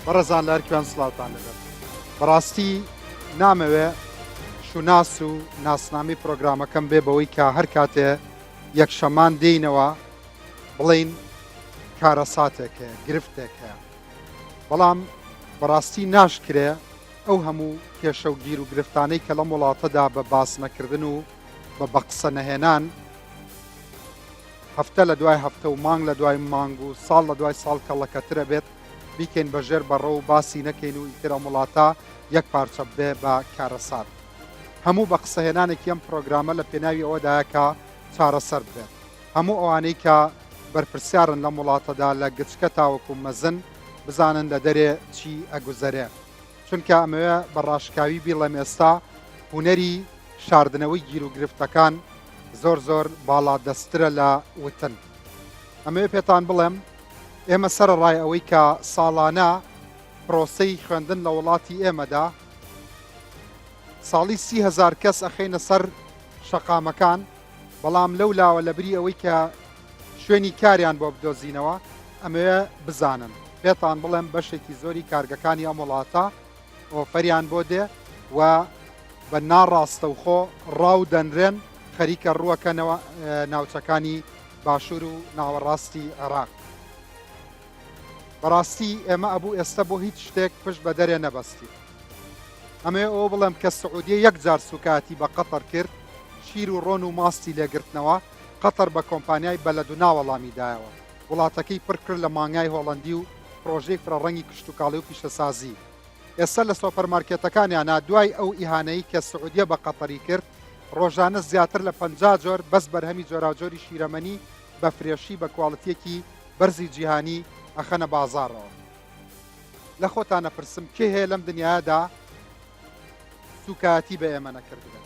بەڕێزان لە هەرکوێن سڵاوتان لەبێت. بەڕاستی نامەوێ شوناس و ناسنامی پرۆگرامەکەم بێ بەوەی کە هەر کاتێ یەکشەمان دێینەوە بڵین کارە ساتێک هەیە، گرفتێک هەیە. بەڵام بەڕاستی ناشکرێ ئەو هەموو کێشە و گیر و گرفتانەی کە لەم وڵاتەدا بە باس نەکردن و بە قسە نەهێنان هەفتە لە دوای هەفتە و مانگ لە دوای مانگ و ساڵ لە دوای ساڵ کەڵەکەترە بێت بیکەین بەژێر بەڕە و باسی نەکەین و ئیترە وڵاتە یەک پارچە بێ بە کارەسات. هەموو بە قسەهێنانێکی ئەم پرۆگرامە لە پێناوی ئەوەدایە کە چارەسەر بێت. هەموو ئەوانەی کە بەرپرسیارن لەم وڵاتەدا لە گچکە تاوەکو مەزن بزانن لە دەرێ چی ئەگوزەرێ. چونکە ئەمەوێ بە ڕاشکاوی بیڵێم ئێستا هونەری شاردنەوەی گیر و گرفتەکان زۆر باڵا دەسترە لە وتن. ئەمەوێ پێتان بڵێم ئێمە سەرڕای ئەوەی کە ساڵانە پرۆسەی خوێندن لە وڵاتی ئێمەدا ساڵی 30,000 کەس ئەخەینە سەر شەقامەکان، بەڵام لەو لاوە لەبری ئەوەی کە شوێنی کاریان بۆ بدۆزینەوە ئەمەوێ بزانن پێتان بڵێم بەشێکی زۆری کارگەکانی ئەم وڵاتە ئۆفەریان بۆ دێ و بە ناڕاستەوخۆ ڕاو دەنرێن خەریکە ڕووەکەنەوە ناوچەکانی باشوور و ناوەڕاستی عێراق. بەڕاستی ئێمە ئەبوو ئێستا بۆ هیچ شتێک پشت بە دەرێ نەبەستی. ئەمێ ئەوە بڵێم کە سعودیە یەک جار سوکاتی بە قەتەر کرد، شیر و ڕۆن و ماستی لێگرتنەوە. قەتەر بە کۆمپانیای بەلەد و ناوەڵامی دایەوە، وڵاتەکەی پڕ کرد لە مانگای هۆڵەندی و پرۆژەی فرەڕەنگی کشتتوکاڵی و پیشەسازی. ئێستا لە سۆپەرمارکێتەکانیانە دوای ئەو ئیهانەی کە سعودیە بە قەتەری کرد، ڕۆژانە زیاتر لە 50 جۆر بەس بەرهەمی جۆراوجۆری شیرەمەنی بە فرێشی بە کواڵەتیەکی بەرزی جیهانی ئەخەنە بازاڕەوە. لە خۆتانە پرسم کێ هەیە لەم دنیادا سوکاتی بە ئێمە نەکردن؟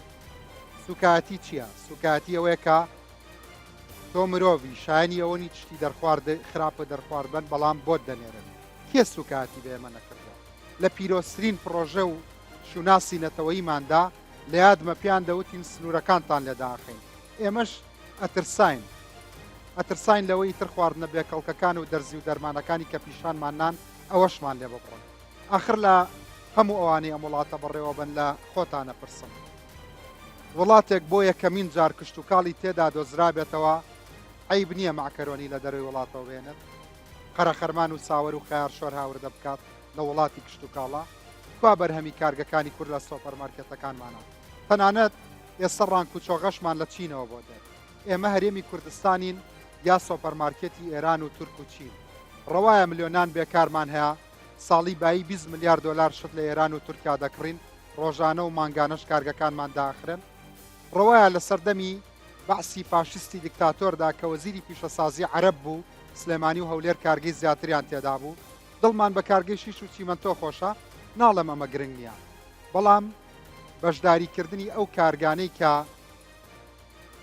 سوکاتی چییە؟ سوکاتی ئەوەیە کە تۆ مرۆڤی شایانی ئەوەنی چشتی دەرخوارد خراپە دەرخواردبن بەڵام بۆت دەنێرن. کێ سوکاتی بە ئێمە نەکردن؟ لە پیرۆسترین پرۆژە و شوناسی نەتەوەییماندا لە یادمە پیان دەوتین سنوورەکانتان لێداخین. ئێمەش ئەترساین لەوەی تر خواردنە بێکەڵکەکان و دەرزی و دەرمانەکانی کە پیشانمانان ئەوەشمان لێ ببڕن. ئاخر لە هەموو ئەوانەی ئەم وڵاتە بەڕێوە بن لە خۆتانە پرسم. وڵاتێک بۆ یەکەمین جار کشتتوکاڵی تێدا دۆزرابێتەوە عیب نییە ماکەرۆنی لە دەروی وڵاتەوە بێنێت، قەرە خەرمان و ساوەر و خیار شۆر هاوردە بکات لە وڵاتی کشتتوکاڵە. کوا بەرهەمی کارگەکانی کورد لە سۆپەرمارکێتەکانمانە. تەنانەت ئێستا ڕانکوچۆغەشمان لە چینەوە بۆ دێت. ئێمە هەرێمی کوردستانین یا سۆپەرمارکێتی ئێران و تورک و چین. ڕەوایە ملیۆنان بێکارمان هەیە، ساڵی بایی 20 میلیارد دلار شت لە ئێران و تورکیا دەکڕین، ڕۆژانە و مانگانەش کارگەکانمان داخرن. ڕەوایە لە سەردەمی بەعسی فاشستی دیکتاتۆردا کە وەزیری پیشەسازی عەرەب بوو، سلێمانی و هەولێر کارگەی زیاتریان تێدا بوو، دڵمان بە کارگەی شیش و چیمەنتۆ خۆشە، ناڵێم ئەمە گرنگ نییە. بەڵام بەشداریکردنی ئەو کارگانەی کە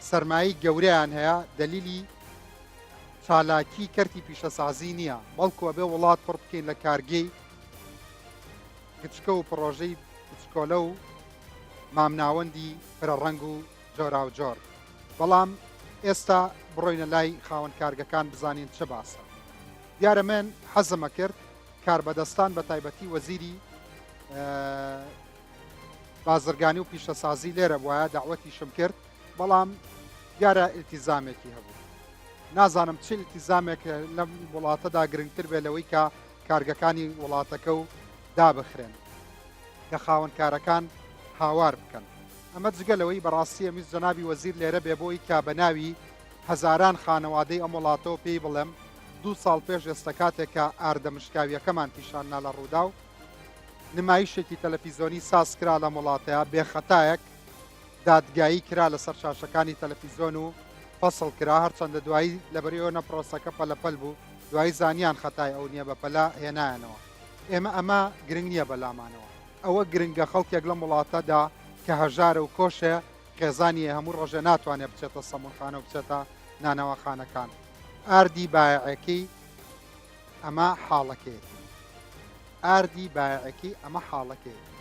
سەرمایی گەورەیان هەیە دلیلی چالاکی کەرتی پیشەسازی نییە، بەڵکووە بێ وڵات پڕ بکەین لە کارگەی گچکە و پرۆژەی بچکۆلە و مامناوەندی فرەڕەنگ و جۆراوجۆر. بەڵام ئێستا بڕۆینە لای خاوەن کارگەکان بزانین چه باسە. دیارە من حەزمە کرد کاربەدەستان بە تایبەتی وەزیری بازرگانی و پیشەسازی لێرە وایە داوەتیشم کرد، بەڵام دیارە ئیلتیزامێکی هەبوو. نازانم چ ئیلتیزامێک لەم وڵاتەدا گرنگتر بێ لەوەی کە کارگەکانی وڵاتەکە و دابخرێن کە خاوەنکارەکان هاوار بکەن. ئەمە جگەلەوەی بەڕاستی ئەمیز جەنابی وەزیر لێرە بێ بۆی کا بە ناوی هەزاران خانەوادەی ئەم وڵاتەوە پێی بڵێم 2 ساڵ پێش ئێستا کاتێکە ئاردەمشکاویەکەمان پیشاننا لە ڕوودا و نمایشێکی تەلەڤیزۆنی سازکرا لە وڵاتەیە بێخەتایەک دادگایی کرا لەسەر شاشەکانی تەلەڤیزۆن و فەسڵ کرا، هەرچەندە دوایی لەبەرەوە نەپرۆسەکە پەلەپەل بوو، دوایی زانیان خەتای ئەو نییە بە پەلا هێنایەنەوە. ئێمە ئەمە گرنگ نییە بەلامانەوە، ئەوە گرنگە خەڵکێک لەم وڵاتەدا کە هەژارە و کۆشێ خێزانی هەموو ڕۆژێ ناتوانێت بچێتە سەمونخانە و بچێتە نانەوەخانەکان. ئاردی بایعەکەی ئەمە حاڵەکەیەتی، ئاردی بایعەکەی ئەمە حاڵەکەیەتی.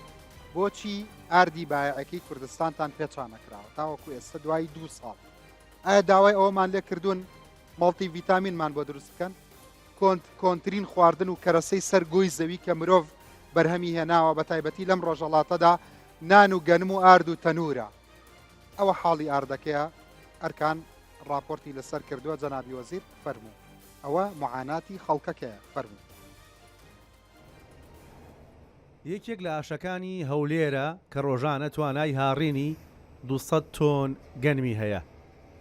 بۆچی ئاردی بایعەکەی کوردستانتان پێچان نەکراوە تاوەکو ئێستا دوای 2 ساڵ؟ ئایا داوای ئەوەمان لێ کردوون مەڵتی ڤیتامینمان بۆ دروست بکەن؟ کۆنترین خواردن و کەرەسەی سەرگۆی زەوی کە مرۆڤ بەرهەمی هێناوە بە تایبەتی لەم ڕۆژەڵاتەدا نان و گەنم و ئارد و تەنورە. ئەوە حاڵی ئاردەکەیە. ئەرکان راپۆرتی لەسەر کردووە جەنابی وەزیر فەرموو ئەوە معاناتی خەڵکەکەیە فەرموو. یەکێک لە ئاشەکانی هەولێرە کە ڕۆژانە توانای هاڕینی 200 تۆن گەنمی هەیە.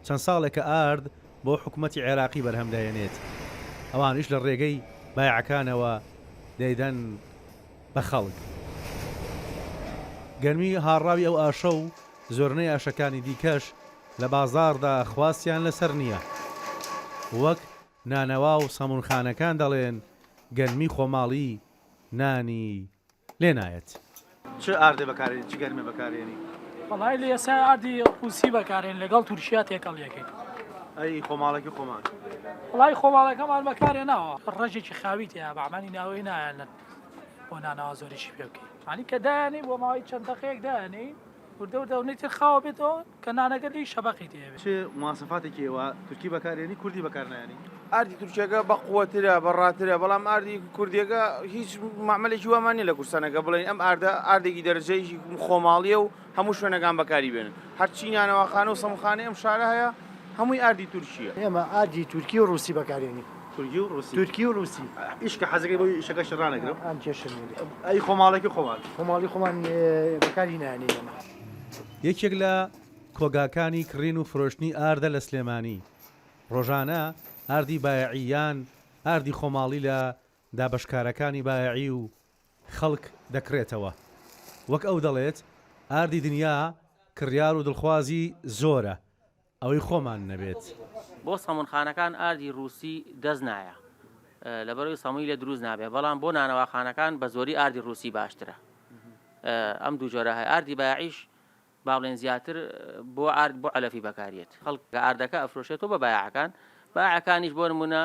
چەند ساڵێکە ئارد بۆ حکوومەتی عێراقی بەرهەمدایەنێت. ئەوانش لە ڕێگەی بایعەکانەوە دەیدەن بە خەڵک. گەرمی هاڕاوی ئەو ئاشە و زۆرنەی ئاشەکانی دیکەش لە بازاردا خواستیان لەسەر نییە. وەک نانەوا و سەمونخانەکان دەڵێن گەرمی خۆماڵی نانی لێ نایەت. چه ئاردێ بەکارێنی چی گەرمێ بەکارێنی؟ وڵای لە ئێستا ئاردی ڕووسی بەکارێن لەگەڵ تورکیا تێکەڵ یەکەیت. ئەی خۆماڵێکی خۆمان وڵای خۆماڵەکەمان بەکارێنەوە ڕەژێکی خاوی تەیە بەعمانی ناوەی نایەنن بۆ نانەوە زۆریشی پێ بکەیت. معنی کە دایانی بۆ ماوەی چەند دەقەیەک دایانی وردە و دەونەی خاوە بێتەوە کە نانەگەلی شەبەقی تێبێت. چه مواسفاتێکی ئێوە تورکی بەکارێنی کوردی بەکارنایانی؟ ئاردی تورکیەکە بەقووەترە بەڕاترە بەڵام ئاردی کوردیەکە هیچ معاملێکی وامانی لە کوردستانەکە بڵێن ئەم ئاردێکی دەرەجەیەکی خۆماڵیە و هەموو شوێنەکان بەکاری بێنن هەرچی نانەوەخانە و سەمخانە ئەم شارە هەیە هەمووی ئاردی تورکیە. ئێمە ئاردی تورکی و ڕووسی بەکارێنی تورکی و ڕووسی تورکی و ڕووسی ئیشکە حەزەکەی بۆی ئیشەکە شڕانەگرم ئەم کێشنی ئەی خۆماڵێکی خۆمان خۆماڵی خۆمان بەکاری نانێ ئێمە. یەکێک لە کۆگاکانی کڕین و فرۆشتنی ئاردە لە سلێمانی ڕۆژانە ئاردی بایعیان ئاردی خۆماڵی لە دابشکارەکانی بایعی و خەڵک دەکرێتەوە. وەک ئەو دەڵێت ئاردی دنیا کڕیار و دڵخوازی زۆرە ئەوەی خۆمان نەبێت. بۆ سەمونخانەکان ئاردی ڕووسی دەست نایە لەبەرەوەی سەمووی لە دروست نابێت بەڵام بۆ نانەواخانەکان بە زۆری ئاردی ڕووسی باشترە. ئەم دوو جۆرە هەیە ئاردی بایعیش باڵێن زیاتر بۆ ئارد بۆ علەفی بەکارێت خەڵک ئاردەکە ئەفرۆشێتەوە بە بایعەکان بایعەکانیش بۆ نمونە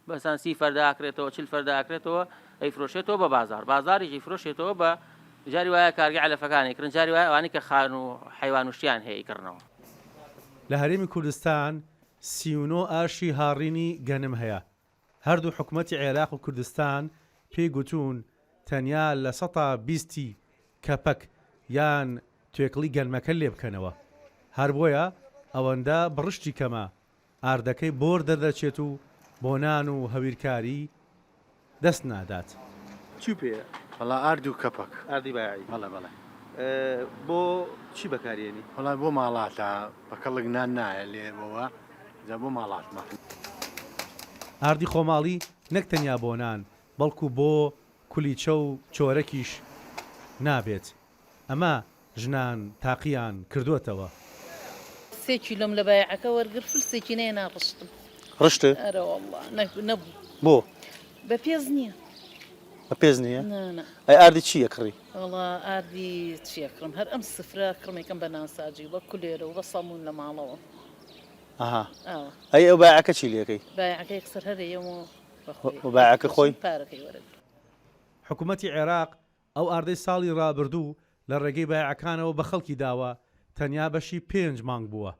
بەسان 30 فەرداکرێتەوە 40 فەرداکرێتەوە ئەیفرۆشێتەوە بە بازاریشی فرۆشێتەوە بە جاری وایە کارگە علەفەکانی کردن جاری وایە ئەوانی کە خان و حیوان وشتیان هەیە کردنەوە. لە هەرێمی کوردستان 39 ئاشی هاڕینی گەنم هەیە. هەردوو حکوومەتی عێراق و کوردستان پێی گوتوون تەنیا لە 120 کەپەک یان توێکڵی گەنمەکە لێ بکەنەوە. هەر بۆیە ئەوەندە بڕشتی کەمە ئاردەکەی بۆر دەردەچێت و بۆ نان و هەویرکاری دەست نادات. چی پێە؟ وەڵا ئارد و کەپەک ئاردی بایعی بەڵێ بۆ چی بەکارێنی؟ وەڵای بۆ ماڵاتە بەکەڵک نان نایە لێرەوە جا بۆ ماڵاتمە. ئاردی خۆماڵی نەک تەنیا بۆ نان بەڵکو بۆ کولیچە و چۆرەکیش نابێت. ئەمە ژنان تاقییان کردووەتەوە. 3 کیلۆم لە بایعەکە وەرگر فرسێکی نەیە ناڕشتم. ڕشتە؟ ئەرە وەڵڵا نەبوو. بۆ؟ بە پێز نییە. بە پێز نییە؟ نانە. ئەی ئاردی چییە کڕی؟ وەڵا ئاردی چیە کڕم هەر ئەم سفرە کڕمێکم بە ناساجی وە کولێرە و بە سەمون لە ماڵەوە. ئاها ئەی ئەو بایعەکە چی لێەکەی؟ بایعەکە یەکسەر هەرەیەوە بایعەکە خۆی پارەکەی وەرە. حکوومەتی عێراق ئەو ئاردەی ساڵی ڕابردوو لە ڕێگەی بایعەکانەوە بە خەڵکی داوە تەنیا بەشی 5 مانگ بووە.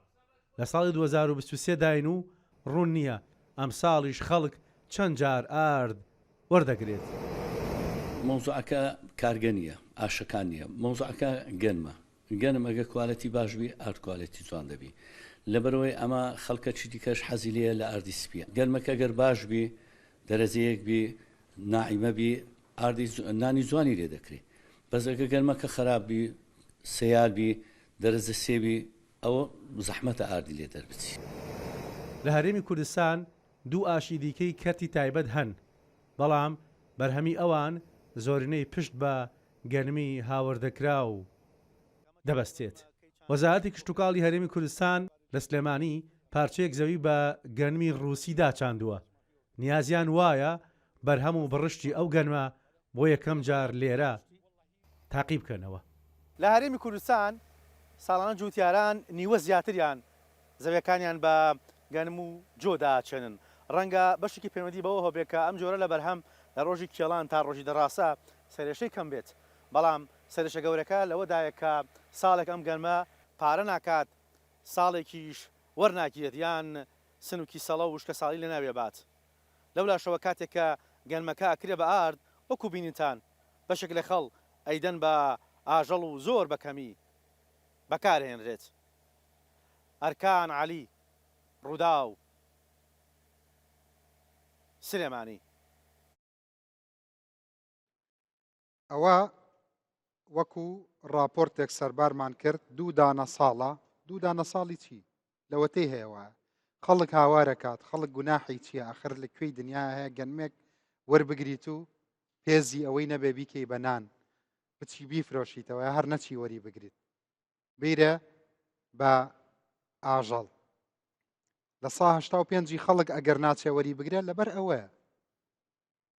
لە ساڵی 2023 داین و ڕوون نییە ئەم ساڵیش خەڵک چەند جار ئارد وەردەگرێت. مۆزوعەکە کارگە نییە ئاشەکان نییە مۆزوعەکە گەنمە گەنم ئەگە کوالەتی باشبی ئارد کوالەتی جوان دەبی لەبەرەوەی ئەمە خەڵکە چی دیکەش حەزی لێیە لە ئاردی سپیە گەنمەکە گەر باشبی دەرەزەیەک بی نائیمەبی ئاردی نانی جوانی لێ دەکرێت بەس ئەگە گەنمەکە خراپبی سەیاربی دەرەزە سێبی ئەوە زەحمەتە ئاردی لێ دەربچی. لە هەرێمی کوردستان دوو ئاشی دیکەی کەرتی تایبەت هەن بەڵام بەرهەمی ئەوان زۆرینەی پشت بە گەرمی هاوردەکرا و دەبەستێت. وەزارەتی کشتتوکاڵی هەرێمی کوردستان لە سلێمانی پارچەیەک زەوی بە گەرمی ڕووسی داچاندووە. نیازیان وایە بەرهەم و بڕشتی ئەو گەنمە بۆ یەکەم جار لێرە تاقی بکەنەوە. لە هەرێمی کوردستان ساڵانە جوتیاران نیوە زیاتریان زەویەکانیان بە گەنم و جۆداچێنن. ڕەنگە بەشێکی پەیوەندی بەوە هەبێکە ئەم جۆرە لە بەرهەم لە ڕۆژی کێڵان تا ڕۆژی دەڕاستە سەرێشەی کەم بێت. بەڵام سەرێشە گەورەکە لەوەدایە کە ساڵێک ئەم گەنمە پارە ناکات ساڵێکیش وەرناگیرێت یان سنووکی سەڵە و وشکە ساڵی لە ناوێ بات. لەولا شەوە کاتێک کە گەنمەکە ئەکرێ بە ئارد وەکو بینیتان بەشێک لە خەڵ ئەیدەن بە ئاژەڵ و زۆر بەکەمی بەکارهێنرێت. ئەرکان عەلی ڕووداو سلێمانی. ئەوە وەکو راپۆرتێک سەربارمان کرد دوو دانە ساڵە دوو دانە ساڵی چی لەوەتەی هەیەوە خەڵک هاوارەکات خەڵک گوناحی چییە ئەخر لەکوێی دنیا هەیە گەنمێک وەربگریت و پێزی ئەوەی نەبێ بیکەی بەنان بچی بیفرۆشیتەوە هەر نەچی وەری بگریت بیرە بە ئاژەڵ لە 1970 خەڵک ئەگەر ناچێ وەری بگرێت لەبەر ئەوەیە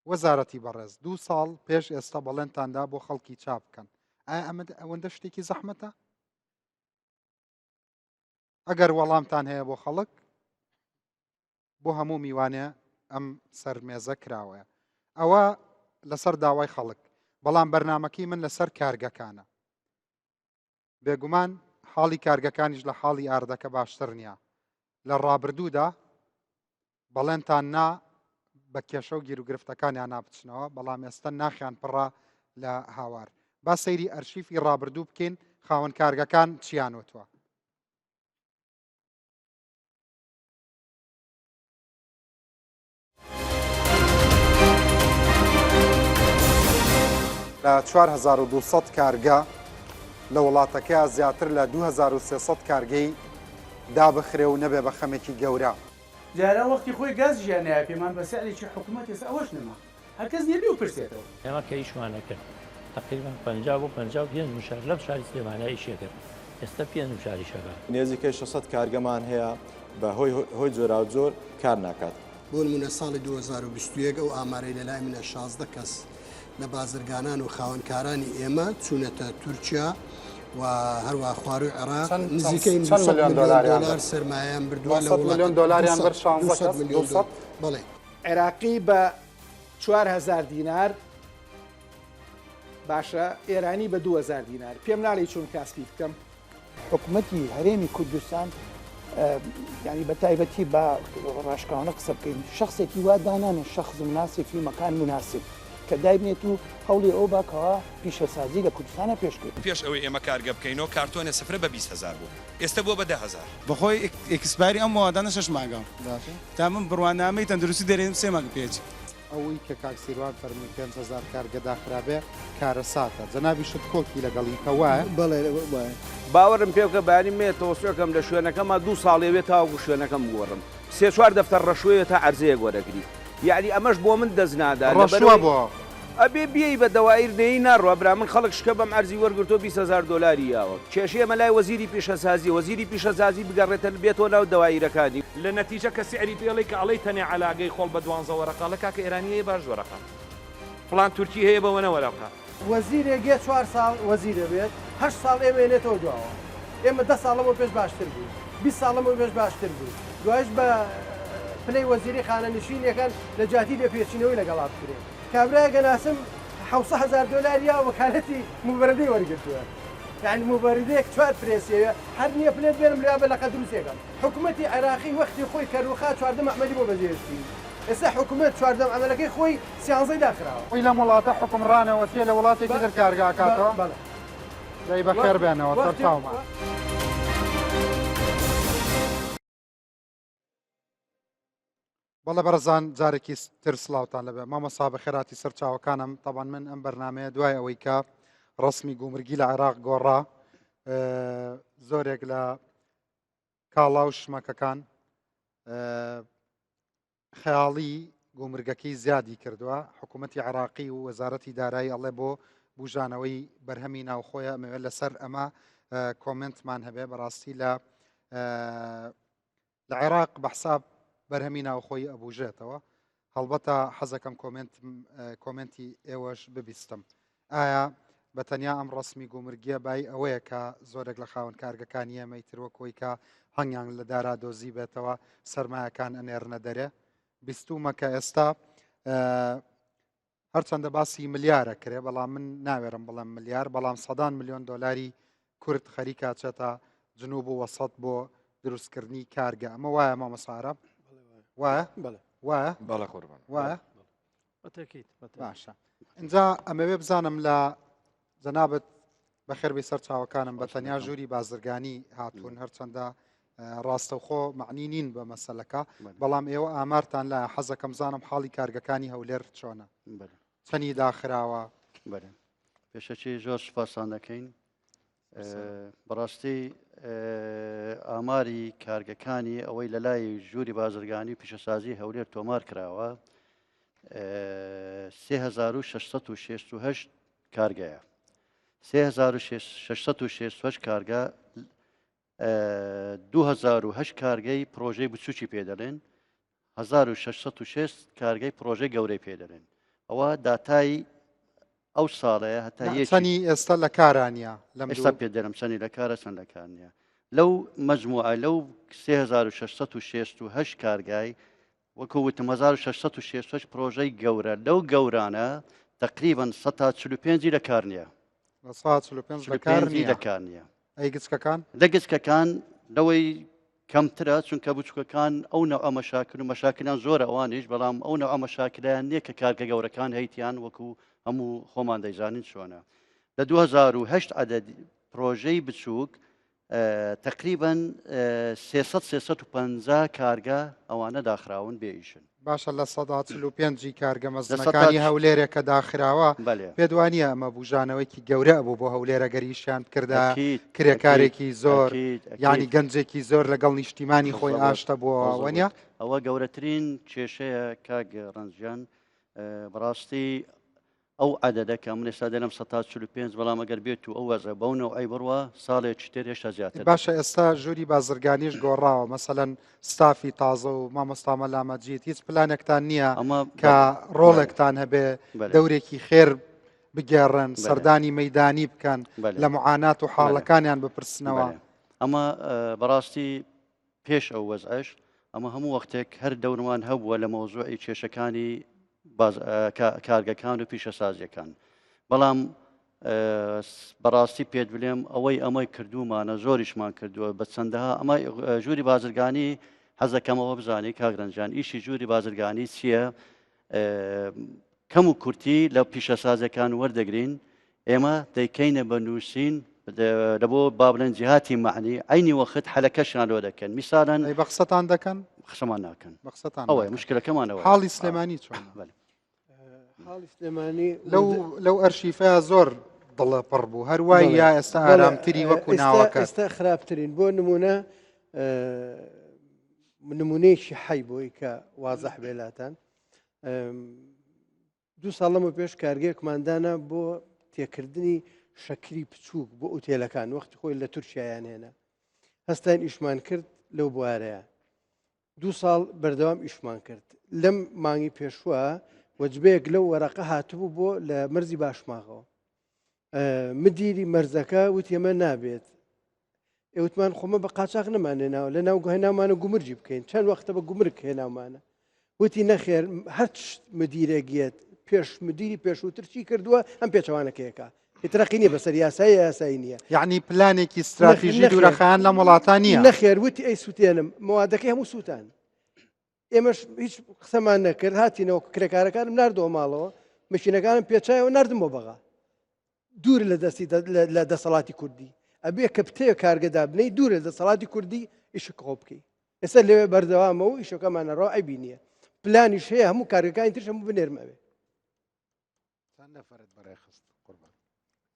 وەزارەتی بەڕێز 2 ساڵ پێش ئێستا بەڵێنتاندا بۆ خەڵکی چاپ بکەن ئایا ئەوەندە شتێکی زەحمەتە؟ ئەگەر وەڵامتان هەیە بۆ خەڵک بۆ هەموو میوانێ ئەم سەرمێزە کراوەیە ئەوە لەسەر داوای خەڵک بەڵام بەرنامەکەی من لەسەر کارگەکانە بێگومان حاڵی کارگەکانیش لە حاڵی ئاردەکە باشتر نییە لە ڕابردوودا بەڵێنتان نا بە کێشە و گیر و گرفتەکانیان نابچنەوە بەڵام ئێستا ناخیان پڕە لە هاوار با سەیری ئەرشیفی ڕابردوو بکەین خاوەن کارگەکان چیان وتووە لە 4200 کارگە لە وڵاتەکەی زیاتر لە 2300 کارگەی دابخرێ و نەبێ بە خەمێکی گەورە جارە وەختی خۆی گاز ژیانەیە پێمان بەسەرێکی حکوومەت ێستا ئەوەش نەما هەرکەس نیە بێ و پرسێتەوە ئێمە کەیشمانەکرد تقریبا 50 بۆ 55 مشار لەم شاری سلێمانیایی شێکرد ئێستا 5 مشاری شەکە نێزیکەی 600 کارگەمان هەیە بە هۆی جۆرا زۆر کار ناکات بۆ نمونە ساڵی 2021 ئەو ئامارەی لەلای منە 16 کەس لە بازرگانان و خاوەنکارانی ئێمە چوونەتە تورکیا و هەروە خواروی عێراق نزیکەی ملیۆن دلار سەرمایه‌یان بردووە لە ملیۆن دلاریان بەر 16 بڵێ عێراقی بە 4000 دینار باشە ئێرانی بە 2000 دینار پێم ناڵی چۆن کاسپی بکەم حکوومەتی هەرێمی کوردستان ینی بە تایبەتی بە ڕاشکاوانە قسە بکەین شخصێکی وا دانانە شخص مناسب فی مەکان مناسب کە دایبنێت و هەوڵی ئەو باکەوە پیشەسازی لە کوردستانە پێشکرد پێش ئەوەی ئێمە کارگە بکەینەوە کارتۆنە سفرە بە 200,000 بوو ئێستا بۆ بە 10,000 بەخۆی ئێکسپاری ئەم وادانە 6 مانگە تا من بڕوانامەی تەندروستی دەرێن 3 مانگ پێچ ئەوەی کە کاکسیروان فەرمی 5,000 کارگەدا خراپێ کارە ساتە جەنابی شت کۆکی لەگەڵی کەوایە بەڵێ باوەڕم پێ بکە بەیانی مێتەوە سوێکەم لە شوێنەکەمە 2 ساڵێوێت تاوەکو شوێنەکەم گۆڕم 3-4 دەفتەر ڕەشوەیە تا عەرزەیە گۆرەگری یعنی ئەمەش بۆ من دەستنادا ڕەشوە بۆ ئەبێ بیەی بە دەوایر دەی ناڕوە برا من خەڵک شکە بەم ئەرزی وەرگرتۆ 20,000 دلاری یاوە کێشەیە مەلای وەزیری پیشەسازی بگەڕێتە بێتەوە ناو دەوایرەکانی لە نەتیجە کە سعری پێڵی کە ئەڵەی تەنێ علاگەی خۆڵ بە 12 وەرەقا لە کاکە ئێرانیەیە باش وەرەقا فڵان تورکی هەیە بەوە نەوەرەقا وەزیرێگە 4 ساڵ وەزیرە بێت 8 ساڵ ئێمێنێتەوە دواوە ئێمە 10 ساڵەوە پێش باشتر بوو 20 ساڵەوە پێش باشتر بوو دوایش بە پلەی وەزیری خانەنشینەکان لە جاتی لێپێچینەوەی لەگەڵات کرێت کابرای گەناسم 700,000 دلار یا وەکالەتی موبەرەدەی وەرگرتووە یعنی موبەرەدەیەک 4 پرێسیەیە هەر نییە پلێت بێنم لێ بە لەقە دروستێکم حکوومەتی عێراقی وەختی خۆی کەروخا 4 ئەحمەدی بۆ بەجێشتی ئێستا حکوومەت 4 ئەمەلەکەی خۆی سیانزەی داخراوە خۆی لە وڵاتە حکومڕانەوە تێ لە وڵاتێکی تر کارگاکاتەوە دەی بەخێر بێنەوە سەرچاومان بەڵە بەرزان جارێکی تر سلااوان لەبێ مامەسا بە خێراتی سەرچاوەکانم تاوان من ئەم بەرنمەیە دوای ئەوەی کە ڕسمی گومرگی لە عێراق گۆڕا زۆرێک لە کاڵا و شمەکەکان خەیاڵی گومرگەکەی زیادی کردووە حکوومەتی عێراقی و وەزارەتی دارایی ئەڵێ بۆ بژانەوەی بەرهەمی ناوخۆیە ئەمەوێت لەسەر ئەمە کۆمنتمان هەبێ بەڕاستی لە عێراق بەحساب بەرهەمی ناوخۆی ئەبوژێتەوە هەڵبەتە حەزەکەم کۆمنتی ئێوەش ببیستم ئایا بە تەنیا ئەم ڕسمی گومرگیە بای ئەوەیە کە زۆرێک لە خاوەن کارگەکانی ئێمەی تروەکۆی کە هەنگیان لە دارا دۆزی بێتەوە سەرمایەکان ئەنێرنە دەرێ بیستومە کە ئێستا هەرچەندە باسی ملیارە کرێ بەڵام من ناوێرم بڵێم ملیار بەڵام 100 ملیۆن دلاری کورد خەریکا چێتە جنوب و وەسەد بۆ دروستکردنی کارگە ئەمە وایە مامەسارە وایە وایە بەڵە قوربان وایە بەتەکیت باشە اینجا ئەمەوێ بزانم لە جەنابەت بەخێربەی سەر چاوەکانم بە تەنیا ژووری بازرگانی هاتوون هەرچەندە ڕاستەوخۆ معنی نین بە مەسەلەکە بەڵام ئێوە ئامارتان لە حەزەکەم زانم حاڵی کارگەکانی هەولێر چۆنە چەندی داخراوە پێشەچی زۆر سوپاسان دەکەین بەڕاستی ئاماری کارگەکانی ئەوەی لە لای ژووری بازرگانی و پیشەسازی هەولێر تۆمار کراوە 3668 کارگەیە 3668 کارگە 2008 کارگەی پرۆژەی بچووکی پێدەڵێن 1606 کارگەی پرۆژەی گەورەی پێدەڵێن ئەوە داتای ئەو ساڵەیە هەتا چەنی ئێستا لە کارانە ئێستا پێدەرم چەنی لە کارە چەند لە کار نیە لەو مەجموعە لەو 3668 کارگای وەکو وتم 1606 پرۆژەی گەورە لەو گەورانە تقریبان 145 لە کار نیە 145 لە کار نیە ئەی گچکەکان لە گچکەکان لەوەی کەمترە چونکە بچووکەکان ئەو نەوە مەشاکل و مەشاکلان زۆرە ئەوانیش بەڵام ئەو نەوە مەشاکلیان نییە کە کارگە گەورەکان هەیتیان وەکو هەموو خۆمان دەیزانین چۆنە لە 2008 عەدەد پرۆژەی بچووک تقریبا 350 کارگە ئەوانە داخراون بێئیشن باشە لە 145 کارگە مەزنەکانی هەولێرە کە داخراوە پێدوانیە ئەمە بوژانەوەیکی گەورە بوو بۆ هەولێرە گەریشیان کردا کرێکارێکی زۆر ینی گەنجێکی زۆر لەگەڵ نیشتیمانی خۆی ئاشتە بۆ وەنیە ئەوە گەورەترین کێشەیە کاک ڕەنجیان بەڕاستی ئەو عەدەدە کە من ئێستا دەڵێم 145 بەڵام ئەگەر بێت و ئەو وەزە بەونەوە ئەی بڕوە ساڵێکی تر هێشتا زیاتر باشە ئێستا ژووری بازرگانیش گۆڕاوە مەسەلەن ستافی تازە و مامۆستا مەلامەجیت هیچ پلانێکتان نییە کە ڕۆڵێکتان هەبێ دەورێکی خێر بگێڕن سەردانی مەیدانی بکەن لە معانات و حاڵەکانیان بپرسنەوە ئەمە بەڕاستی پێش ئەو وەزعش ئەمە هەموو وەختێک هەر دەورمان هەبووە لە مۆزوعی کێشەکانی کارگەکان و پیشەسازیەکان بەڵام بەڕاستی پێت بڵێم ئەوەی ئەمەی کردومانە زۆریشمان کردووە بە چەندەها ئەمە ژووری بازرگانی حەزەکەمەوە بزانانی کاگرنجان ئیشی ژووری بازرگانی چییە کەم و کورتی لە پیشەسازەکان وەردەگرین ئێمە دەیکەینە بە نووسین لە بۆ بابلەن جیهاتی معنی عینی وەخت حەلەکەشان لۆ دەکەن میسالەن بە قسەتان دەکەن قسەمان ناکەن بەقسەتان ئەوە مشکلەکەمانەوە حاڵی سلێمانی چۆن حاڵی سلێمانی لەو ئەرشیفەیە زۆر دڵە پڕ بوو هەروای یا ئێستا ئارامتری وەکو ناوەکە ئێستا خراپترین بۆ نمونە نمونەیەکی حی بۆی کە وازەح بێلاتان 2 ساڵ لەمە پێش کارگەیەکماندانە بۆ تێکردنی شەکری بچووک بۆ ئوتێلەکان وەختی خۆی لە تورکیایان هێنا هەستان ئیشمان کرد لەو بوارەیە 2 ساڵ بەردەوام ئیشمان کرد لەم مانگی پێشووە وەجبەیەک لەو وەرەقە هاتبوو بۆ لە مەرزی باشماغەوە مدیری مەرزەکە وتی ئەمە نابێت ئێوتمان خۆمە بە قاچاق نەمانێناوە لە ناو هێناومانە گومرجی بکەین چەند وەختە بە گومرگ هێناومانە وتی نەخێر هەر مدیرێکیت پێش مدیری پێشووتر چی کردووە ئەم پێچەوانەکەیەکە هیترەقی نیە بەسەر یاسایی یاسایی نییە یعنی پلانێکی استراتیژی دوورەخەیان لە وڵاتان نییە نەخێر وتی ئەی سووتێنم موادەکەی هەموو سووتان ئێمەش هیچ قسەمان نەکرد هاتینەوە کرێکارەکانم نردەوە ماڵەوە مەشینەکانم پێچایەوە نردم بۆ بەغا دوور لە دەستی لە دەسەڵاتی کوردی ئەبێ کە پتەیە کارگەدا بنەی دوورە لە دەسەڵاتی کوردی ئیشک خۆ بکەی ئێستا لەوێ بەردەوامە و ئیشەکەمانە ڕاو ئەیبی نییە پلانیش هەیە هەموو کارگەکانی ترش هەموو بنێرمەوێ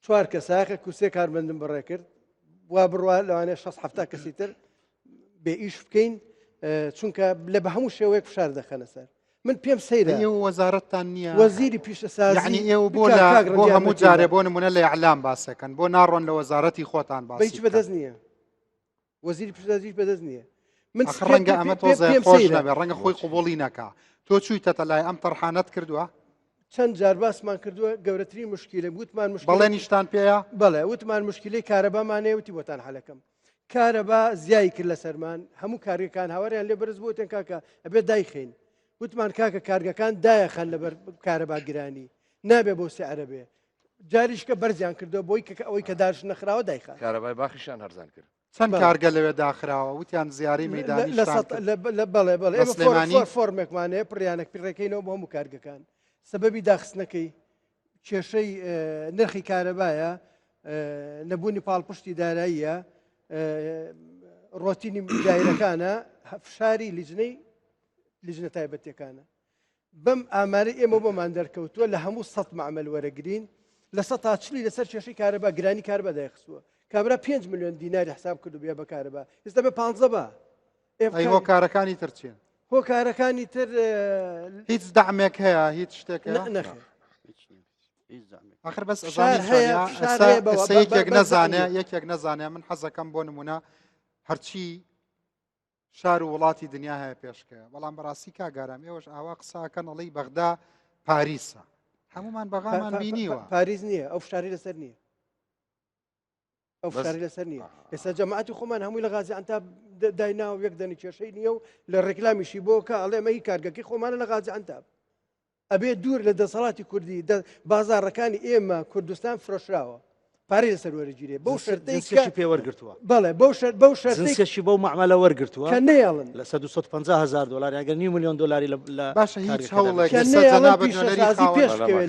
4 کەساکە کوسێ کاربندم بەڕێ کرد وا بڕوا لەوانێ 6 کەسی تر بێ ئیش بکەین چونکە لە بە هەموو شێوەیەک فشار دەخەنە سەر من پێم سەیرە وەزارەتتان نییە وەزیری پیشەسازی یعنی ئێوە بۆ هەموو جارێ بۆ نمونە لە ئەعلام باسەکەن بۆ ناڕۆن لە وەزارەتی خۆتان باس هیچ بەدەست نییە وەزیری پیشەسازیش بەدەست نییە من ڕەنگە ئەمە تۆزە خۆش نەبێ ڕەنگە خۆی قوبوڵی نەکا تۆ چوویتە لای ئەم تەرحانەت کردووە چەند جار باسمان کردووە گەورەترین مشکلە وتمان بەڵێ نیشتان پێەیە بەڵێ وتمان مشکلەی کارەبامانەیە وتی بۆتان حەلەکەم کارەبا زیای کرد لە سەرمان هەموو کارگەکان هاوەریان لێ بەرز بۆتێن کاکە ئەبێت دایخین وتمان کاکە کارگەکان دایەخەن لەبەر کارەبا گرانی نابێ بۆ سعرە بێ جاریشکە بەرزیان کردو بۆی ئەوەی کە داش نەخراوە دایخە کارەبای باخیشان هەرزان کرد چەند کارگە لەوێ داخراوە وتیان زیاری مەیدانی بەڵێ ئێمە فۆرمێکمانەیە پڕیانێک پڕێکەکەینەوە بۆ هەموو کارگەکان سبەبی داخستنەکەی کێشەی نرخی کارەبایە نەبوونی پاڵپشتی داراییە ڕۆتینی دایرەکانە فشاری لیژنە تایبەتیەکانە بەم ئامارە ئێمە بۆمان دەرکەوتووە لە هەموو سەد معمەل وەرەگرین لە 140 لەسەر کێشەی کارەبا گرانی کارەبا دایخستووە کابرا 5 ملیۆن دیناری حساب کردو بیا بە کارەبا ئێستا بە 15 بە هۆکارەکانی تر چیان هۆکارەکانی تر هیچ دامێک هەیە هیچ شتێک نەخێ آخر بەس یەکێک نەزانێ من حەزەکەم بۆ نمونە هەرچی شار و وڵاتی دنیا هەیە پێشکەوە بەڵام بەڕاستی کاگارام ئێوەش ئاوا قساکەن ئەڵی بەغدا پاریسە هەمومان بەغامان بینیوە پاریس نییە ئەو فشاری لەسەر نییە ئەو فشاری لەسەر نییە ئێستا جەماعەتی خۆمان هەمووی لە غازی ئەنتاب دایناوە یەک دەنی کێشەی نییە و لە ڕێکلامیشی بۆ کە ئەڵێ ئەمە هی کارگەکەی خۆمانە لە غازی ئەنتاب ئەبێ دوور لە دەسەڵاتی کوردی بازاڕەکانی ئێمە کوردستان فرۆشراوە پارەی لەسەر وەرەگیرێ بەو شەرتەی پێ وەرگرتووە بەڵێ بەو شەرتێکی بەو معاملە وەرگرتووە کە نەیەڵن لە 150,000 دلار ئەگەر 9 ملیۆن دلاری لە باشە هیچ هەوڵێک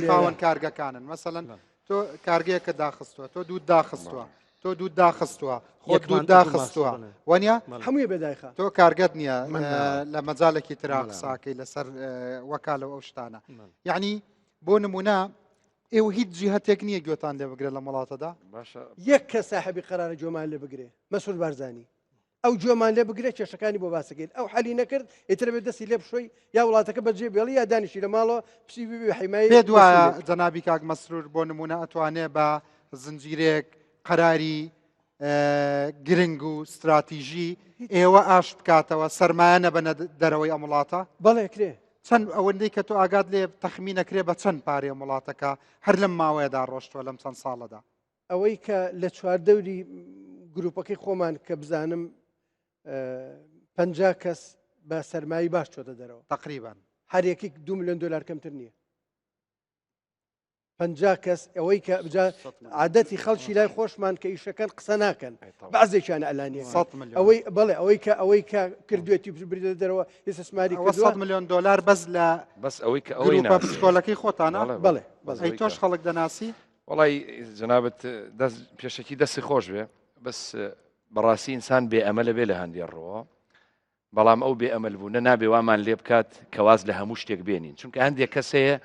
خاوەن کارگەکانن مەسەڵەن تۆ کارگەیەکە داخستووە تۆ دوو داخستووە تۆ دوو داخستووە خۆ دوو داخستووە وەنیا هەمووی بەدایخە تۆ کارگەت نییە لە مەجالێکی ترا قساکەی لەسەر وەکالە ئەو شتانە یعنی بۆ نمونە ئێوە هیچ جیهەتێک نییە گوێتان لێ بگرێت لە وڵاتەدا یەک کە ساحبی قەرارە جۆمان لێ بگرێ مەسعود بارزانی ئەو جۆمان لێ بگرێت کێشەکانی بۆ باسەکەین ئەو حەلی نەکرد ئیتر بێت دەستی لێ بشۆی یا وڵاتەکە بەجێ بێڵی یا دانیشی لە ماڵەوە پسی حیمای پێ دوایە جەنابی کاک مەسرور بۆ نمونە ئەتوانێ بە زنجیرێک قەراری گرنگ و استراتیژی ئێوە ئاش بکاتەوە سەرمایە نەبەنە دەرەوەی ئەم وڵاتە بەڵێ کرێ چەند ئەوەندەی کە تۆ ئاگات لێ تەخمینەکرێ بە چەند پارێ وڵاتەکە هەر لەم ماوەیەدا ڕۆشتووە لەم چەند ساڵەدا ئەوەی کە لە چواردەوری گروپەکەی خۆمان کە بزانم 50 کەس بە سەرمایی باش چۆتە دەرەوە تقریبان هەرێکی 2 ملیۆن دلار کەمتر نییە 50 کەس ئەوەی کە عادەتی خەڵکی لای خۆشمان کە ئیشەکەن قسە ناکەن بەعزێکیان ئەلانیە ئەوەی بڵێ ئەوەی کە کردوێتی بریدە دەرەوە ئێستا سماری 100 ملیۆن دلار بەس لە بەس ئەوەی کە ئەوەی پسکۆلەکەی خۆتانە بڵێ ئەی تۆش خەڵک دەناسی وڵی جنابەت پێشەکی دەستی خۆش بێ بەس بەڕاستی ئینسان بێ ئەمەلە بێ لە هەندێک ڕۆوە بەڵام ئەو بێ ئەمەل بوونە نابێ وامان لێ بکات کەواز لە هەموو شتێک بێنین چونکە هەندێک کەسەیە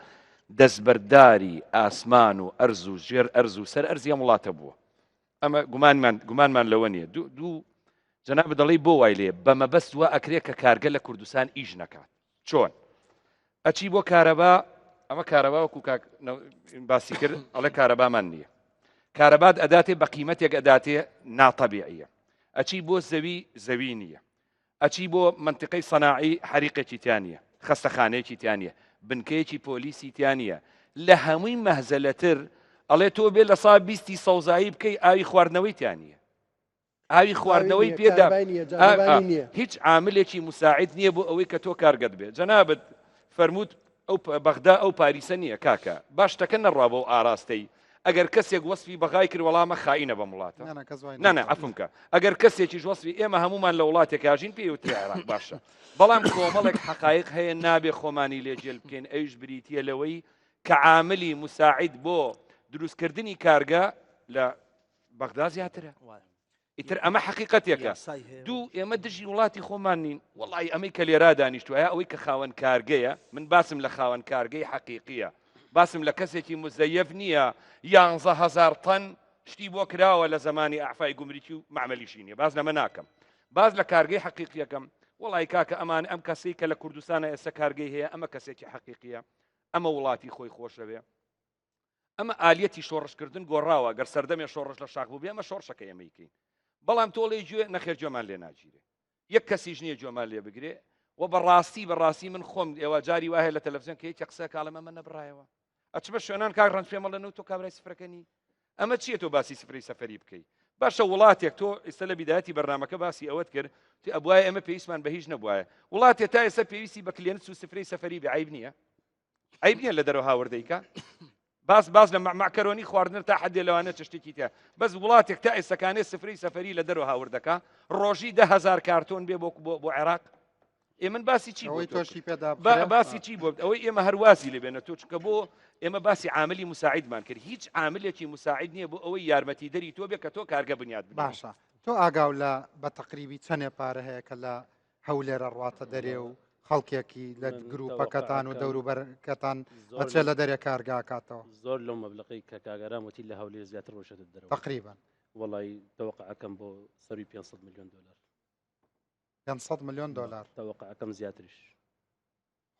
دەستبەرداری ئاسمان و ئەرز و ژێر ئەرز و سەر ئەرزی ئەم وڵاتە بووە ئەمە گومانمان لەوە نییە دوو جەناب دەڵی بۆ وای لێ بەمەبەست وە ئەکرێت کە کارگە لە کوردستان ئیش نەکات چۆن ئەچی بۆ کارەبا ئەمە کارەبا وەکو باسی کرد ئەڵێ کارەبامان نییە کارەبات ئەداتێ بە قیمەتێک ئەداتێ ناتەبیعیە ئەچی بۆ زەوی نییە ئەچی بۆ منتیقەی سەناعی حەریقێکی تیان نیە خەستەخانەیەکی تیان نیە بنکەیەکی پۆلیسی تیان نیە لە هەمووی مەهزەلەتر ئەڵێ تۆ بێ لە سا 20 سەوزایی بکەی ئاوی خواردنەوەی تیان نیە ئاوی خواردنەوەی پێدا هیچ عاملێکی مساعد نییە بۆ ئەوەی کە تۆ کارگەت بێ جەنابەت فەرمووت ئەو بەغدا ئەو پاریسە نییە کاکە باش تەکە نەڕوا بۆ ئاراستەی ئەگەر کەسێک وەسفی بەغای کرد وەڵامە خائینە بە وڵاتە نانە عەفوم کە ئەگەر کەسێکیش وەسفی ئێمە هەمومان لە وڵاتێک یاژین پێوتری عێراق باشە بەڵام کۆمەڵێک حقایق هەیە نابێ خۆمانی لێجێل بکەین ئەویش بریتیە لەوەی کە عاملی مساعد بۆ دروستکردنی کارگە لە بەغدا زیاترە ئیتر ئەمە حقیقەتێکە دوو ئێمە دژی وڵاتی خۆمان نین وەڵی ئەمەی کە لێرا دانیشتوایە ئەوەی کە خاوەن کارگەیە من باسم لە خاوەن کارگەی حقیقیە باسم لە کەسێکی مزەیەف نییە 11,000 تەن شتی بۆ کراوە لە زمانی ئەعفای گومریکی و معمەلیشی نییە باز لەمە ناکەم باز لە کارگەی حقیقیەکەم وڵی کاکە ئەمان ئەم کەسەی کە لە کوردستانە ئێستا کارگەی هەیە ئەمە کەسێکی حقیقیە ئەمە وڵاتی خۆی خۆشەوێ ئەمە ئالیەتی شۆڕشکردن گۆڕاوە گەر سەردەمێ شۆڕش لە شاخ بوو بێ ئەمە شۆڕشەکە ئێمەیکەین بەڵام تۆڵی گوێ نەخێر جۆمان لێ ناگیرێ یەک کەسیش نییە جۆمان لێ بگرێ و بەڕاستی من خۆم ئێوە جاری وایە لە تەلەڤیزیۆن کە هیچ قسە کاڵەم ئەمە نەبڕایەوە ئەچ بە شوێنان کاک ڕەنج پێمەڵێن و تۆ کابرای سفرەکەنی ئەمە چییە تۆ باسی سفری سەفەری بکەی باشە وڵاتێک تۆ ئێستا لە بیدایەتی بەرنامەکە باسی ئەوەت کرد تو ئەبوایە ئەمە پێویستمان بە هیچ نەبوایە وڵاتێ تا ئێستا پێویستی بە کلێنس و سفرەی سەفەری بە عیب نییە عیب نییە لە دەرەوە هاوردەیکە باز لە معکەرۆنی خواردن تا حدێ لەوانە چ شتێکی تیا بەس وڵاتێک تا ئێستاکانێ سفری سەفەری لە دەرەوە هاوردەکە ڕۆژی 10,000 کارتۆن بێ بۆ عێراق ئێمە باسی چی باسی چی بۆ ئەوەی ئێمە هەروازی لێبێنە تۆ چکە بۆ ئێمە باسی عاملی مساعدمان کرد هیچ عاملێکی مساعد نییە بۆ ئەوەی یارمەتی دەری تۆ بێ کە تۆ کارگە بنیاد باشە تۆ ئاگاو لە بە تەقریبی چەندێ پارە هەیە کە لە هەولێرە ڕاتە دەرێ و خەڵکێکی لە گروپەکەتان و دەوروبەرکەتان ئەچێ لە دەرێ کارگاکاتەوە زۆر لەو مەبلغی کە کاگەرام وتی لە هەولێر زیاتر ڕۆژێتە دەرەوە تقریبا وڵی تەوەقعەکەم بۆ سەروی 500 ملیۆن دلار 500 ملیۆن دلار تەوەقعەکەم زیاتریش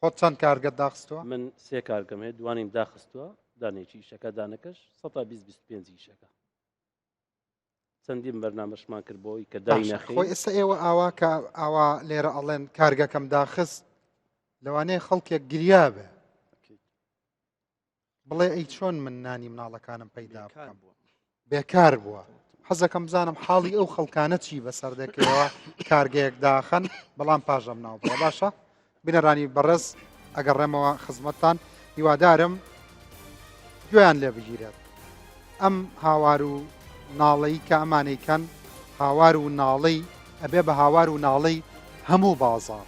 خۆت چەند کارگەت داخستووە من 3 کارگەم هەیە دوانیم داخستووە دانێکی ئیشەکە دانەکەش 125 ئیشەکە چەندین بەرنامەشمان کرد بۆی کە دای نەخی خۆی ئێستا ئێوە ئاوا کە ئاوا لێرە ئەڵێن کارگەکەم داخست لەوانەیە خەڵکێک گریا بێ بڵێ ئەی چۆن من نانی مناڵەکانم پەیدا بکەم بێکار بووە حەزەکەم بزانم حاڵی ئەو خەڵکانە چی بەسەر دەکەوە کارگەیەک داخەن بەڵام پاژەم ناوبڕە باشە بنەرانی بەڕێز ئەگەڕێمەوە خزمەتتان هیوادارم گوێیان لێ بگیرێت ئەم هاوار و ناڵەی کە ئەمانەیکەن هاوار و ناڵەی ئەبێ بە هاوار و ناڵەی هەموو بازار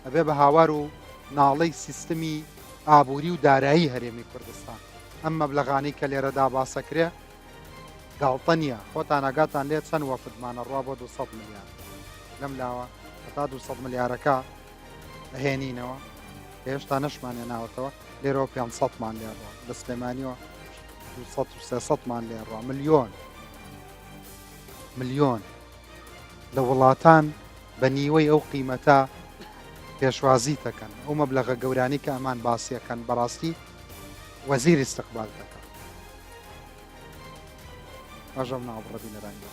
ئەبێ بە هاوار و ناڵەی سیستمی ئابووری و دارایی هەرێمی کوردستان ئەم مەبلەغانەی کە لێرەدا باسەکرێ گاڵتە نییە خۆتان ئاگاتان لێ چەند وەفدمانە ڕوا بۆ 200 ملیار لەم لاوە هەتا 200 ملیارەکە هێنینەوە هێشتا نەشمانێ ناوەتەوە لێرەوە 500مان لێڕۆ لە سلێمانیەوە 300مان لێڕۆ ملیۆن لە وڵاتان بە نیوەی ئەو قیمەتە پێشوازی دەکەن ئەو مەبلەغە گەورانی کە ئەمان باسیەکەن بەڕاستی وەزیر استقبال دەکەن ئەژەم ناوبڕە بینەرانی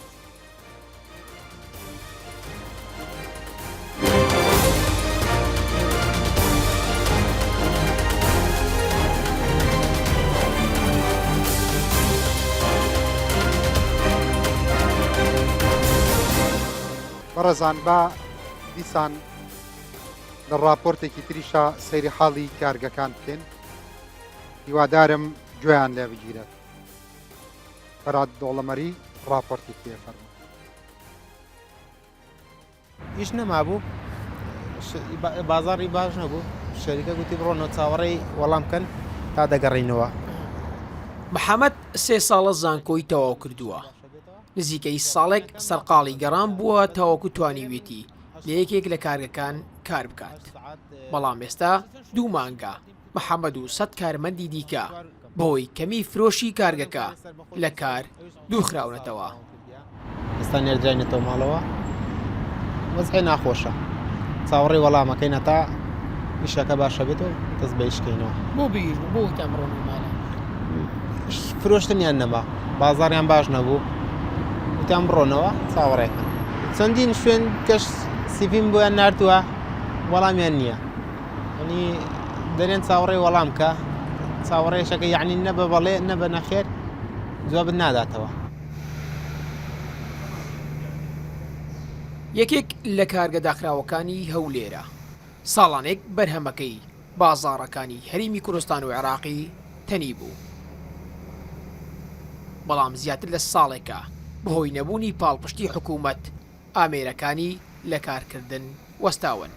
بەڕێزان بە دیسان لە راپۆرتێکی تریشە سەیری حاڵی کارگەکان بکەین هیوادارم گوێیان لێ بگیرێت فەراد دۆڵەمەری راپۆرتی پێفەرمە هیچ نەمابوو بازاڕی باش نەبوو شەریکە گوتی بڕۆنەوە چاوەڕێی وەڵام بکەن تا دەگەڕینەوە محەممەد 3 ساڵە زانکۆی تەواو کردووە نزیکەی ساڵێک سەرقاڵی گەڕان بووە تاوەکو توانیوێتی لە یەکێک لە کارگەکان کار بکات بەڵام ئێستا 2 مانگە محەممەد و 100 کارمەندی دیکە بۆی کەمی فرۆشی کارگەکە لە کار دوورخراونەتەوە ئێستا نێردراینێتەوە ماڵەوە وەزعی ناخۆشە چاوەڕێی وەڵامەکەینە تا ئیشەکە باشە بێت و دەست بە ئیشکەینەوە بۆ بیر بۆ تەمڕۆن ماڵە فرۆشتنیان نەما بازاڕیان باش نەبوو وتیان بڕۆنەوە چاوەڕێکن چەندین شوێن کەش سیڤیم بۆیان نردووە وەڵامیان نییە ینی دەرێن چاوەڕێی وەڵام کە چاوەڕێشەکە یعنی نەبە بەڵێ نەبە نەخێر جوابت ناداتەوە یەکێک لە کارگە داخراوەکانی هەولێرە ساڵانێک بەرهەمەکەی بازاڕەکانی هەرێمی کوردستان و عێراقی تەنی بوو بەڵام زیاتر لە ساڵێکە بەهۆی نەبوونی پاڵپشتی حکوومەت ئامێرەکانی لە کارکردن وەستاون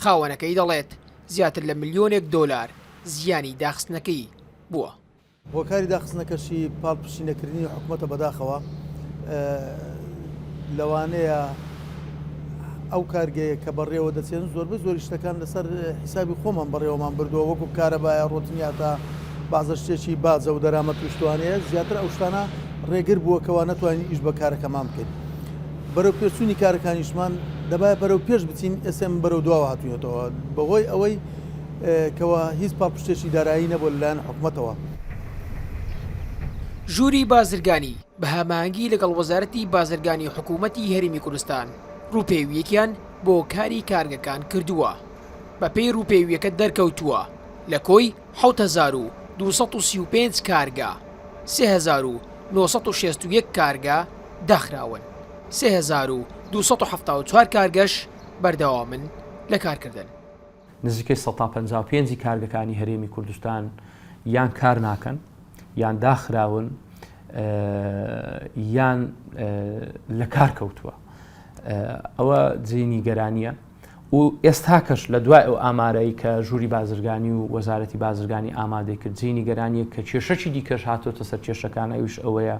خاوەنەکەی دەڵێت زیاتر لە ملیۆنێک دۆلار زیانی داخستنەکەی بووە هۆکاری داخستنەکەشی پاڵپشتی نەکردنی حکوومەتە بەداخەوە لەوانەیە ئەو کارگەیە کە بەڕێوە دەچێن زۆری شتەکان لەسەر حیسابی خۆمان بەڕێوەمان بردووە وەکو کارەبایە ڕۆتنیاتە بازە شتێکی بازە و دەرامەت توشتوانەیە زیاتر ئەو شتانە ڕێگر بووە کەوا نەتوانین ئیش بە کارەکەمان بکەین بەرەو پێچوونی کارەکانیشمان دەبایە بەرەو پێش بچین ئێسم بەرەو دواوە هاتوونێتەوە بەهۆی ئەوەی کەوا هیچ پاڵپشتێکی دارایی نەبوو لەلایەن حکوومەتەوە ژووری بازرگانی بە هەماهەنگی لەگەڵ وەزارەتی بازرگانی حکوومەتی هەرێمی کوردستان ڕووپێویەکیان بۆ کاری کارگەکان کردووە بە پێی ڕووپێویەکە دەرکەوتووە لە کۆی 7235 کارگا 3961 کارگا داخراون 3274 کارگەش بەردەوامن لە کارکردن نزیکەی 155 کارگەکانی هەرێمی کوردستان یان کار ناکەن یان داخراون یان لە کار کەوتووە ئەوە جێنی گەرانیە و ئێستاکەش لە دوای ئەو ئامارەی کە ژووری بازرگانی و وەزارەتی بازرگانی ئامادەی کرد جێنی گەرانیە کە کێشەی دیکەش هاتۆتە سەر کێشەکان ئەوش ئەوەیە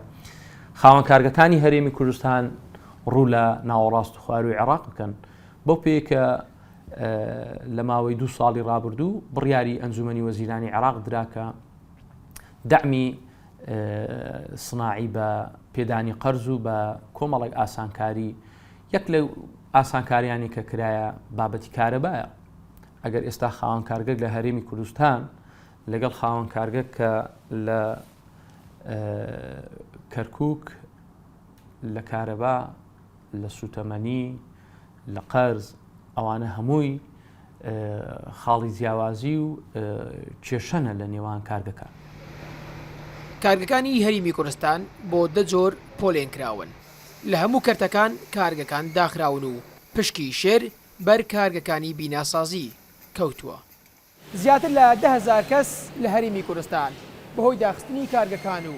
خاوەن کارگەکانی هەرێمی کوردستان ڕوو لە ناوەڕاست و خواروی عێراق بکەن بۆ پێکە لە ماوەی 2 ساڵی ڕابردوو بڕیاری ئەنجومەنی وەزیرانی عێراق دراکە دەعمی سناعی بە پێدانی قەرز و بە کۆمەڵێک ئاسانکاری یەک لە ئاسانکاریانی کە کرایە بابەتی کارەبایە ئەگەر ئێستا خاوەن کارگەر لە هەرێمی کوردستان لەگەڵ خاوەن کارگەر کە لە کەرکووک لە کارەبا لە سوتەمەنی لە قەرز ئەوانە هەمووی خاڵی جیاوازی و کێشەنە لە نێوان کارگەکان. کارگەکانی هەرێمی کوردستان بۆ 10 جۆر پۆلێن کراون لە هەموو کەرتەکان کارگەکان داخراون و پشکی شێر بەر کارگەکانی بیناسازی کەوتووە. زیاتر لە 10,000 کەس لە هەرێمی کوردستان بەهۆی داخستنی کارگەکان و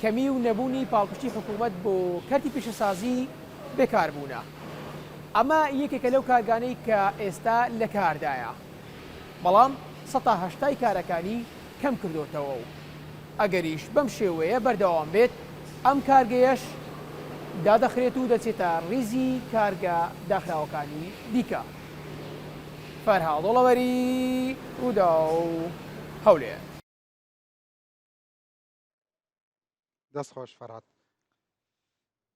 کەمی و نەبوونی پاڵپشتی حکوومەت بۆ کەرتی پیشەسازی بێکاربوونە. ئەمە یەکێکە لەو کارگانەی کە ئێستا لە کاردایە بەڵام 180 کارەکانی کەم کردوتەوە و ئەگەریش بەم شێوەیە بەردەوام بێت ئەم کارگەیەش دادەخرێت و دەچێتە ڕیزی کارگە داخراوەکانی دیکە. فەرهاڵ دۆڵەوەری ڕوودا و هەولێر. دەستخۆش فەرات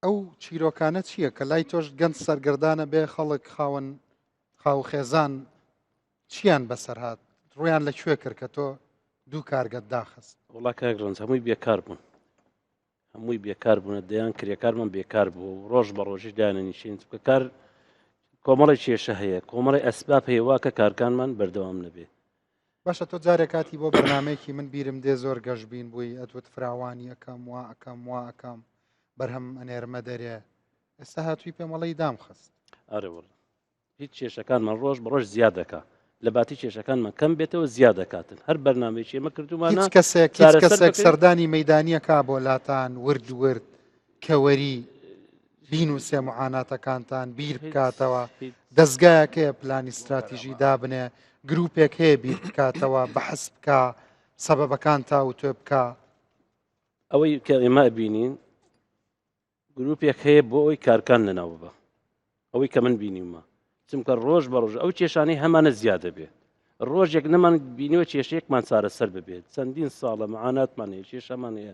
ئەو چیرۆکانە چییە کە لای تۆش گەنج سەرگردانە بێ خەڵک خاو خێزان چیان بەسەر هات ڕویان لەکوێ کرد کە تۆ دوو کارگەت داخست؟ وڵا کاگرنج هەمووی بێکار بوون هەمووی بێکار بوونە دەیان کریەکارمان بێکار بوو و ڕۆژ بە ڕۆژی دایانەنیشین کە کار کۆمەڵی کێشە هەیە کۆمەڵی ئەسباب هەیە وا کە کارکانمان بەردەوام نەبێ. باشە تۆ جارێک کاتی بۆ بەرنمەیەکی من بیرم دێ زۆر گەشتبین بووی ئەتوت فراوانی ئەەکەم وا ئەەکەم وا ئەەکەم بەرهەم ئەنێرمە دەرێ ئێستا هاتووی پێمەڵی دام خست. ئەرەوە هیچ کێشەکانمان ڕۆژ بە ڕۆژ زیاد دەکات لە باتی کێشەکانمان کەم بێتەوە زیاد دەکاتن هەر بەرنامەیەکی ئێمە کردومانە هیچ کەسێک سەردانی مەیدانیەکە بۆ لاتان ورد کەوەری بینوسێ معاناتەکانتان بیر بکاتەوە دەستگایەکەیە پلانی استراتیژی دابنێ گروپێک هەیە بیر بکاتەوە بەحەس بکە سەبەبەکان تا و تۆ بکە. ئەوەی کە ئێمە بینین گروپێک هەیە بۆ ئەوی کارکان لەناو بە ئەوەی کە من بینیمە چونکە ڕۆژ بە ڕۆژ ئەو کێشانەی هەمانە زیادە بێت ڕۆژێک نەمان بینیوە کێشەیەکمان چارەسەر ببێت چەندین ساڵە معاناتمان هەیە کێشەمان هەیە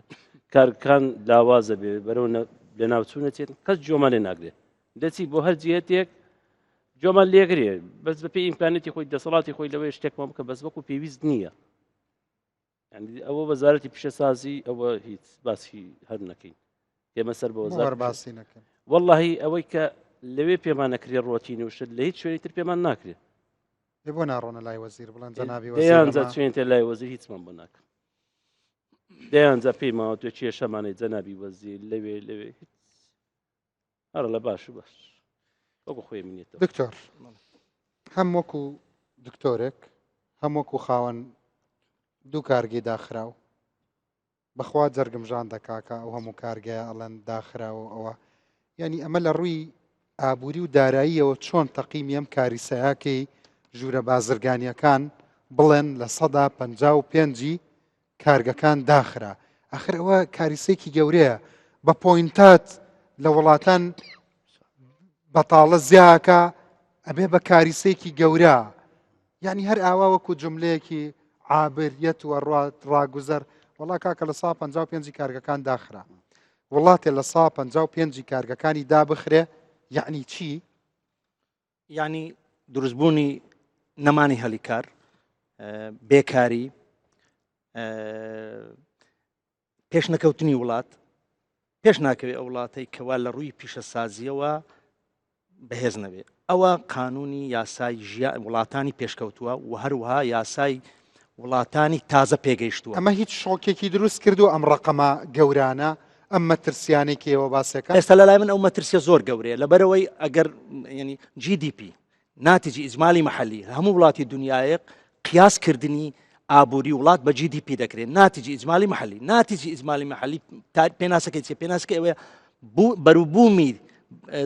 کارکان لاوازە بێت بەرەو لە ناوچوونە چێت کەس جۆمان لێ ناگرێت دەچی بۆ هەر جێتێک جۆمان لێگرێ بەس بە پێی ئیمکانەتی خۆی دەسەڵاتی خۆی لەوەی شتێکمان بکە بەس وەکو پێویست نییە. ئەوە وەزارەتی پیشەسازی ئەوە هیچ باسی هەر نەکەین ئێمە سەر بە وەزارەت باسی نەکەین وەڵڵاهی ئەوەی کە لەوێ پێمان نەکرێ ڕۆتینی وشت لە هیچ شوێنی تر پێمان ناکرێت. بۆ ناڕۆنە لای وەزیر بڵێن جەنابی دەیانجا شوێنتە لای وەزیر هیچمان بۆ ناکەم دەیانجا پێیماوە تۆ کێشەمانەی جەنابی وەزیر لەوێ هەر لە باش وەکو خۆی منێتەوە. دکتۆر هەم وەکو دکتۆرێک هەم وەکو خاوەن دوو کارگەی داخراو بەخوا جەرگمژان دەکاکە ئەو هەموو کارگەیە ئەڵەن داخراوە ئەوە یعنی ئەمە لە ڕووی ئابووری و داراییەوە چۆن تەقیمی ئەم کاریسەیاکەی ژوورە بازرگانیەکان بڵێن لە 155 کارگەکان داخرا ئاخر ئەوە کاریسەیەکی گەورەیە بە پۆینتات لە وڵاتان بەتاڵە زیاکە ئەبێ بە کاریسەیەکی گەورە یعنی هەر ئاوا وەکو جملەیەکی عابریەت و ڕاگوزەر وڵا کاکە لە 155 کارگەکان داخرا وڵاتێ لە 155 کارگەکانی دابخرێ یعنی چی؟ یعنی دروستبوونی نەمانی هەلیکار بێکاری پێش نەکەوتنی وڵات پێش ناکەوێت ئەو وڵاتەی کەوا لە ڕووی پیشەسازیەوە بەهێز نەبێ ئەوە قانونی یاسای وڵاتانی پێشکەوتووە و هەروەها یاسای وڵاتانی تازە پێگەیشتووە. ئەمە هیچ شۆکێکی دروست کردو ئەم ڕقەمە گەورانە ئەم مەترسیانێکیەوە باسەکە ئێستا لە لای من ئەو مەترسیە زۆر گەورەیە لەبەرەوەی ئەگەر ینی GDP ناتیجی ئیجمالی مەحەلی هەموو وڵاتی دنیایەک قیاسکردنی ئابووری وڵات بە GDP دەکرێت ناتیجی ئیجمالی محلی ناتیجی ئیجمالی محلی پێناسەکەی چێ پێناسەکە ئەوەیە بەروبوومی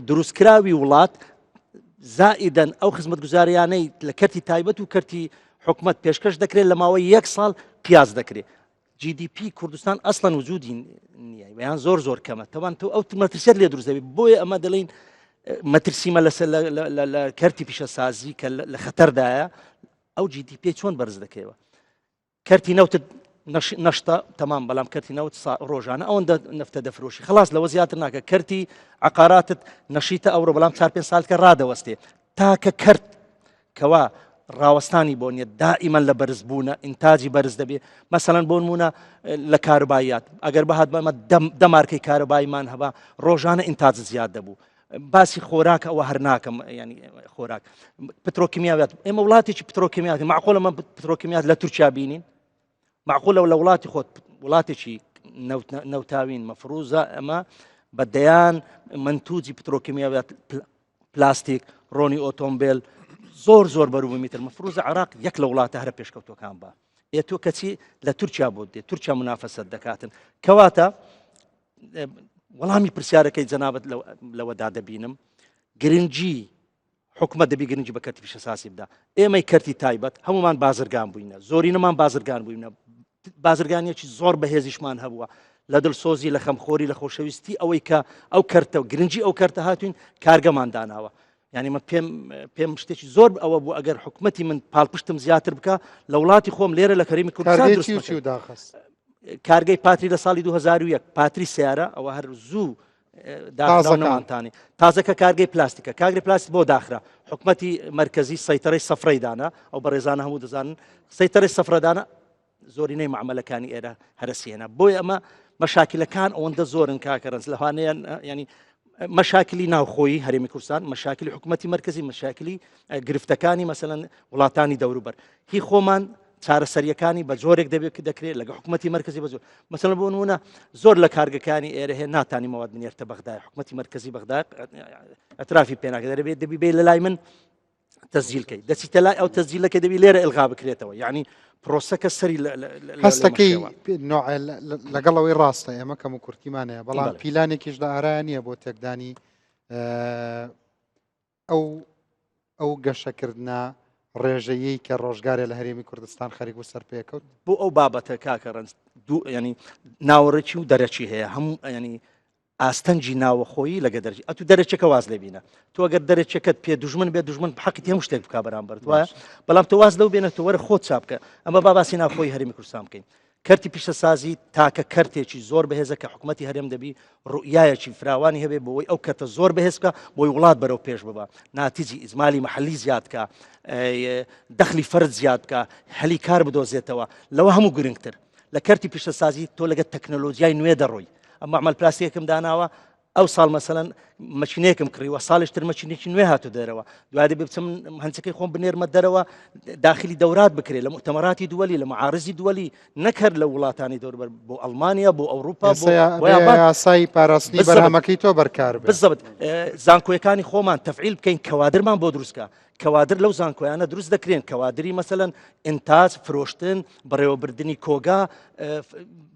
دروستکراوی وڵات زائیدەن ئەو خزمەتگوزاریانەی لە کەرتی تایبەت و کەرتی حکومت پێشکەش دەکرێت لە ماوەی 1 ساڵ قیاس دەکرێت GDP کوردستان ئەسڵەن وجودی نییە بەیان زۆر کەمە تەوان تۆ ئەو مەترسیت لێ دروست دەبێت بۆیە ئەمە دەڵێن مەترسیمە لە کەرتی پیشەسازی کە لە خەتەردایە ئەو GDP چۆن بەرز دەکەوە کەرتی نەوتت نەشتە تەمام بەڵام کەرتی نەوت ڕۆژانە ئەوەندە نەفتە دەفرۆشی خلاص لەوە زیاتر ناکە کەرتی عقاراتت نەشیتە ئەوڕۆ بەڵام 4-5 ساڵکە ڕادەوەستێ تاکە کەرت کەوا ڕاوەستانی بۆ نیە دائیمەن لە بەرزبوونە ئینتاجی بەرز دەبێت مەسەڵەن بۆ نمونە لە کارباییات ئەگەر بەهات بەمە دەمارکەی کارەباییمان هەبا ڕۆژانە ئینتاج زیاد دەبوو باسی خۆراک ئەوە هەر ناکەم ینی خۆراک پترۆکیمیاوات ئێمە وڵاتێکی پترۆکیمیات معقولە من پترۆکیمیات لە تورکیا بینین معقولە لە وڵاتی خۆت وڵاتێکی نەوتاوین مەفروزە ئەمە بەدەیان منتوجی پترۆکیمیاوات پلاستیک ڕۆنی ئۆتۆمبیل زۆر بەروبوومیتر مەفروزە عراق یەک لە وڵاتە هەرە پێشکەوتەکان بە ئێتۆ کەچی لە تورکیا بۆ دێت تورکیا منافەسەت دەکاتن کەواتە وەڵامی پرسیارەکەی جەنابەت لەوەدا دەبینم گرنگی حکومت دەبی گرنگی بە کەرتی پیشەسازی بدا ئێمەی کەرتی تایبەت هەمومان بازرگان بووینە زۆرینەمان بازرگان بووینە بازرگانیەکی زۆر بەهێزیشمان هەبووە لە دڵسۆزی لە خەمخۆری لە خۆشەویستی ئەوەی کە ئەو کەرتە گرنگی ئەو کەرتە هاتوین کارگەمان داناوە یعنی من پێم شتێکی زۆر ئەوە بوو ئەگەر حکومەتی من پاڵپشتم زیاتر بکە لە وڵاتی خۆم لێرە لە کەریمی کوردستان کارگەی پاتری لە ساڵی 2001 پاتری سیارە ئەوە هەر زوو داخراونەوانتانی تازەکە کارگەی پلاستیکە کارگەی پلاستیک بۆ داخرا حکومەتی مرکزی سەیتەرەی سەفرەی دانا ئەو بەڕێزانە هەموو دەزانن سەیتەرەی سەفرەدانە زۆرینەی معاملەکانی ئێرە هەرسیێنە بۆی ئەمە مەشاکلەکان ئەوەندە زۆرن کاکەرنج لەوانەیە ینی مەشاکلی ناوخۆیی هەرێمی کوردستان مەشاکلی حکومەتی مرکزی مەشاکلی گرفتەکانی مەسەلەن وڵاتانی دەوروبەر هی خۆمان چارەسەریەکانی بە جۆرێک دەکرێت لەگە حکومەتی مرکزی بە زۆر مەسەلەن بۆ نمونە زۆر لە کارگەکانی ئێرە هەیە ناتانی مەواد بنێرتە بەغدای حکومەتی مرکزی بەغدای ئەترافی پێناکە دەبێت دەبی بێ لە لای من تەسجیلکەی دەچیتە لای ئەو تەسجیلەکە دەبی لێرە ئەلغا بکرێتەوە یعنی پرۆسەکە سەری هەستەکەی لەگەڵەوەی ڕاستە ئێمە کەم و کورتیمانەیە بەڵام پیلانێکیش لە ئارایە نییە بۆ تێکدانی ئەو گەشەکردە ڕێژەیەی کە ڕۆژگارێ لە هەرێمی کوردستان خەریک و سەر پێکەوت بۆ ئەو بابەتە کاکە ڕەنج ینی ناوەڕێکی و دەرەچی هەیە هەموو ینی ئاستەنجی ناوەخۆیی لەگە دەرجی ئەتو دەرەچەکە واز لێبینە تۆ ئەگەر دەرەچەکەت پێ دوژمن بێت دوژمن حەقیت هەموو شتێک بکا بەرامبەر وایە بەڵام تۆ واز لەو بێنێت تۆ وەرە خۆت چاپ بکە ئەمە باسی ناوخۆی هەرێمی کوردستان بکەین کەرتی پیشەسازی تاکە کەرتێکی زۆر بەهێزە کە حکومەتی هەرێم دەبی ڕوئیایەکی فراوانی هەبێ بۆی ئەو کەرتە زۆر بەهێز بکە بۆی وڵات بەرەو پێش ببە ناتیجی ئیزمالی مەحەلی زیاد بکە دەخلی فەرد زیاد بکە هەلی کار بدۆزێتەوە لەوە هەموو گرنگتر لە کەرتی پیشەسازی تۆ لەگە تەکنۆلۆژیای نوێ دەڕۆی ئەمە عمل پلاستیکم داناوە ئەو ساڵ مەسەلەن مەچینەیەکم کڕیوە ساڵشتر مەچینێکی نوێ هاتو دەرەوە دوای دەبێ بچم هەنچەکەی خۆم بنێرمە دەرەوە داخلی دەورات بکرێت لە مؤتەمەراتی دووەلی لە معارزی دووەلی نەکرد لە وڵاتانی دەوروبەر بۆ ئەڵمانیا بۆ ئەوروپا یاسای پاراستنی بەرهەمەکەی تۆ بەرکار بزەبت زانکۆیەکانی خۆمان تەفعیل بکەین کەوادرمان بۆ دروستکە کەوادر لەو زانکۆیانە دروست دەکرێن کەوادری مەسەلەن ئینتاج فرۆشتن بەڕێوەبردننی کۆگا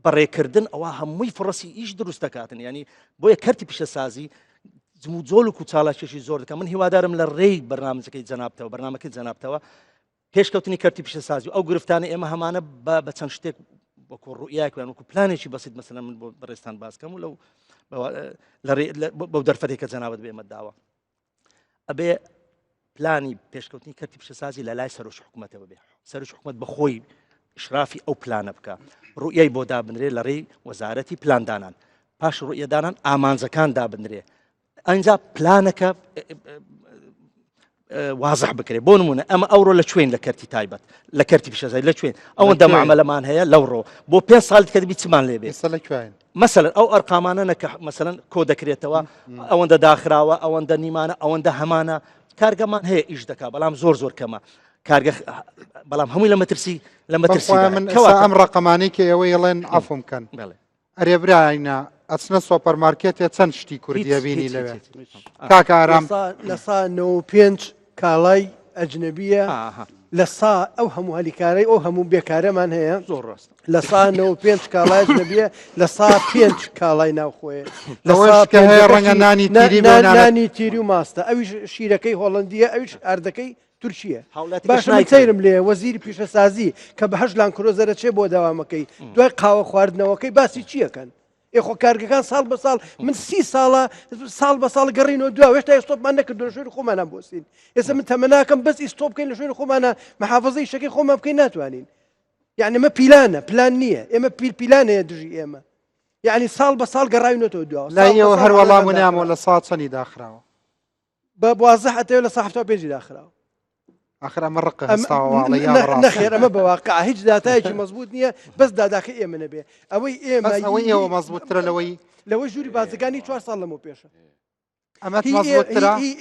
بەڕێکردن ئەوە هەمووی فڕەسی ئیش دروست دەکاتن ینی بۆیە کەرتی پیشەسازی جۆل و کوچاڵاکێشی زۆر دەکەم من هیوادارم لە ڕێی بەرنامجەکەی جەنابتەوە بەرنامەکەی جەنابتەوە پێشکەوتنی کەرتی پیشەسازی ئەو گرفتانە ئێمە هەمانە بە چەند شتێک وەکو ڕوئیاکیان وەکو پلانێکی بەسیت مەسەلەن من بۆ بەڕێستان باسکەم و لەو بەو دەرفەتێکە جەنابەت بێمە داوە ئەبێ پلانی پێشکەوتنی کەرتی پیشەسازی لە لای سەرۆش حکوومەتەوە بێ سەرۆش حکوومەت بەخۆی ئشرافی ئەو پلانە بکە ڕوئیای بۆ دابنرێ لە ڕێی وەزارەتی پلاندانان پاش ڕوئیەدانان ئامانجەکان دابنرێ ئەنجا پلانەکە وازح بکرێت بۆ نمونە ئەمە ئەوڕۆ لە کوێن لە کەرتی تایبەت لە کەرتی پیشەسازی لە کوێن ئەوەندە معاملەمان هەیە لەوڕۆ بۆ 5 ساڵ کە دەبی چمان لێ بێت مەسەلەن ئەو ئەرقامانە کە مەسەلەن کۆ دەکرێتەوە ئەوەندە داخراوە ئەوەندە نیمانە ئەوەندە هەمانە کارگەمان هەیە ئیش دەکا بەڵام زۆر کەمە کارگە بەڵام هەمووی لە مەترسی ئەم ڕقەمانەی کە ئێوەی ئەڵێن ئەفم بکەن ئەرێ براینە ئەچنە سۆپەرمارکێتێ چەند شتی کوردیە بینی لەوێ کاکە ئارام لە سا 95 کاڵای ئەجنەبیە لە سا ئەو هەموو هەلیکارەی ئەو هەموو بێکارەمان هەیە زۆر ڕاست لە سانەوە 5 کاڵایش نەبیە لە سا 5 کاڵای ناوخۆیە نانی تیری و ماستە ئەویش شیرەکەی هۆڵندیە ئەویش ئاردەکەی تورکیە باش من سەیرم لێ وەزیری پیشەسازی کە بە 8 لان کرۆزەرە چێ بۆ داوامەکەی دوای قاوە خواردنەوەکەی باسی چیەکەن ئێخۆ کارگەکان ساڵ بە ساڵ من 30 ساڵە ساڵ بە ساڵ گەڕینەوە دو هێشتا ئێستۆپمان نەکردو لە شوێنی خۆمانە بۆستین ئێستا من تەمەناکەم بەس ئیستۆپ بکەین لە شوێنی خۆمانە محافظەی شەکەی خۆمان بکەین ناتوانین یعنی ئەمە پیلانە پلان نییە ئێمە پیلانەیە دژی ئێمە یعنی ساڵ بە ساڵ گەڕاوینەوە دو لایەوە هەر وەڵام نامەوە لە ساڵ چەندی داخراوە بە 12 هەتەوە لە سا 75 داخراوە آخر ئەمە ڕقە هەستاوەڵی نەخێر ئەمە بەواقع هیچ داتایەکی مەزبوط نییە بەس داداکە ئێمە نەبێ ئەوەی ئێوە مەزبوطترە لەوەی ژووری بازرگانی 4 ساڵ لەمەوە پێشە ئەمە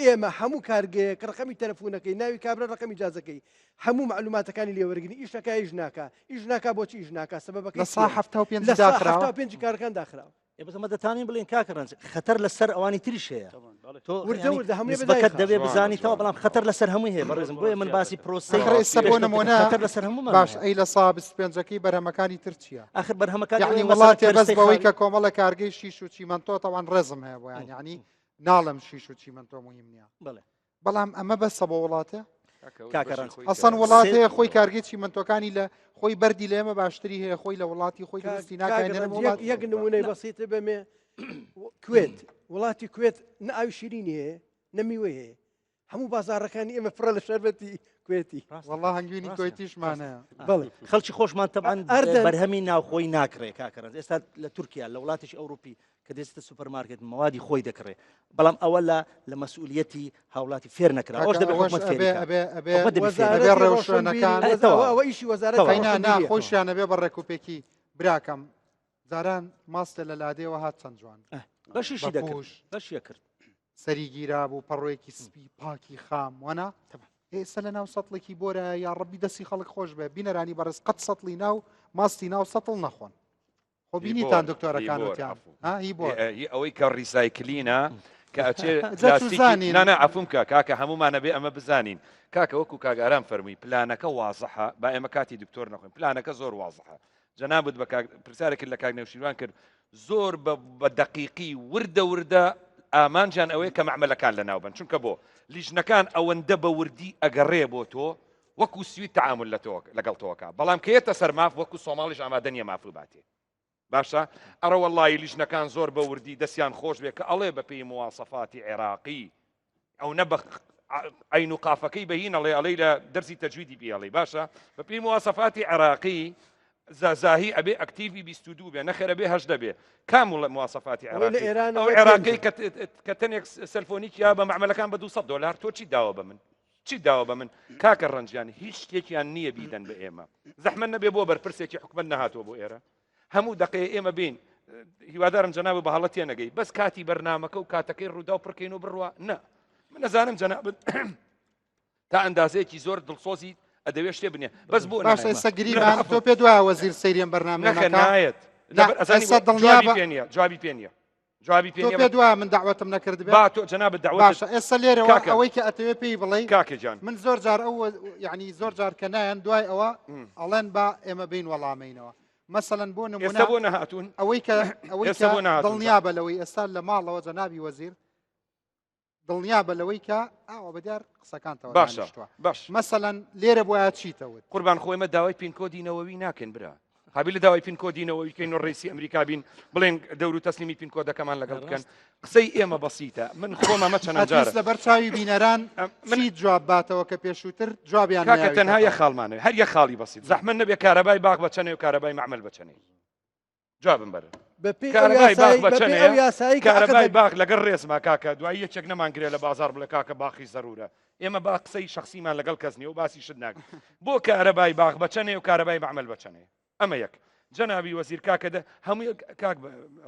ئێمە هەموو کارگەیەک ڕقەمی تەلەفۆنەکەی ناوی کابرا ڕقەمی جازەکەی هەموو معلوماتەکانی لێوەرگنی ئیشەکە ئیش ناکە بۆچی ئیش ناکە سبەبەکەی لە سا 75 داخراوە 5 کارەکان داخراوە بەزەمە دەتانین بڵێن کاکەڕەنج خەتەر لەسەر ئەوانی تریش هەیە نسبەکەت دەبێ بزانیتەوە بەڵام خەتەر لەسەر هەمووی هەیە بەڕێزم بۆیە من باسی پرۆسەی بۆ نمونە خەتەر لەسەر هەموو باش ئەی لە سا 25ەکەی بەرهەمەکانی ترچیە آخر بەرهەمەکانی یعنی وڵاتی بەس بەوەی کە کۆمەڵە کارگەی شیش و چیمەنتۆ تەوان ڕێزم هەیە بۆیان یعنی ناڵم شیش و چیمەنتۆ مهم نییە بەڵام ئەمە بەسە بۆ وڵاتە ئەسەن وڵات هەیە خۆی کارگەی چیمەنتۆکانی لە خۆی بەردی لە ئێمە باشتری هەیە خۆی لە وڵاتی خۆی دەستی ناکەێنەر یەک نمونەی بەسیتە بەمێ کوێت وڵاتی کوێت نە ئاوی شیرینی هەیە نەمیوەی هەیە هەموو بازارەکانی ئێمە فرە لە شەربەتی کوێتی والله هەنگوینی کوێتیشمانەیە بەڵێ خەڵکی خۆشمان تەبان بەرهەمی ناوخۆی ناکرێ کاکەڕێت ئێستا لە تورکیا لە وڵاتیش ئەوروپی کە دەستە سوپەرمارکێت موادی خۆی دەکڕێ بەڵام ئەوە لە مەسئولیەتی هاوڵاتی فێر نەکرا ئەوش دەبێت حکومەت فێر ڕێوشوێنەکان ئەوە ئیشی وەزارەت خۆشیانە بێ بە ڕێکوپێکی براکەم زاران ماستە لە لادێەوە هات چەند جوان بەشیشی دەکوش بەشیە کرد سەری گیرا بوو پەڕۆیەکی سپی پاکی خام وەنا ئێستا لە ناو سەتڵێکی بۆرە یا ڕەبی دەستی خەڵک خۆش بێ بینەرانی بەڕێز قەت سەتڵی ناو ماستی ناو سەتڵ نەخۆن خۆ بینیتان دکتۆرەکانوتیان هی بۆ ئەوەی کە ڕیسایکلینە کە ئەچێ نانە عفوم کە کاکە هەمومانە بێ ئەمە بزانین کاکە وەکو کاگاران فەرمووی پلانەکە وازەحە با ئێمە کاتی دکتۆر نەخۆین پلانەکە زۆر وازەحە جەنابەت بە پرسیارێک لە کاک نەوشیروان کرد زۆر بە دقیقی وردە ئامانجان ئەوەیە کە مەعمەلەکان لە ناوبن چونکە بۆ لیژنەکان ئەوەندە بە وردی ئەگەڕێ بۆ تۆ وەکو سوی تعامل لەگەڵ تۆکە بەڵام کێتە سەر ماف وەکو سۆماڵیش ئامادە نیە مافو باتێ باشە ئەڕە وەڵی لیژنەکان زۆر بە وردی دەستیان خۆش بێ کە ئەڵێ بە پێی مواسەفاتی عێراقی ئەو نە بە عین و قافەکەی بەهین ئەڵێ لە دەرسی تەجویدی پێڵێ باشە بە پێی مواسەفاتی عێراقی زاهی ئەبێ ئەکتیڤی 22 بێ نەخێرە بێ هەش دەبێ کامل مواصفاتی عێراقی کە تەنێک سەلفۆنیک یا بە معمەلەکان بە $200 تۆ چی داوە بە من چی داوە بە من کاکە ڕەنجیان هیچ شتێکیان نییە بیدەن بە ئێمە زەحمە نەبێ بۆ بەرپرسێکی حکومەت نەهاتوە بۆ ئێرە هەموو دقەیە ئێمە بین هیوادارم جەناب بە هەڵەت تێ نەگەی بەس کاتی بەرنامەکە و کاتەکەی ڕوودا و پڕکەین و بڕوە نە من نەزانم جەنابەت تا ئەندازەیەکی زۆر دڵسۆزی ئەدەوێت شتێ بنێ بەس بۆ باش ئێستا گریمان تۆ پێ دوای وەزیر سەیرێن بەرنامەکە نایەت جوابی پێ نییە جوابی پێ پێ دوای من داوەتم نەکرد بێ با تۆ جەنابەت داوەت باشە ئێستا لێرەوە ئەوەی کە ئەتەوێت پێی بڵێ کاکە جان من زۆر جار ئەوە یعنی زۆر جار کە نایەن دوای ئەوە ئەڵێن با ئێمە بین وەڵامینەوە مەسەلەن بۆ نمونە ئێستا بۆ نەهاتوون ئەوەی کە دڵنیا بە لەوەی ئێستا لە ماڵەوە جەنابی وەزیر دڵنیا بە لەوەی کە ئاوە بەدیار قسەکانتەوە باش مەسەلەن لێرە بۆیە چیتەوە قوربان خۆیمە داوای پینکۆدینەوەوی ناکەن برا قابل لە داوای پینکۆدینەوەی کەین و ڕێسی ئەمریکا بین بڵێن دەور و تەسلیمی پینکۆدەکەمان لەگەڵ بکەن قسەی ئێمە بەسیتە من خۆمە مەچەند جارە لە بەرچاوی بینەران منی جواب باتەوە کە پێشووتر جوابیان کاکە تەنها یە خاڵمانە هەر یە خاڵی بەسیت زەحمە نەبێ کارەبای باغ بەچەنێ و کارەبای معمەل بەچەنێ جوابم بەرە کارەبای باغ بەچەنێ کارەبای باغ لەگەڵ ڕێزما کاکە دوای یەکێک نەمانگرێ لە بازار بڵێ کاکە باخی زەرورە ئێمە با قسەی شخصیمان لەگەڵ کەس نیە و باسی شت ناکەین بۆ کارەبای باغ بەچەنێ و کارەبای معمەل بەچەنێ ئەمە یەک جەنابی وەزیر کاکەدە هەموو کاک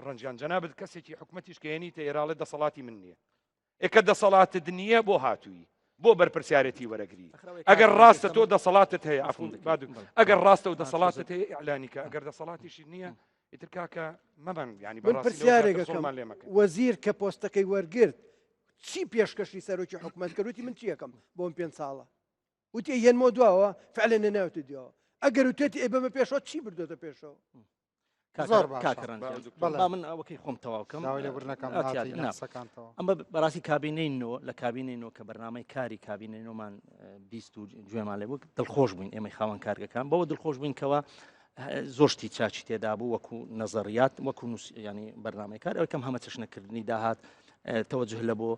ڕەنجیان جەنابەت کەسێکی حکومەتیش کە هێنیتە ئێراڵێ دەسەڵاتی من نییە ئێکە دەسەڵاتت نییە بۆ هاتووی بۆ بەرپرسیارەتی وەرەگری ئەگەر ڕاستە تۆ دەسەڵاتت هەیە ئەگەر ڕاستە و دەسەڵاتت هەیە ئیعلانیکە ئەگەر دەسەڵاتیشی نییە ئیتر کاکە مەبەن ینی پرسیارێکەکەمان لێمەکە وەزیر کە پۆستەکەی وەرگرت چی پێشکەشی سەرۆکی حکومەت کردوتی من چیەکەم بۆم 5 ساڵە وتی هێنمە دواوە فعلە نەناوتە دیەوە ئەگەر وتێتی ئێ بەمە پێشەوە چی بردۆتە پێشەوە من ئەوەکەی خۆم تەواوکەم ئەمە بەڕاستی کابینەینەوە لە کابینەینەوە کە بەرنامەی کاری کابینەینەوەمان بیست و گوێمان لێ بوو دڵخۆش بووین ئێمەی خاوەن کارگەکان بەوە دڵخۆش بووینکەوە زۆشتی چاچی تێدا بوو وەکو نەزەریات وەکو ینی بەرنامەی کار ئەو کەم هەمە چشنەکردنی داهات تەوەجه لە بۆ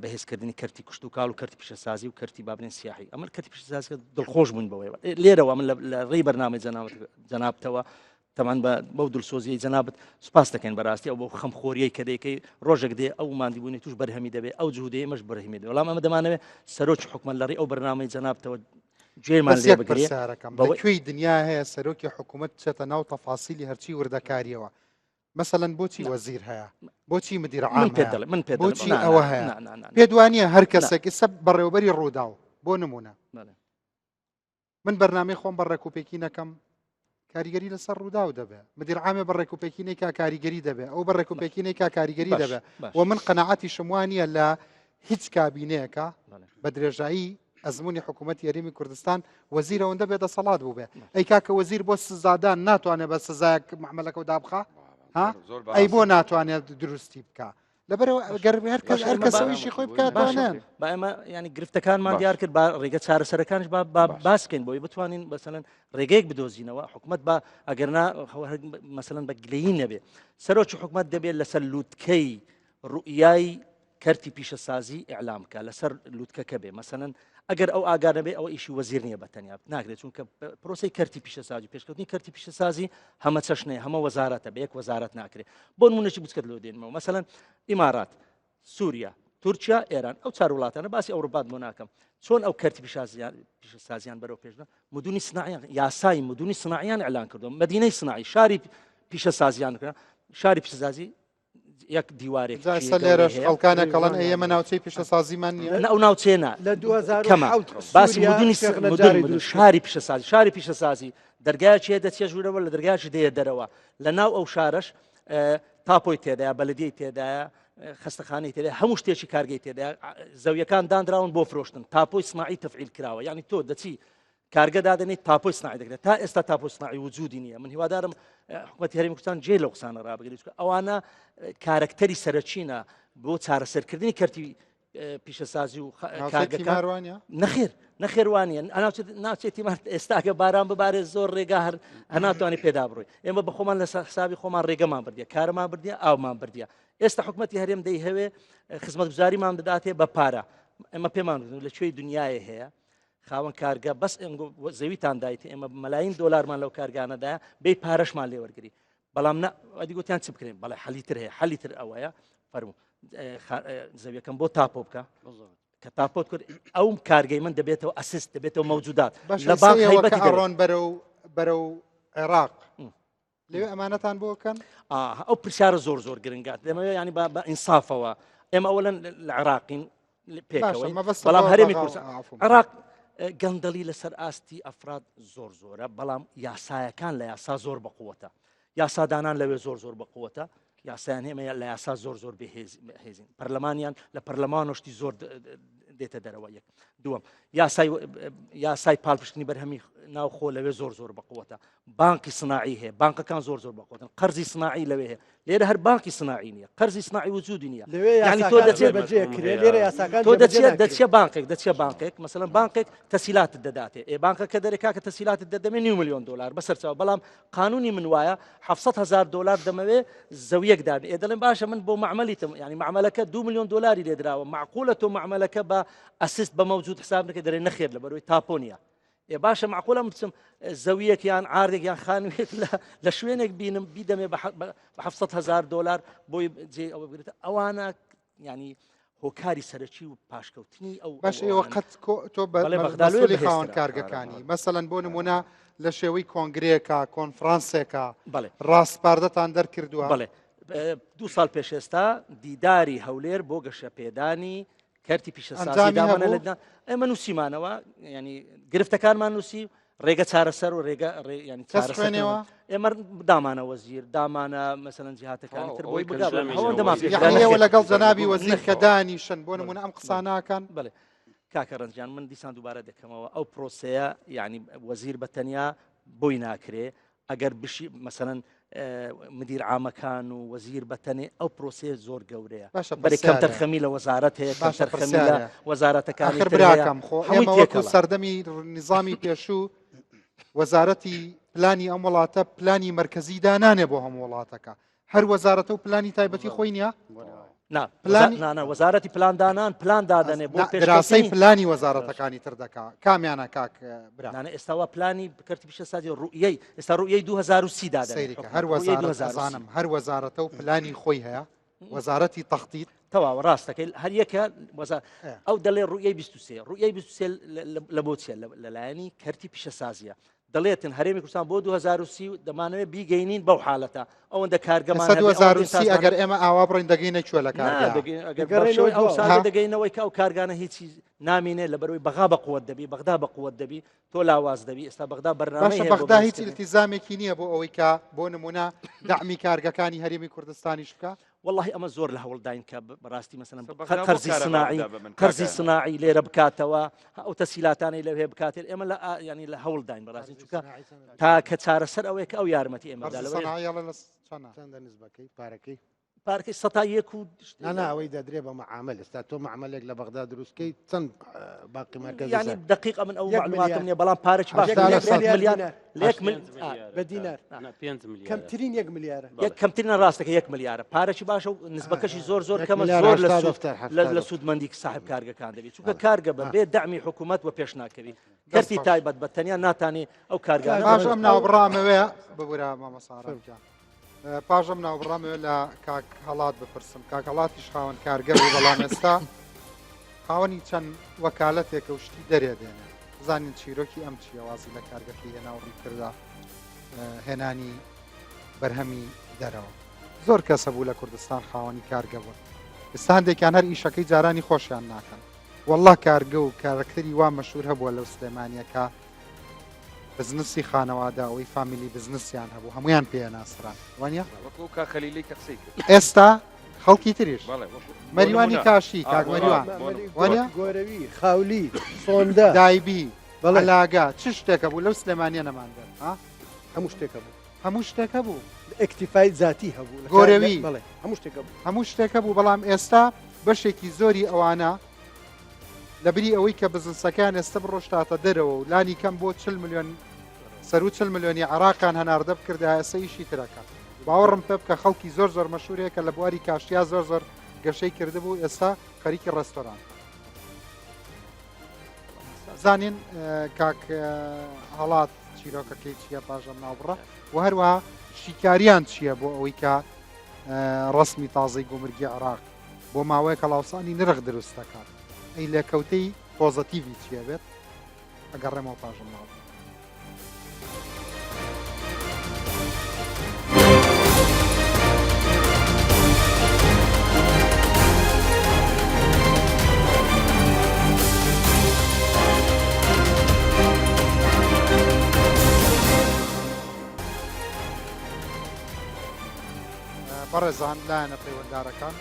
بەهێزکردنی کەرتی کوشت و کاڵ و کەرتی پیشەسازی و کەرتی بابنێن سیاحی ئەمە کەرتی پیشەسازی دڵخۆش بووین بەوەی لێرەوە من لە ڕێی بەرنامەی جەنابتەوە تەمان بەو دڵسۆزیی جەنابەت سوپاس دەکەین بەڕاستی ئەو بۆ خەمخۆریەی کە دەیەکەی ڕۆژێک دێ ئەو مادیبوونی توش بەرهەمی دەبێت ئەو جوودەیە مەش بەرهەمی دەبێت وەڵام ئەمە دەمانەوێت سەرۆکی حکومەت لە ڕێی ئەو بەرنامەی جەنابتەوە گوێمان لێ بگرێت بەکوێی دنیا هەیە سەرۆکی حکوومەت چێتە ناو تەفاسیلی هەرچی وردەکاریەوە مثلەن بۆچی وەزیر هەیە بۆچی مدیر عام بۆچی ئەوە هەیە پێدوانیە هەر کەسێک ئێستا بەڕێوەبەری ڕووداو بۆ نمونە من بەرنامەی خۆم بە ڕێکوپێکی نەکەم کاریگەری لەسەر ڕووداو دەبێت مدیر عامێ بە ڕێکوپێکینەی کا کاریگەری دەبێت ئەو بە ڕێکوپێکینەی کا کاریگەری دەبێت و من قەناعەتی شموانیە لە هیچ کابینەیەکە بە درێژایی ئەزمموی حکوومەت یاریمی کوردستان وەزیر ئەوەندە بێ دەسەڵات بوو بێ ئەی کاکە وەزیر بۆ سزادان ناتوانێت بە سزایەک معاملەکە و دابخە ئەی بۆ ناتوانێت دروستی بکە لەبەرەوە هەر کەسەویشی خۆی بکاتوانێن با ئێمە ینی گرفتەکانمان دیار کرد با ڕێگە چارەسەرەکانش باسکەین بۆی بتوانین بەسەن ڕێگەیەک بدۆزینەوە حکوومەت بە ئەگەرنا مەسەن بە گلەیی نەبێ سەرۆکی حکوومەت دەبێت لەسەر لووتکەی ڕوئیای کەرتی پیشەسازی ئیعلامکە لەسەر لووتکەکە بێ مەسەن ئەگەر ئەو ئاگادە بێ ئەوە ئیشی وەزیر نییە بەتەنیا ناکرێت چونکە پرۆسی کەرتی پیشەسازی پێشکەوتنی کەرتی پیشەسازی هەمە چەشنەیە هەمە وەزارەتە بە یەک وەزارەت ناکرێت بۆ نمونەی بچکرد لەوە دێنمەوە مەسەن ئیمارات سووریا تورکیا ئێران ئەو چار وڵاتانە باسی ئەوروپات بۆ ناکەم چۆن ئەو کەرتی پیشەسازیان بەرەو پێشدا مدونی سناعیان یاسای مدونی سناعیان ئەلان کردو مدینەی سناعی شاری پیشەسازیان کرد شاری پیشەسازی یەک دیوارێک لێرەش خەڵکانە کەڵەن ئێمە ناوچەی پیشەسازیمان نیە ئەو ناوچێنە لە 2000 باسی مدونی شاری پیشەسازی شاری پیشەسازی دەرگایەکی دەچێ ژوورەوە لە دەرگایکی دەیە دەرەوە لە ناو ئەو شارش تاپۆی تێدایە بەلەدیەی تێدایە خستەخانەی تێدا هەموو شتێکی کارگەی تێدا زەویەکان دانراون بۆ فرۆشتن تاپۆی سناعی تەفعیل کراوە یعنی تۆ دەچی کارگە دادنیت تاپۆی سناعی دەکرێت تا ئێستا تاپۆی سناعی وجودی نییە من هیوادارم حکومەتی هەرێمی کوردستان جێ لەو قسانە ڕابگرێت ئەوانە کارکتەری سەرچینە بۆ چارەسەرکردنی کەرتی پیشەسازی و کارگەکان نەخێوانە ناوچێتی ئێستاکە باران ببارێت زۆر ڕێگا هەر هەناتوانانی پێدا بڕۆی ئێمە بە خۆمان لە حسابی خۆمان ڕێگەمان بردیە کارمان بردیە ئاومان بردیە ئێستا حکومەتی هەرێم دەی هەوێ خزمەتگوزاریمان دەداتێ بە پارە ئێمە پێمان لەکوێی دنیاە هەیە خاوەن کارگە بەس زەویتان دایت ئێمە مەلاین دۆلارمان لەو کارگانەدا بێ پارەشمان لێوەرگری بەڵام ئەدی گوتیان چ بکرێن بەڵێ حەلیتر هەیە حەلیتر ئەوەیە فەرموو زەویەکەم بۆ تاپۆ بکە کە تاپۆت کرد ئەو کارگەی من دەبێتەوە ئەسیست دەبێتەوە مەوجودات لە بانک ئەڕۆن بەرەو عێراق لێوێ ئەمانەتان بۆکەن ئەو پرسیارە زۆر زۆر گرنگات دەمەوێت ینی بە ئینسافەوە ئێمە ئەوەن لە عێراقین پێکەوەی بەڵام هەرێمی کوردستان عێراق گەندەلی لەسەر ئاستی ئەفراد زۆر زۆرە بەڵام یاسایەکان لە یاسا زۆر بەقووەتە یاسادانان لەوێ زۆر زۆر بەقووەتە یاسایان هێمە لە یاسا زۆر زۆر بەهێزین پەرلەمانیان لە پەرلەمانۆشتی زۆر دێتە دەرەوە یەک دووەم یاسای پاڵپشتنی بەرهەمی ناوخۆ لەوێ زۆر زۆر بەقووەتە بانکی سناعی هەیە بانکەکان زۆر زۆر بەقووەتن قەرزی سناعی لەوێ هەیە لێرە هەر بانکی سناعی نییە قەرزی سناعی وجودی نییە ینی تۆ دەچێت بانکێک مەسەڵەن بانکێک تەسیلاتت دەداتێ بانکەکە دەرێکا کە تەسیلاتت دەدەمێ 9 ملیۆن دلار بەسەرچاو بەڵام قانونی من وایە 700,000 دلار دەمەوێ زەویەک دابێ دەڵێن باشە من بۆ معمەلیتم ینی معمەلەکە 2 ملیۆن دلاری لێدراوە معقولە تۆ معمەلەکە بە ئەسیست بە مەوجود حساب نەکە دەرێ نەخێر لە بەرەوەی تاپۆنیە باشە معقولە بچم زەویەک یان عاردێک یان خانوێک لە شوێنێک بینم بیدەمێ بە 700,000 دلار بۆی جێ ئەوە بگرێت ئەوانە ینی هۆکاری سەرەکی و پاشکەوتنی ئەو باش ئێوە قەت تۆ بەمەسئولی خاوەن کارگەکانی مەسەڵەن بۆ نمونە لە شێوەی کۆنگرێکە کۆنفرانسێکە ڕاستپاردەتان دەرکردووە بڵێ 2 ساڵ پێش ئێستا دیداری هەولێر بۆ گەشە پێدانی کەرتی پیشەسازی دامانە لەدان ئێمە نووسیمانەوە ینی گرفتەکانمان نووسی ڕێگە چارەسەر و ڕێگە ینی چارەسەرێنەوە ئێمە دامانە وەزیر دامانە مەسەلەن جیهاتەکانی تر بۆی بگەڕێەوە لەگەڵ جەنابی وەزیر کە دانیشن بۆ نمونە ئەم قساناکان بڵێ کاکە ڕەنجیان من دیسان دووبارە دەکەمەوە ئەو پرۆسەیە یعنی وەزیر بەتەنیا بۆی ناکرێ ئەگەر بشی مەسەرەن مدیر عامەکان و وەزیر بەتەنێ ئەو پرۆسەیە زۆر گەورەیە بەری کەم تەرخەمی لە وەزارەت هەیە کەم تەرخەمی لە وەزارەتەکانی براکەم خۆ ئێمە وەکو سەردەمی نظامی پێشوو وەزارەتی پلانی ئەم وڵاتە پلانی مرکزی دانانێ بۆ هەموو وڵاتەکە هەر وەزارەتە و پلانی تایبەتی خۆی نییە وەزارەتی پلاندانان پلان دادەنێ بۆ پێشراسی پلانی وەزارەتەکانی تر دەکا کامیانە کاک برانە ئێستاوە پلانی بکردی پیشە سادی ڕوئیەی ئێستا ڕوئیەی 2030 دادەنێ هەر وەزارەتزانم هەر وەزارەتە و پلانی خۆی هەیە وەزارەتی تەختیت تەواوە ڕاستەکەی هەر یەکە ئەو دەڵێ ڕوئیەی 23 ڕوئیەی 23 لە بۆ چیە لەلایەنی کەرتی پیشە سازیە دەڵێتن هەرێمی کوردستان بۆ 2030 دەمانەوێت بیگەینین بەو حالەتە ئەوەندە کارگەمان 2030 ئەگەر ئێمە ئاوا بڕین دەگەینە کوێ لە کارگەڕێەوەی دەگەینەوەی کە ئەو کارگانە هیچی نامینێ لە بەرەوەی بەغا بە قووەت دەبی بەغدا بە قووەت دەبی تۆ لاواز دەبی ئێستا بەغدا بەرنامە بەغدا هیچ التیزامێکی نییە بۆ ئەوەی کە بۆ نمونە دعمی کارگەکانی هەرێمی کوردستانیش بکە والله ئەمە زۆر لە هەوڵداین کە بەڕاستی مەسەلەن قەرزی سناعی لێرە بکاتەوە ئەو تەسیلاتانەی لەوێ بکاتێت ئێمە لە ینی لە هەوڵداین بەڕاستی چونکە تا کە چارەسەر ئەوەیە کە ئەو یارمەتی ئێمەدا نسبەکەی پارەکەی پارکی سەتایەک و ئەوەی دەدرێ بە معامل ئێستا تۆ معاملێک لە بەغدا دروستکەی چەند باقی مەرکەز ینی دقیق من ئەو معلوماتم نییە بەڵام پارێکی باش بە دینار کەمترین 1 ملیارە کەمترینە ڕاستەکە 1 ملیارە پارێکی باشە و نسبەکەشی زۆر کەمە زۆر لە سوودمەندی صاحب کارگەکان دەبێت چونکە کارگە بە بێ دعمی حکوومەت و پێش ناکەوی کەرتی تایبەت بە تەنیا ناتانی ئەو کارگانە باش ئەم ناوبڕامەوەیە ببورە مامەسارەجان پاژەم ناوبڕامەوە لە کاک هەڵات بپرسم کاک هەڵاتیش خاوەن کارگەر و بەڵام ئێستا خاوەنی چەند وەکالەتێکە و شتی دەرێ دێنێ بزانین چیرۆکی ئەم چیەوازی لە کارگەکەی هێناوڕی کردا هێنانی بەرهەمی دەرەوە زۆر کەسە بوو لە کوردستان خاوەنی کارگە بوون ئێستا هەندێکیان هەر ئیشەکەی جارانی خۆشیان ناکەن والله کارگە و کارکتەری وا مەشهور هەبووە لەو سلێمانیەکە بزنسی خانەوادە ئەوەی فامیلی بزنسیان هەبوو هەمویان پێ ناسران وانە ئێستا خەڵکی تریش مەریوانی کاشی کاگمەریوان وانە گۆرەوی خاولی سۆندە دایبی بەڵاگا چ شتێکە بوو لەو سلێمانیە نەماندە هەموو شتێکە بوو هەموو شتێکە بوو ئەکتیفای ذاتی هەبوو گۆرەوی هەموو شتێکە بوو بەڵام ئێستا بەشێکی زۆری ئەوانە لەبری ئەوەی کە بزنسەکان ئێستا بڕۆشتاتە دەرەوە و لانی کەم بۆ 40 میلیۆن سەر و 40 میلیۆنی عراقان هەناردە بکردا ئێستا ئیشی ترەکە باوەڕم پێ بکە خەڵکی زۆر مەشهورەیە کە لە بواری کاشتیا زۆر گەشەی کردبوو ئێستا خەریکی ڕێستۆران زانین کاک هەڵات چیرۆکەکەی چییە پاژەم ناوبڕە و هەروەها شیکاریان چییە بۆ ئەوەی کە ڕسمی تازەی گومرگی عراق بۆ ماوەیە کەڵاوسانی نرخ دروست دەکات ئەی لێکەوتەی پۆزەتیڤی چیە بێت ئەگەڕێمەوە پاژەم ناوبڕە بەڕێزان لایەنە پەیوەنددارەکان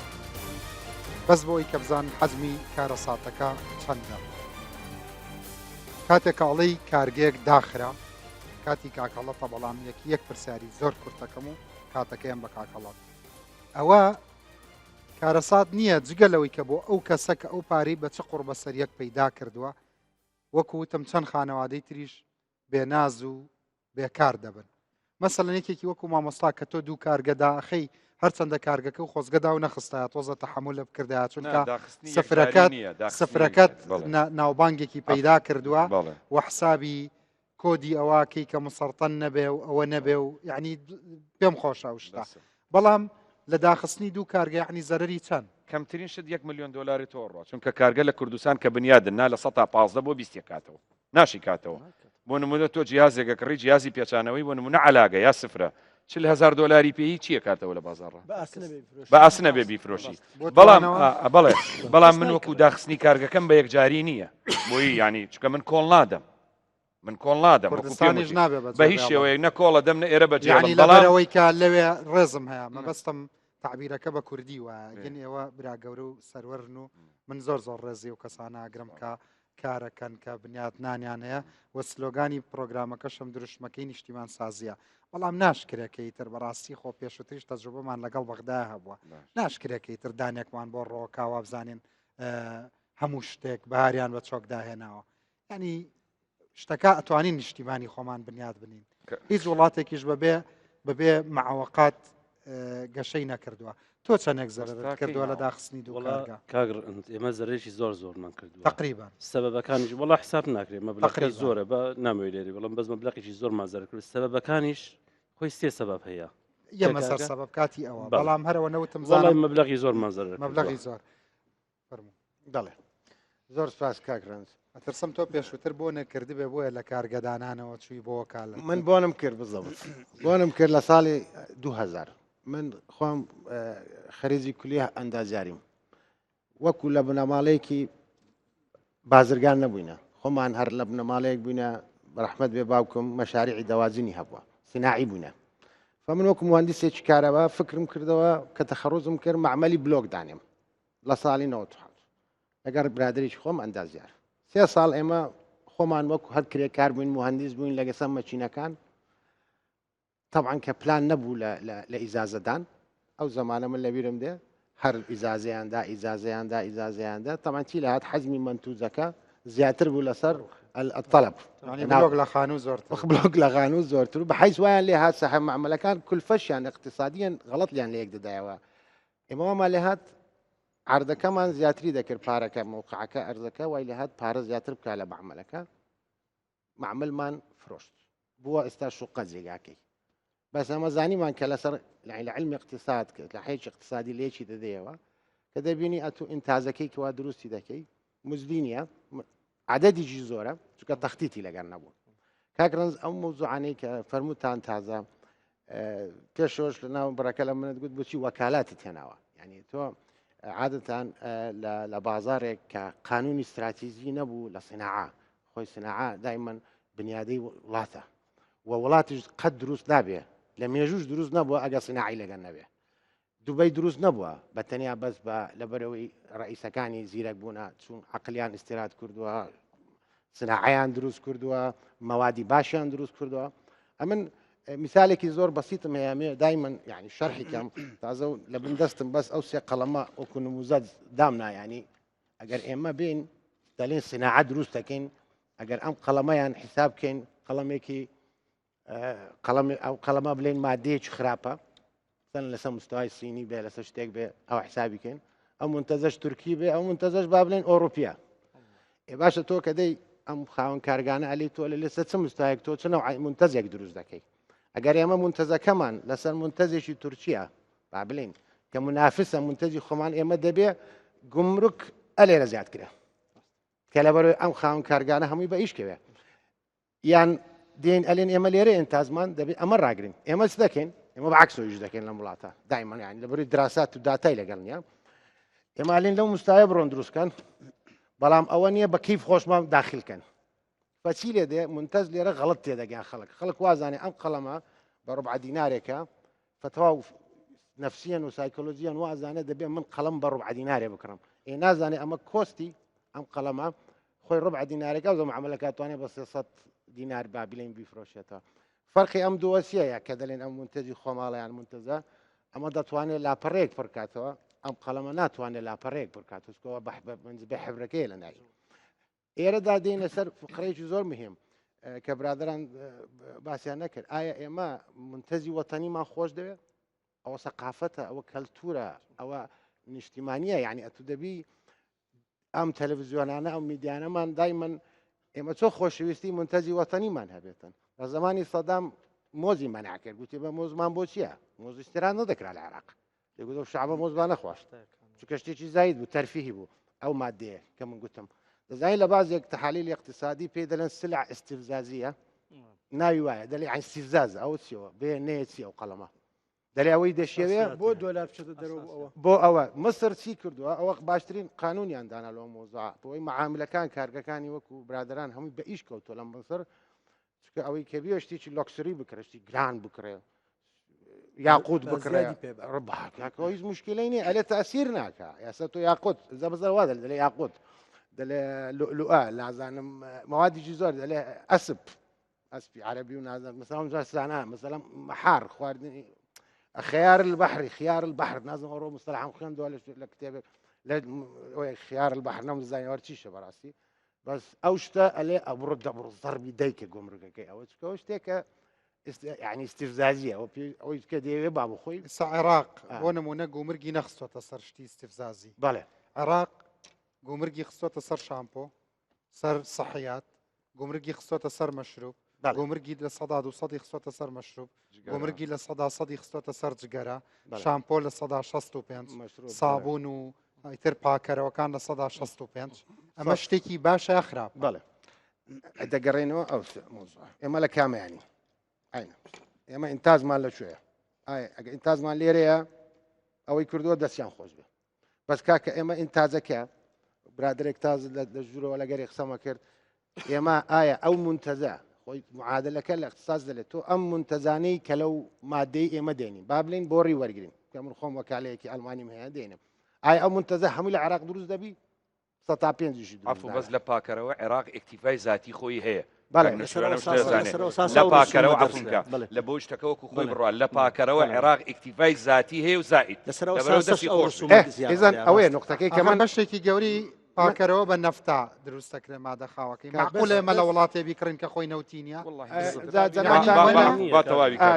بەس بۆ ئەوی کە بزان حەزمی کارە ساتەکە چەندە کاتێک کاڵەی کارگەیەک داخرا کاتی کاکەڵەتە بەڵام یەک پرسیاری زۆر کورتەکەم و کاتەکەیان بە کاکەڵات ئەوە کارەسات نییە جگەلەوەی کە بۆ ئەو کەسە کە ئەو پارەی بە چ قوربەسەریەک پەیدا کردووە وەکو وتم چەند خانەوادەی تریش بێناز و بێکار دەبن مەسەلەن یەکێکی وەکو مامۆستا کە تۆ دوو کارگەدا ئەخەی هەرچەندە کارگەکە و خۆزگەدا و نەخستایە تۆزە تەحمل بکردایە چونکە سفرەکەت ناوبانگێکی پەیدا کردووە و حسابی کۆدی ئەوەکەی کە مسەرتەن نەبێ و ئەوە نەبێ و یعنی پێم خۆشە شتا بەڵام لە داخستنی دوو کارگە یعنی زەرری چەند کەمترین شت 1 ملیۆن دلاری تۆڕۆ چونکە کارگە لە کوردستان کە بنیادن نا لە 115 بۆ 20 کاتەوە ناشی کاتەوە بۆ نمونە تۆ جیازێکە کڕی جیازی پێچانەوەی بۆ نمونە علاگە یا سفرە 40,000 دلاری پێی چییە کاتەوە لە بازارڕە بە ئاسنە بێ بیفرۆشی بەڵام من وەکو داخستنی کارگەکەم بە یەکجاری نییە بۆی ینی چکە من کۆڵ نادەم بە هیچ شێوەیە نە کۆڵە دەم نە ئێرە بەجێڵەوەی کە لەوێ ڕێزم هەیە مەبەستم تعبیرەکە بە کوردی وایە گەن ئێوە برا گەورە و سەروەرن و من زۆر ڕێزی و کەسانە ئاگرم کە کارەکەن کە بنیاتنانیان هەیە وە سلۆگانی پرۆگرامەکەشم دروشمەکەی نیشتیمان سازیە بەڵام ناشکرێکەی تر بەڕاستی خۆ پێشوتریش تەجروبەمان لەگەڵ بەغدا هەبووە ناشکرێکەی تر دانێکمان بۆ ڕۆکاوە بزانین هەموو شتێک بەهاریان بە چۆکدا هێناوە ینی شتەکە ئەتوانین نیشتیمانی خۆمان بنیاد بنین هیچ وڵاتێکیش بەبێ معوەقات گەشەی نەکردووە تۆ چەندێک زەرت کردووە لە داخستنی دووکارگا کاگڕ ئێمە زەرێکی زۆرمان کردووە تقریبا سەبەبەکانیش وڵا حساب ناکرێت مەبلەقی زۆرە بە نامەوێت لێری بەڵام بەس مەبلەقێکی زۆرمان زەر کرد سەبەبەکانیش خۆی سێ سەبەب هەیە ئێمە سەر سەبەب کاتی ئەوە بەڵام هەرەوە نەوتم وەڵای مەبلەقی زۆرمان زەر مەبلەقی زۆر دەڵێ زۆر سپاس کاکرنج ئەترسم تۆ پێشووتر بۆ نەکردی بێ بۆیە لە کارگەدانانەوە چووی بۆ کاڵ من بۆنم کرد بزەوت بۆنم کرد لە ساڵی 2000 من خۆم خەریزی کولی ئەندازیاریم وەکو لە بنەماڵەیەکی بازرگان نەبووینە خۆمان هەر لە بنەماڵەیەک بووینە بەرەحمەت بێ باوکم مەشاریعی دەوازنی هەبووە سیناعی بووینە فمن وەکو مهندسێکی کارەبا فکرم کردەوە کە تەخەڕوزم کرد معمەلی بلۆک دانێم لە ساڵی 90 لەگەر برادریی خۆم ئەندازیار 3 ساڵ ئێمە خۆمان وەکو هەر کرێکار بووین مهندس بووین لەگەسە مەچینەکان طبعا کە پلان نەبوو لە ئیزازەدان ئەو زمانە من لەبیرم دێ هەر ئیزازەیاندا طبعا چی لە هات حەزمی منتوزەکە زیاتر بوو لەسەر الطلب بلۆک لە خانوو زۆر بلۆک لە خانوو زۆرتر بە حیث وایان لێ هات سەحب معاملەکان کولفەشیان اقتصادیان غەڵەت لیان لە یەک دەدایەوە ئێمەوەمان لێ هات عردەکەمان زیاتری دەکرد پارەکە موقعەکە ئەرزەکە وای لێ هات پارە زیاتر بکە لە معاملەکە معاملمان فرۆشت بووە ئێستا شوقە جێگاکەی بەس ئەمە زانیمان کە لەسەر لە علمی اقتصاد کرد لە حیچ اقتصادی لێکی دەدەیەوە کە دەبینی ئەتو ئینتازەکەی کەوا دروستی دەکەی مزدی نییە عدەدیجی زۆرە چونکە تەختیتی لەگەر نەبوو کاکرنج ئەو مۆزوعانەی کە فەرمووتان تازە پێشۆش لە ناو بڕەکە لە منت گوت بۆچی وەکالاتت هێناوە یعنی تۆ عادەتان لە بازارێک کە قانونی استراتیژی نەبوو لە سیناعە خۆی سیناعە دایمەن بنیادەی وڵاتە و وڵاتیش قەت دروست نابێ لە مێژوش دروست نەبووە ئەگە سیناعی لەگەن نەبێ دوبەی دروست نەبووە بە تەنیا بەس بە لەبەرەوەی ڕئیسەکانی زیرەک بوونە چون عقلیان ئیستیراد کردووە سیناعەیان دروست کردووە مەوادی باشیان دروست کردووە ئەمن مثالێکی زۆر بەسیتم هەیە دایمەن یعنی شەرحێکم تازە لە بندەستم بەس ئەو سێ قەڵەمە وەکو نموزەت دامنا ینی ئەگەر ئێمە بین دەڵێن سیناعە دروست دەکەین ئەگەر ئەم قەڵەمەیان حساب بکەین قەڵەمێکی ئەو قەڵەمە بڵێن مادەیەکی خراپە سن لەسەر مستوای سینی بێ لەسەر شتێک بێ ئەو حسابیکەین ئەو منتەزەش تورکی بێ ئەو منتەزەش با بڵێن ئۆروپیا ێ باشە تۆ کە دەی ئەم خاوەن کارگانە ئەلی تۆ لە لەسەر چ مستوایەک تۆ چنەوە منتەزێک دروست دەکەی ئەگەر ئێمە منتەزەکەمان لەسەر منتەزێکی تورکیا با بڵێن کە منافسە منتەزی خۆمان ئێمە دەبێ گومرک ئەلێرە زیادکرێ کە لەبەرەوەی ئەم خاوەن کارگانە هەمووی بە ئیشکەوێ یان دێن ئەلێن ئێمە لێرە ئێنتازمان دەبێت ئەمە ڕاگرین ئێمە چ دەکەین ئێمە بەعکسەوەیش دەکەین لە وڵاتە دایمەن یانی لەبەروی دراسات و داتای لەگەڵ نییە ئێمە لێن لەو مستایە بڕۆن دروستکەن بەڵام ئەوە نییە بە کیف خۆشمان داخلکەن فچی لێ دێ منتەز لێرە غەڵت تێدەگەیان خەڵک وازانێ ئەم قەڵەمە بە ڕوبع دینارێکە فتەوا نفسیان و سایکۆلۆژیان وازانێ دەبێ من قەڵەم بە ڕوبع دینارێ بکڕم ئێ نازانێ ئەمە کۆستی ئەم قەڵەمە خۆی ڕوبع دینارێکە و معاملەکە توانێ بە 300 دینار بابلین بیفرۆشێتەوە فەرقی ئەم دووەسیەیە کە دەڵێن ئەم منتەزی خۆماڵیان منتەزە ئەمە دەتوانێت لاپەڕێک پڕکاتەوە ئەم قەڵەمە ناتوانێت لاپەڕێک پڕکاتوسکەوە بە حبرەکەی لە ناوی ئێرەدا دێنە سەر فقرەیەکی زۆر مهم کە برادران باسییان نەکرد ئایا ئێمە منتەزی وەتەنیمان خۆش دەوێت ئەوە سەقافەتە ئەوە کەلتورە ئەوە نیشتیمانیە یعنی ئەتو دەبی ئەم تەلەڤیزیۆنانە ئەو میدیانەمان دایمەن ئێمە چۆ خۆشەویستی منتەزی وەتەنیمان هەبێتن لە زمانی سەدام مۆزی مەناکرد گوتی بە مۆزمان بۆ چییە مۆزیستران نەدەکرا لە عێراق دەگوتە شعبە مۆزمان نەخواشت چونکە شتێکی زاید بوو تەرفیهی بوو ئەو مادەیە کە من گوتم دەزانین لە بازێک تەحالیل اقتصادی پێی دەڵێن سلع استفزازیە ناوی وایە دەڵێ استفزاز ئەو چیەوە بێ نەیە چی ئەو قەڵەمە دەڵێ ئەوەی دەشێوێ بۆ دۆلار بچێتە دەرەوە ئەوە بۆ ئەوە مەسر چی کردووە ئەوە باشترین قانونیان دانا لەوە مۆزوع بۆی معاملەکان کارگەکانی وەکو برادران هەمووی بە ئیش کەوتۆ لە مەسر چکە ئەوەی کە بێ شتێکی لۆکسری بکرشتی گران بکرێ یاقوت بکرێ ڕباکەوە هیچ مشکلەی نیە ئەلێ تاسیر ناکە یاسە تۆ یاقوت زەبزە وا دەڵێ یاقوت دەڵێ لؤلؤە نازانم موادێکی زۆر دەڵێ ئەسپی عەربی و نازانم مثلا جارسانە مثلا محار خواردنی خيار البحر خيار البحر نازم أروح مصطلح عم خوێندەوە لە کتێبێک خيار البحر نەمزانیوە چیشە بەڕاستی بەس ئەو شتە ئەلێ ئەبڕ دەبڕ زەربی دایکە گۆمرگەکەی ئەوە شتێکە يعني استفزازية أو كده بابو خوي عراق وانا مونا قومرجي نخصو تصر شتي استفزازي بله عراق قومرجي خصو تصر شامبو صار صحيات قومرجي خصو تصر مشروب قومرجي لصداد وصدي خصو تصر مشروب قومرجي لصدا صدي خصو تصر جگرا شامبو لصدا 65 صابون و يتر باكر وكان لصدا 65 اما شتيكي باشا خراب بله دقرينو او موضوع اما لكام يعني عينه اما انتاج مال شويه انتاج مال ليريا او يكردو دسيان خوش به بس كاك اما انتاجك برادرك تاز للجرو ولا غير خصما كرد اما او منتزه خوي معادله كالاختصاص دلتو ام منتزاني كلو مادي اما ديني بابلين بوري ورجرين كمن خوم وكاليك الماني ما ديني او منتزه حمل العراق دروز دبي سطابين جي عفوا بس لباكره عراق اكتفاء ذاتي خوي هي بله لباكره عفوا لبوش تكوك خوي بروا لباكره عراق اكتفاء ذاتي هي وزائد اذا اوي نقطه كي كمان بشكي جوري باكره بنفتا دروس تكره ما دخاوكي معقوله ما وڵاتی بيكرن كخوي نوتينيا والله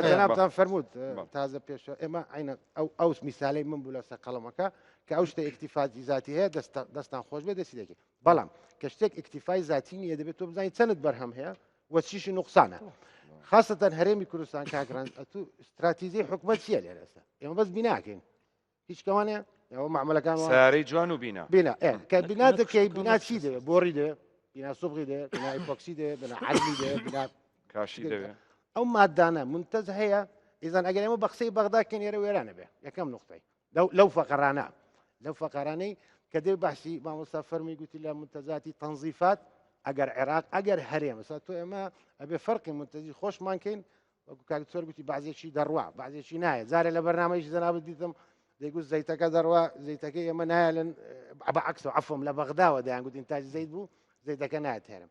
جناب فرمود تازه بيش اما عين او مثالي من بولا قلمك كأوشت اكتفاء ذاتي هي دستان خوش به دسيدك بلام كشتك اكتفاء ذاتي نيه دبتو بزاي سند برهم هي وشيش نقصانه خاصه هرمي كردستان كاكران تو استراتيجي حكومه سيال يعني يعني بس بناكين هيش كمان هو معمل كان ساري جوان وبناء بناء كبناء ذكي بناء شيده بوري ده بناء صبغي ده بناء ايبوكسي ده بناء عدلي ده بناء كاشي ده او مادانا منتزه هي اذا اجل مو بقسي بغداد كان يروي رانا به يا كم نقطه لو فقراني كدي بحثي ما مسافر مي قلت له منتزاتي تنظيفات اجر عراق اجر هريم مثلا تو اما ابي فرق منتزي خوش ممكن كان تصور قلت بعض شيء دروا بعض شيء ناي زار البرنامج زنا بديتم يقول زيتك دروا زيتك يما نايل بعكسه عفوا لبغداد ودا يعني قلت انتاج زيت بو زيتك نايت هرم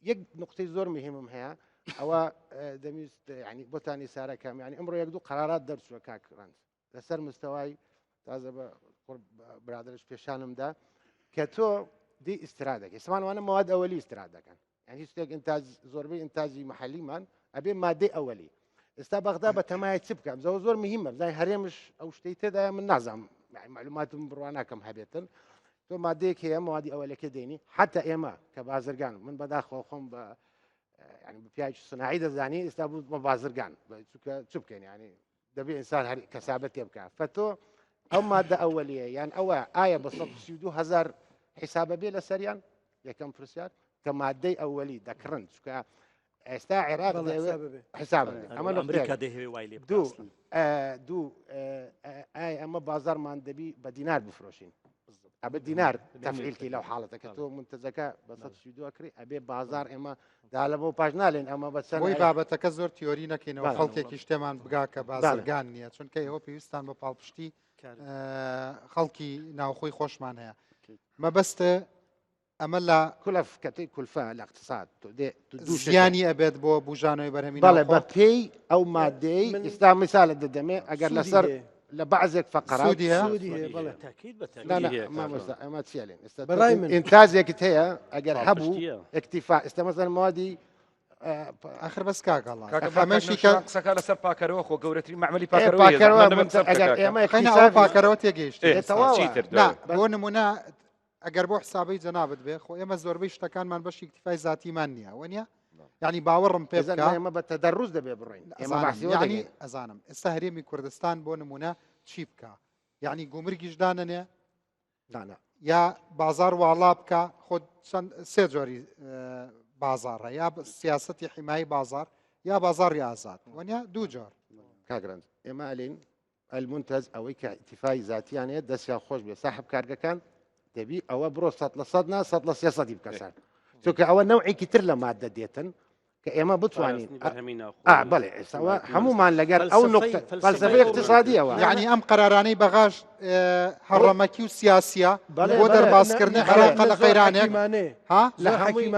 يك نقطه زور مهم هي او دميست يعني بوتاني ساره كام يعني امره يقدو قرارات درس وكاك لسر مستواي تازه قرب برادرش پیشانم دا كتو دي استرادك اسمان وانا مواد اولي استراده كان يعني هيك انتاج زوربي انتاجي محلي مان ابي ماده اولي استا بغداد بتماي تسبك زور مهمه زي هرمش او شتيته دا من نظام يعني معلومات بروانا كم هبيتن تو ماده هي مواد اولي كديني حتى ايما كبازرغان من بداخل خوم يعني ببياج صناعي دزاني استا بازرغان تسبك يعني دبي انسان كسابت يبكى فتو او ماده اوليه يعني او ايه بسيطه سيدو هزار حساب بلا سريان يا كم فرسيات كماده اولي ذكرن ك استا عراق حساب اما امريكا ده وايلي دو اي اما بازار ما دبي بدينار بفروشين ابي دينار تفعيل كي لو حالتك تو منتزكا بسيط سيدو اكري ابي بازار اما دالبو باجنالين اما بس وي بابتك زور تيورينا كاين وخلقك اجتماع بقاك بازرگان نيه چون كي هو بيستان بپالپشتي خەڵکی ناوخۆی خۆشمان هەیە مەبەستە ئەمە لە کولف کەتی کولفە لە اقتصاد زیانی ئەبێت بۆ بوژانەوەی بەرهەمی بەڵێ بە پێی ئەو مادەی ئێستا میسالە دەدەمێ ئەگەر لەسەر لە بعضێک فقرات سوودی هەیە ئەمە چیالێن ئینتاجێکت هەیە ئەگەر هەبوو ئەکتیفا ئێستا مەسەر موادی آخر بس كاغلا ماشي سكال سر باكرو خو قورتري معملي باكرو اگر باكرو تيجيش لا بو نمونه اگر بو حسابي جنابت به خو اما زوربي شتكان مان باش اكتفاء ذاتي مانيا ونيا يعني باورم بيبكا اذا ما بالتدرج ده بيبرين يعني ازانم استهريمي كردستان بو نمونه تشيبكا يعني قومرگي جداننه لا يا بازار والابكا خود سيجوري بازار يا سياسة حماية بازار يا بازار آزاد ونيا دو جار كاغرند اما الين المنتج او اكتفاء ذاتي يعني دسيا خوش به صاحب كارغا كان تبي او برو سطل صدنا سطل سياسه دي بكسر تو او نوعي كتير لماده ديتن کە ئێمە بتوانین بڵێ سوا هەمومان لەگەر ئەو نقطە فەلسفەی اقتصادیەوە یعنی ئەم قەرارانەی بەغاش هەڕەمەکی و سیاسیە بۆ دەرباسکردنی عێراق لە قەیرانێک لە هەمووی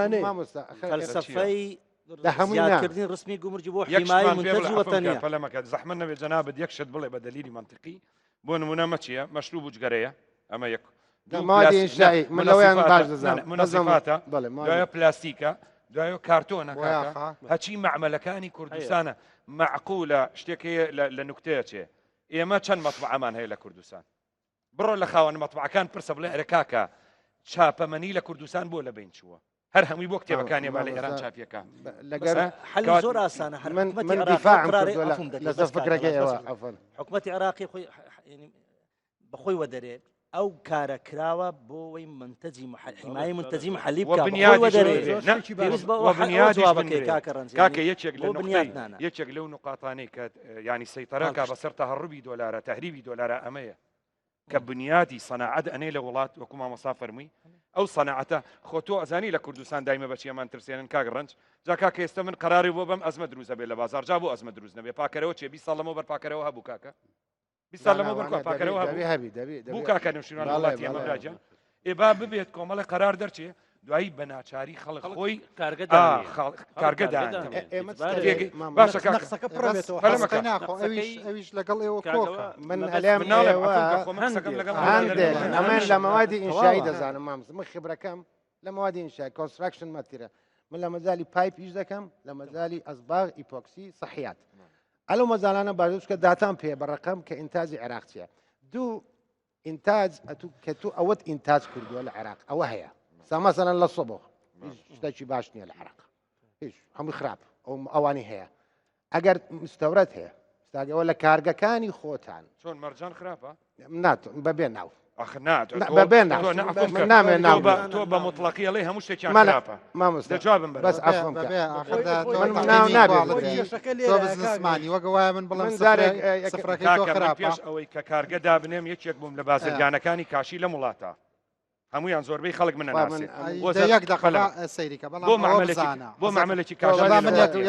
فەلسفەی لە هەمووی زیادکردنی ڕسمی گومرجی بۆ حیمای منتەج وەتەنیە فەلەمەکە زەحمەت نەبێت جەنابەت یەک شت بڵێ بە دەلیلی منطقی بۆ نمونە مەچیە مەشروب و جگەرەیە ئەمە یەک منەسیفاتە دوایە پلاستیکە دوایە کارتۆنە هەچی معمەلەکانی کوردستانە معقولە شتێکی لە نوکتەیە چێ ئێمە چەند مەطبعەمان هەیە لە کوردستان بڕۆ لە خاوەن مەطبعەکان پرسە بڵێ ئەرە کاکە چاپەمەنی لە کوردستان بۆ لە بین چووە هەر هەمووی بۆ کتێبەکانی با لە ئێران چاپیەکە لەگەر حەلی زۆر ئاسانە هەر من دیفاعم لەسەر فکرەکەیەوە حکومەتی عێراقی خۆی بەخۆی وەدەرێ ئەو کارە کراوە بۆەوەی منتەجی حیمای منتەجی محلی کاکە یەکێک لەو نقاطانەی کە ینی سەیطەرەکە بەسەر تەهەڕووی دۆلارە تەهریبی دۆلارە ئەمەیە کە بنیادی سەناعەت ئەنێ لە وڵات وەکو مامۆستا فەرمووی ئەو سەناعەتە خۆ تۆ ئەزانی لە کوردستان دایمە بەچیەمان ترسێنن کاک ڕەنج جا کاکە ئێستا من قەراری بۆ بەم ئەزمە دروست دەبێت لە بازار جا بۆ ئەزمە دروست نەبێ پاکەرەوە چێ 20 ساڵ لەمەوە بەرپاکەرەوە هەبوو کاکە 20 ساڵ لەمەوە بەرپاکەرەوە هەبوو بوو کاکە نوێژیروان وڵاتی ئێمە براجە ئێبا ببێت کۆمەڵی قەرار دەرچێ دوایی بە ناچاری خەڵک خۆی کارگەدان باشە ئەویش لەگەڵ ئێوە کۆکە من ئەلێم هەندێک ئەمەش لە مەوادی ئینشایی دەزانم مامز من خبرەکەم لە مەوادی ئینشای کۆنستراکشن مەتیرە من لە مەجای پایپ هیچ دەکەم لە مەجای ئەزباغ ئیپۆکسی سەحیات ئەلو مەزانانە باشکە داتان پێ بەڕقم کە ئینتاجی عێراق چیە دوو ئینتاج کە تو ئەوەت ئینتاج کردووە لە عێراق ئەوە هەیە سامەسەن لە سۆبۆ شتێکی باش نییە لە عێراق هیچ هەمووی خراپ ئەوانی هەیە ئەگەر مستەورەت هەیە ستاگەوە لە کارگەکانی خۆتان چۆن مەرجان خراپە ناتۆ بەبێ ناو تۆ بە مطلقیڵی هەموو شتێکیان خراپە مامۆستاجوابم بەس زمانی وەگە وایە من بڵم پێش ئەوەی کە کارگە دابنێم یەکێک بووم لە بازرگانەکانی کاشی لە وڵاتە هەمویان زۆربەی خەڵک منە سەیریکە بۆ معاملێکی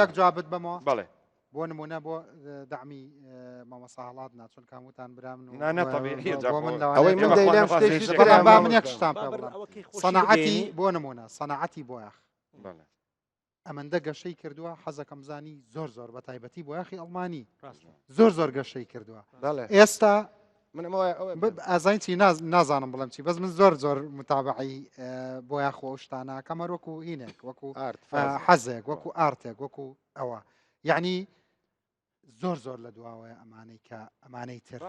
یەک جوابت بمەوە بڵێ بۆ نمونە بۆ دامی مامەساهڵات ناچون کاموتان برام من یەک شتان پێ بڵێم سەناعەتی بۆ نمونە سەناعەتی بۆیاخ ئەمەندە گەشەی کردووە حەزەکەم زانی زۆر زۆر بە تایبەتی بۆ یاخی ئەڵمانی زۆر گەشەی کردووە ئێستا ئازای چی نازانم بڵم چی بەس من زۆر متابعی بۆ یاخۆ شتانە کەمە وەکو هینێک وەکو حەزێک وەکو ئارتێک وەکو ئەوە یعنی زۆر لە دواوەیە ئەمانەی کە ئەمانەی تر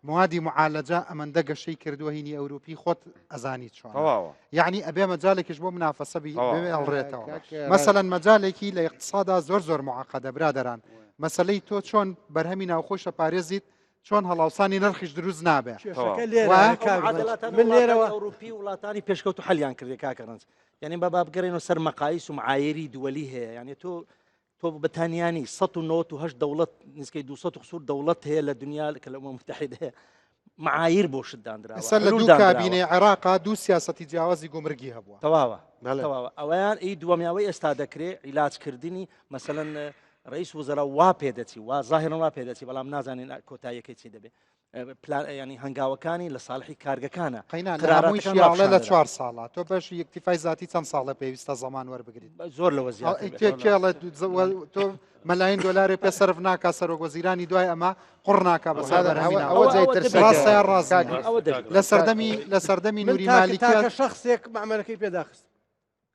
موادی معالەجە ئەمەندە گەشەی کردووە هینی ئەوروپی خۆت ئەزانی چۆن یعنی ئەبێ مەجالێکیش بۆ منافەسەبی هەڵڕێتەوە مەسەلەن مەجالێکی لە اقتصادا زۆر معقەدە برادەران مەسلەی تۆ چۆن بەرهەمی ناوخۆشە پارێزیت چۆن هەڵاوسانی نرخیش دروست نابێ من لێرەوە ئەوروپی وڵاتانی پێشکەوت و حەلیان کردێ کاکەڕنج یعنی بە بابگەڕێنەوە سەر مەقایس و معایری دووەلی هەیە یعنی تۆ بەتانیانی 1970 دەوڵەت نزیکەی 200 قسوور دەوڵەت هەیە لە دنیا کە لە ئەمم متحیدە هەیە معایر بۆ شتدانراوە سەر لە دوو کابینەی عێراقا دوو سیاسەتی جیاوازی گومرگی هەبووە تەواوە ئەویان ئەی دووەمیاوەی ئێستا دەکرێت عیلاجکردنی مەسەلەن ڕئیس وزەرا وا پێدەچی وا ظاهرن وا پێدەچی بەڵام نازانین کۆتاییەکەی چی دەبێت ینی هەنگاوەکانی لە ساڵحی کارگەکانە قیناڵێ لە 4 ساڵە تۆ بەش یەکتیفای ذاتی چەند ساڵە پێویستە زەمان وەربگریت زۆر لەوە زیاتر تۆ مەلاین دۆلاری پێ سەرف ناکا سەرۆگۆزیرانی دوای ئەمە قڕ ناکا بە لە سەردەمی نووری مالیکە شخصێک معمەلەکەی پێداخست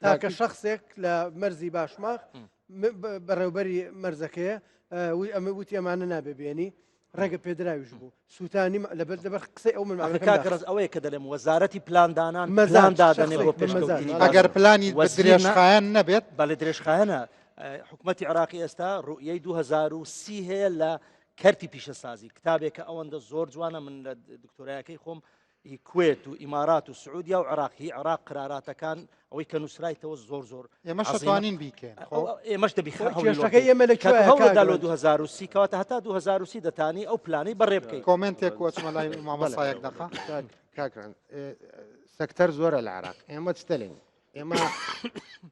تاکە شخصێک لە مەرزی باشماخ بەڕێوبەری مەرزەکەیە ئەمە وتی ئەمانە نابێبێنی ڕێگە پێدراویش بوو سووتانی لەبەر قسەی ئەو من کاکەڕز ئەوەیە کە دەڵێم وەزارەتی پلاندانان مەزاندادەنێ بۆ پێشکەوتنی ئەگەر پلانی درێژخایەن نەبێت بەڵێ درێژخایەنە حکوومەتی عێراقی ئێستا ڕوئیەی 2030 هەیە لە کەرتی پیشەسازی کتابێکە ئەوەندە زۆر جوانە من لە دکتۆرایەکەی خۆم کوێت و ئیمارات و سعودیا و عراقی عراق قراراتەکان ئەوەی کە نووسرایتەوە زۆر ئێمە شتوانین بیکەین ئێمەش دەبیخەکەی ئێمە لەکوێدا لە 2030 کەواتە هەتا 2030 دەتانی ئەو پلانەی بەڕێ بکەیت کۆمنتێک وەچمە لای مامەسایەک دەخە کاکران سەکتەر زۆرە لە عراق ئێمە چتەلین ئێمە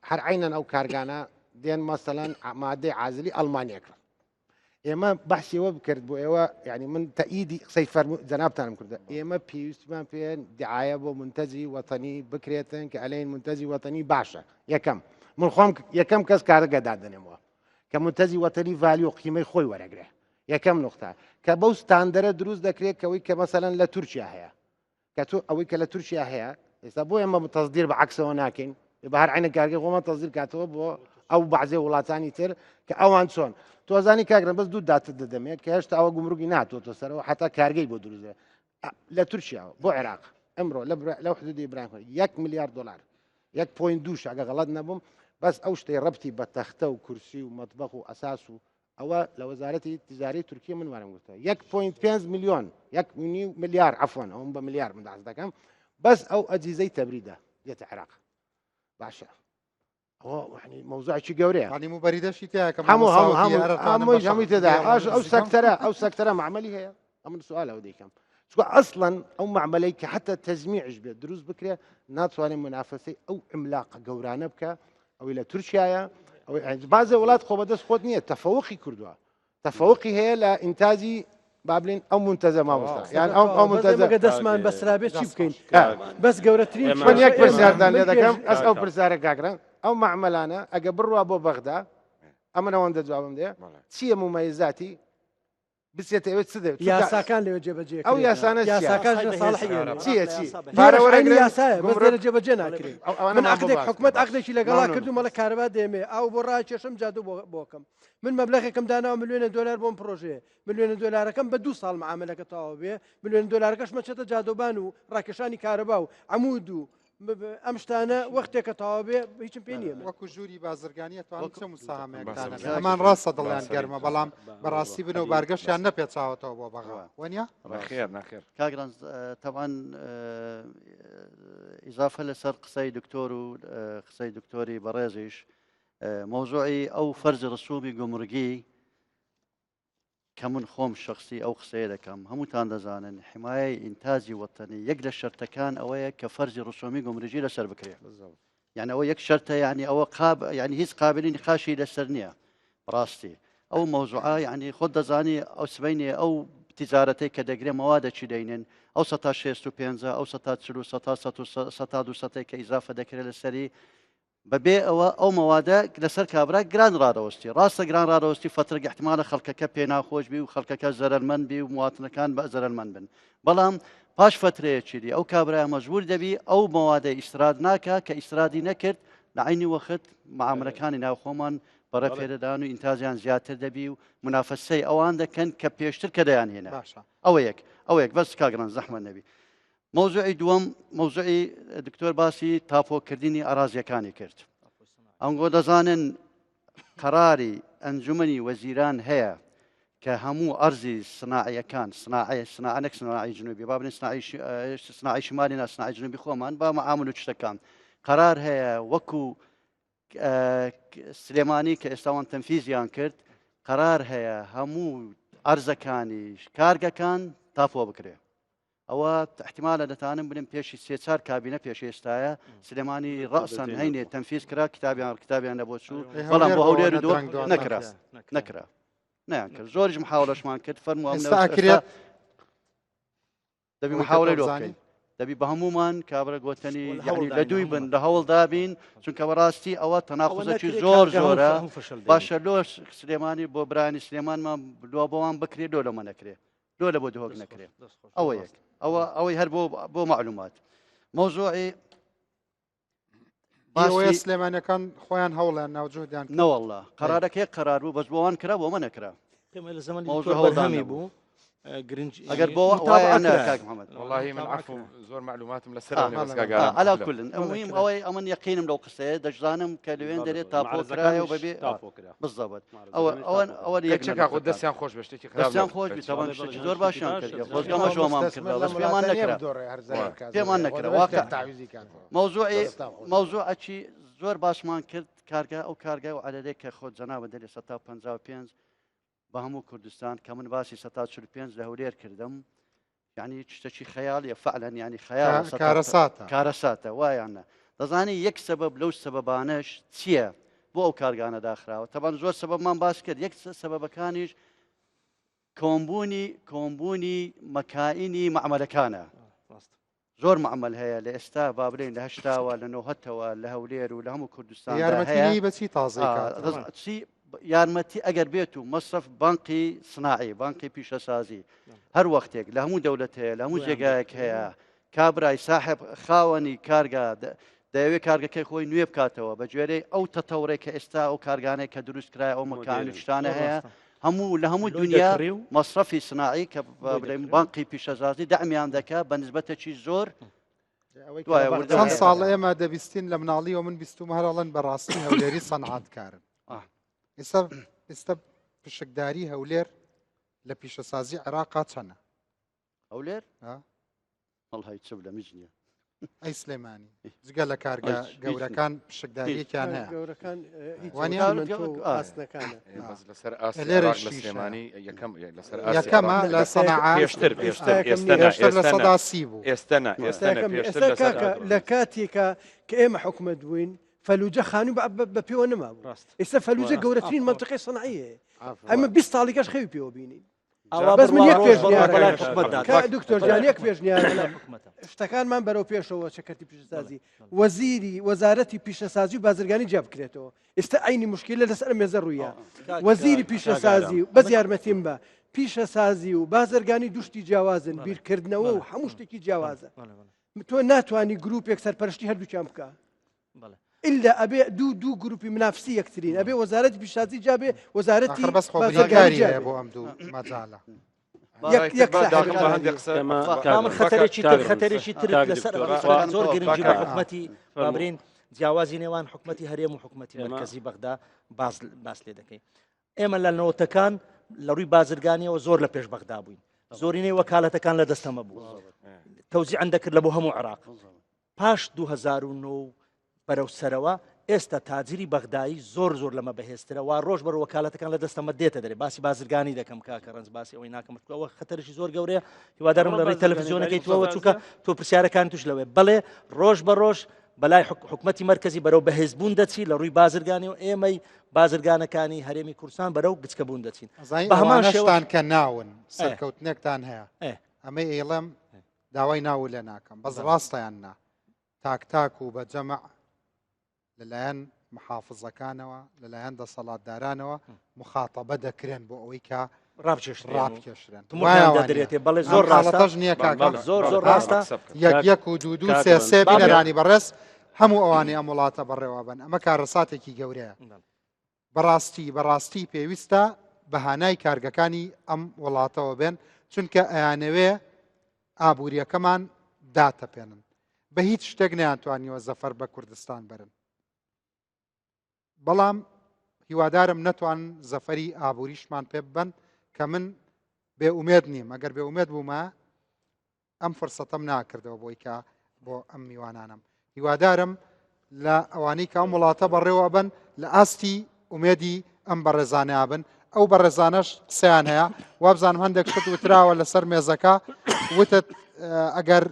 هەر عینەن ئەو کارگانە دێن مەسەلەن مادەی عازلی ئەڵمانیەکرا ئێمە بەحسیەوە بکرد بۆ ئێوە یعنی من تەئیدی قسەی فەرموو جەنابتانم کردە ئێمە پێویستمان پێیان دیعایە بۆ منتەزی وەتەنی بکرێتن کە ئەلێن منتەزی وەتەنی باشە یەکەم من خۆم یەکەم کەس کارەگە دادنێمەوە کە منتەزی وەتەنی ڤالی و قیمەی خۆی وەرەگرێ یەکەم نقطە کە بەو ستاندەرە دروست دەکرێت کەوەی کە مەسەلەن لە تورکیا هەیە کە تۆ ئەوەی کە لە تورکیا هەیە ئێستا بۆ ئێمە تەصدیر بە عەکسەوە ناکەین بە هەر عینە کارگەی خۆمان تەصدیر کاتەوە بۆ ئەو بەعزێ وڵاتانی تر کە ئەوان چۆن تۆزانی کاگرن بەس دوو داتت دەدەمێت کە هێشتا ئەوە گومڕوگی ناتۆتە سەرەوە حتا کارگەی بۆ دروستە لە تورکیاوە بۆ عێراق ئەمڕۆ لەو حدودی ئیبراهیم 1 میلیارد دلار 1.2 ئەگە غەڵەت نەبووم بەس ئەو شتەی ڕەبتی بە تەختە و کورسی و مەطبەخ و ئەساس و ئەوە لە وەزارەتی تجاری تورکیە من وارم گوتە 1.5 میلیۆن 1 میلیار عەفوەن ئەوم بە میلیار من دەعز دەکەم بەس ئەو ئەجیزەی تەبریدە دێتە عێراق باشە يعني موضوع شي قوريه يعني مبرده شي تاعك هەمووی تێدا ئەو سەکتەرە معمەلی هەیە ئەمن سوال ئەو دەیکەم ئەسڵەن ئەو معمەلەی کە حتى تەزمیعش بێت دروست بکرێ ناتوانێت منافەسەی ئەو عملاقە گەورانە بکە ئەوەی لە تورکیایە بازێ وڵات خۆ بەدەست خۆت نییە تەفەوقی کردووە تەفەوقی هەیە لە ئینتاجی بابلین ئەو منتەزە ماوەستا یان ئەو منتەزە دەستمان بەسرابێت چی بکەین بەس گەورەترین من یەک پرسیاردان لێ دەکەم ئەس ئەو پرسیارە کاکرن ئەو معمەلانە ئەگە بڕوا بۆ بەغدا ئەمە ئەوەندە جوابم دێ چییە ممەیزاتی بچێتە ئێوە چ دەوێت یاساکان لێوە جێبەجێ ئەو یاسانە یاساکان ساڵحی چییە چی یاسایە بەرە جێبەجێ ناکرێت من عقدێک حکومت عقدێکی لەگەڵا کردو مەڵە کارەبا دێمێ ئەو بۆ ڕاکێشم جادو بۆکەم من مەبلەغێکم داناوە ملیۆنە دلار بۆم پرۆژێ ملیۆنە دلارەکەم بە 2 ساڵ معاملەکە تەواو بێ ملیۆنە دلارەکەش مەچێتە جادۆبان و ڕاکێشانی کارەبا و عمود و ئەم شتانە وەختێکە تەواو بێ هیچم پێ نییە وەکو ژووری بازرگانیە توانم چه مساهمەیەکدانە ئەمان ڕاستە دڵیان گەرمە بەڵام بەڕاستی بنە و بارگەشیان نەپێچاوەتەوە بۆ بەغا وەنیا نەخێر نەخێر کاگران طبعا إضافة لسر قصي دكتور و قصي دكتوري برازيش موضوعي أو فرز رسومي جمرقي كمن خوم شخصي أو قصيدة كم هم تاندزانن حماية إنتاجي وطني يقدر شرطكان أو كفرز رسومي جمرقي لسر بكريه يعني أو يك شرطة يعني أو يعني هيز قابلين نقاشي لسرنيا براستي أو موضوعة يعني خد زاني أو سبيني أو تجارتي كدقري مواد شدينن أو 16 أو 16 كإضافة ذكر للسري ببيع أو مواد لسر كابرا جران راروستي راس جران راروستي فترة احتمال خلقك بينا خوش بي وخلقك زر المن بي ومواطن كان بأزر المن بن بلام باش فترة شدي أو كابرا مجبور دبي أو مواد استراد ناكا كاسترادي نكرت لعيني وقت مع أمريكاني ناوخومان برا فيردان وإنتاجيان زيادة دبي ومنافسي أوان كان كبيشتر كديان هنا أو يك بس كاغران زحمة النبي موضوعي دوم موضوعي دكتور باسي تافو كرديني أراضي كاني كرت أنقو دزانن قراري أنجمني وزيران هيا كهمو أرزي صناعية كان صناعي جنوبي بابن صناعي شمالي صناعي جنوبي خومان با معاملو تشتكان قرار هيا وكو سليماني كإستوان تنفيذيان كرت قرار هيا همو أرزكاني كارجا كان تافو بكري أو احتمال دتانم بنم بيش سيسار كابينة بيش يستايا سليماني رأسا هيني تنفيذ كرا كتابي أنا بوشو بلام بهولير دو نكرا نانكر زورج محاولة شمان كت فرمو أمنا دبي محاولة لوكي دبي بهمومان كابرا قوتني يعني لدوي بن لهول دابين شون كبراستي أو تناقض شيء زورا باشا لوش سليماني بوبراني سليمان ما لو بوان بكري لولا ما نكري لولا بودهوك نكري أو يك أو يهرب بو معلومات موضوعي باسي سليمان كان خوان هولا نوجود يعني لا والله قرارك هيك قرار بس بوان كرا وما نكرا موضوع برهمي بو اگر بو وانا كاك محمد والله من عفو زور معلوماتهم للسر على كل المهم او امن يقينم لو قصه دجزانم كلوين دري تابو كرايا وببي بالضبط او يكشك قدسيان خوش بشتكي خراب دسيان خوش طبعا بشتكي زور باشان كردي خوش كما شو ما كرا بس في ما نكرا واقع موضوع شيء زور باشمان كرد كارجا او كارجا وعددك خود جناب دلي 155 بهمو كردستان كمن باسي 145 لهولير كردم يعني تشتكي خيالي فعلا يعني خيال كارساتا وايانا دزاني يك سبب لو سببانش تسيا بۆ ئەو کارگانە داخراوە تەبان زۆر سەبەبمان باس کرد یەک سەبەبەکانیش کۆمبوونی مەکائینی معمەلەکانە زۆر معمەل هەیە لە ئێستا با بڵێن لە هەشتاوە لە نۆهەتەوە لە هەولێر و لە هەموو کوردستان یارمەتی بەچی تازە یارمەتی ئەگەر بێت و مەصرف بانقی سناعی بانقی پیشەسازی هەر وەختێک لە هەموو دەولەت هەیە لە هەموو جێگایەک هەیە کابرای ساحب خاوەنی کارگا دەیەوێت کارگەکەی خۆی نوێ بکاتەوە بە گوێرەی ئەو تەتەوڕێک کە ئێستا ئەو کارگانەی کە دروست کرای ئەو مەکان شتانە هەیە هەموو لە هەموو دنیا مەصرفی سناعی کە بڵێن بانقی پیشەسازی دەعمیان دەکات بە نسبەتێکی زۆر چەند ساڵ ئێمە دەبیستین لە مناڵیەوە من بیستم هەرڵەن بەڕاستی هەولێری سەنعاتکارن ئێستا پشکداری هەولێر لە پیشەسازی عێراقا چەنە هەولێر هەڵهای چ لە میژنیە ئەی سلێمانی جگە لە کارگە گەورەکان پشکداریەکیان هەیە گەورەکان سلێمانی یەکەمە لە سەنعات پێشتر لە سەدا سی بوو لە کاتێکە کە ئێمە حکومەت بووین فەلوجە خانوو بە پێوە نەما بوو ئێستا فەلوجە گەورەترین منطقەی سەنعیە ئەمە 20 ساڵیکەش خەوی پێوە بینین بەس من یەک پێشنیار دکتۆر جان یەک پێشنیار شتەکانمان بەرەو پێشەوە چەکەتی پیشەسازی وەزیری وەزارەتی پیشەسازی و بازرگانی جیا بکرێتەوە ئێستا عینی مشکلە لەسەر مێزە ڕوویە وەزیری پیشەسازی و بەس یارمەتیم بە پیشەسازی و بازرگانی دوشتی جیاوازن بیرکردنەوە و هەموو شتێکی جیاوازە تۆ ناتوانانی گروپێک سەرپەرشتی هەردووچیان بکە إلا أبي دو جروبي منافسي يكترين أبي وزارة بشازي جابي وزارة بس خبريكاري يا أبو أمدو ما زال خطري تر لسر زور جرينجي بحكمتي بابرين جیاوازی نێوان حکومەتی هەرێم و حکومەتی مرکزی بەغدا باس لێ دەکەین ئێمە لە نەوەتەکان لە ڕووی بازرگانیەوە زۆر لە پێش بەغدا بووین زۆرینەی وەکالەتەکان لە دەستەمە بوو تەوزیعەن دەکرد لە بۆ هەموو عێراق پاش 2009 بەرەو سەرەوە ئێستا تاجری بەغدایی زۆر لەمە بەهێزترەوە ڕۆژ بەر وەکالەتەکان لە دەستەمە دێتە دەرێ باسی بازرگانی دەکەم کاکە ڕەنج باسی ئەوەی ناکەمەوە خەتەرشی زۆر گەورەیە هیوادارم لە ڕێی تەلەڤیزیۆنەکەی توەوە چووکە تۆ پرسیارەکان توش لەوێ بەڵێ ڕۆژ بە ڕۆژ بەلای حکومەتی مرکزی بەرەو بەهێزبوون دەچی لە ڕووی بازرگانی و ئێمەی بازرگانەکانی هەرێمی کوردستان بەرەو گچکەبوون دەچین بە هەمان شێوان کە ناون سەرکەوتنێکتان هەیە ئەمەی ئێڵەم داوای ناو لێ ناکەم بەس ڕاستەیان نا تاک و بە جەمع لەلایەن محافظەکانەوە لەلایەن دەسەڵاتدارانەوە مخاتەبە دەکرێن بۆ ئەوەی کە ڕابکێشرێن بەڵێ زۆر ڕاستەش نییە زۆر ڕاستە یەک و دوو سێ بینەرانی بەڕێز هەموو ئەوانەی ئەم وڵاتە بەڕێوە بن ئەمە کارڕساتێکی گەورەیە بەڕاستی پێویستە بەهانای کارگەکانی ئەم وڵاتەوە بێن چونکە ئەیانەوێ ئابوووریەکەمان داتەپێنن بە هیچ شتێک نەیانتوانیوە زەفەر بە کوردستان برن بەڵام هیوادارم نەتوان زەفەری ئابووریشمان پێ ببن کە من بێئومێد نیم ئەگەر بێئومێد بوومە ئەم فرسەتەم ناکردەوە بۆی کە بۆ ئەم میوانانم هیوادارم لە ئەوانەی کە ئەم وڵاتە بەڕێوە بن لە ئاستی ئومێدی ئەم بەڕێزانەیە بن ئەو بەڕێزانەش قسەیان هەیە وابزانم هەندێک شت وتراوە لەسەر مێزەکە وتت ئەگەر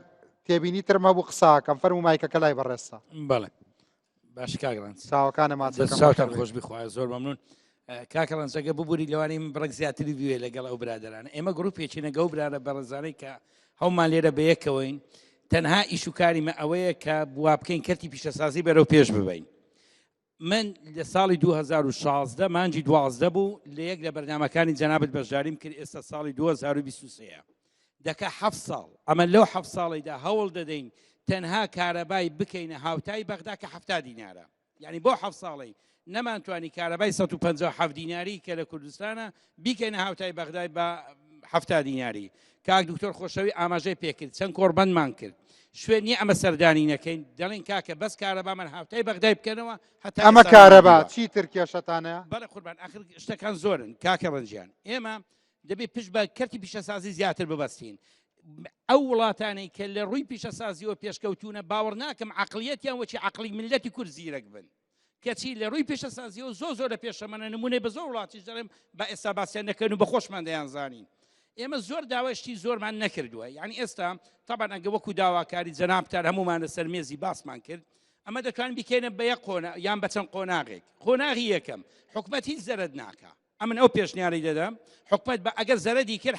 تێبینی ترمە بوو قساکەم فەرمو مایکەکە لای بەڕێستا بەڵێ باش کاگران چاوەکانە ماچەکەم خۆش بخوای زۆر مەمنون کاکەڵان جەگە ببووری لەوانی بڕک زیاتری بوێ لەگەڵ ئەو برادرانە ئێمە گروپێکی نەگە و برادە بەڕێزانەی کە هەومان لێرە بەیەکەوەین تەنها ئیش و کاریمە ئەوەیە کە بوا بکەین کەرتی پیشەسازی بەرەو پێش ببین من لە ساڵی 2016 مانجی 12 بوو لە یەک لە بەرنامەکانی جەنابەت بەشداریم کرد ئێستا ساڵی 2023 دەکە 7 ساڵ ئەمە لەو 7 ساڵیدا هەوڵ دەدەین تەنها کارەبای بکەینە هاوتای بەغدا کە 7 دینارە یعنی بۆ 7 ساڵی نەمانتوانی کارەبای 157 دیناری کە لە کوردستانە بیکەینە هاوتای بەغدای بە 7 دیناری کاک دکتۆر خۆشەوی ئاماژەی پێکرد چەند کۆڕبەندمان کرد شوێنی ئەمە سەردانی نەکەین دەڵێن کاکە بەس کارەبامان هاوتای بەغدای بکەنەوە هەتا ئەمە کارەبا چیتر کێشەتانەیە بەڵێ قوربان ئاخر شتەکان زۆرن کاکە ڕەنجیان ئێمە دەبێت پشت بە کەرتی پیشەسازی زیاتر ببەستین ئەو وڵاتانەی کە لە ڕووی پیشەسازیەوە پێشکەوتونە باوەڕ ناکەم عەقڵیەتیان وەچی عەقڵی ملەتی کورد زیرەک بن کەچی لە ڕووی پیشەسازیەوە زۆر لە پێشەمەنە نمونەی بە زۆر وڵاتیش دەڵێم بە ئێستا باسییان نەکەن و بە خۆشمان دەیانزانین ئێمە زۆر داواشتی زۆرمان نەکردووە یعنی ئێستا تەبەن ئەگە وەکو داواکاری جەنابتان هەمومان لەسەر مێزی باسمان کرد ئەمە دەتوانین بکەینە بە یەک یان بە چەند قۆناغێک قۆناغی یەکەم حکومەت هیچ زەرد ناکە ئەمن ئەو پێشنیاری دەدەم حکومەت بە ئەگەر زەرەدی کرد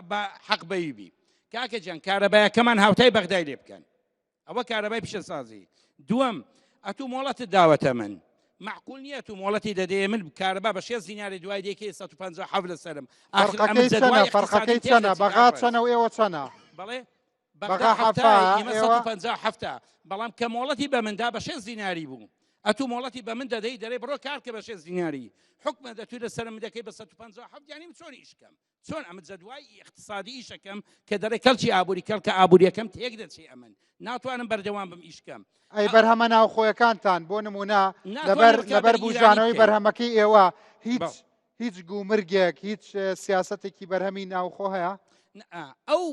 بە حەق بەیبی کاکە جان کارەبایەکەمان هاوتای بەغدای لێ بکەن ئەوە کارەبای پیشەسازی دووەم ئەتوو مۆڵەتت داوەتە من معقول نییە تو مۆڵەتی دەدەێ من کارەبا بە 6 زیناری دوای دێکی 157 لەسەرم فەرقەکەی چەنە بەغا چەنە و ئێوە چەنە بەڵێ بەغا هەفتا 157 بەڵام کە مۆڵەتی بە مندا بە 6 زیناری بوو ئەتوو مۆڵەتی بە من دەدەی دەرێ بڕۆ کار کە بە 6 زیناری حکومە دەتوی لەسەر من دەکەی بە 157 یانیم چۆن ئیشکەم چۆن ئەمە جەدوای اقتصادی ئیشەکەم کە دەڕێ کەلکی ئابووری کەلکە ئابووریەکەم تێک دەچێ ئەمن ناتوانم بەردەوام بم ئیشکەم ئەی بەرهەمە ناوخۆیەکانتان بۆ نمونە لەبەر بوژانەوەی بەرهەمەکەی ئێوە هیچ گومرگێک هیچ سیاسەتێکی بەرهەمی ناوخۆ هەیە ئەو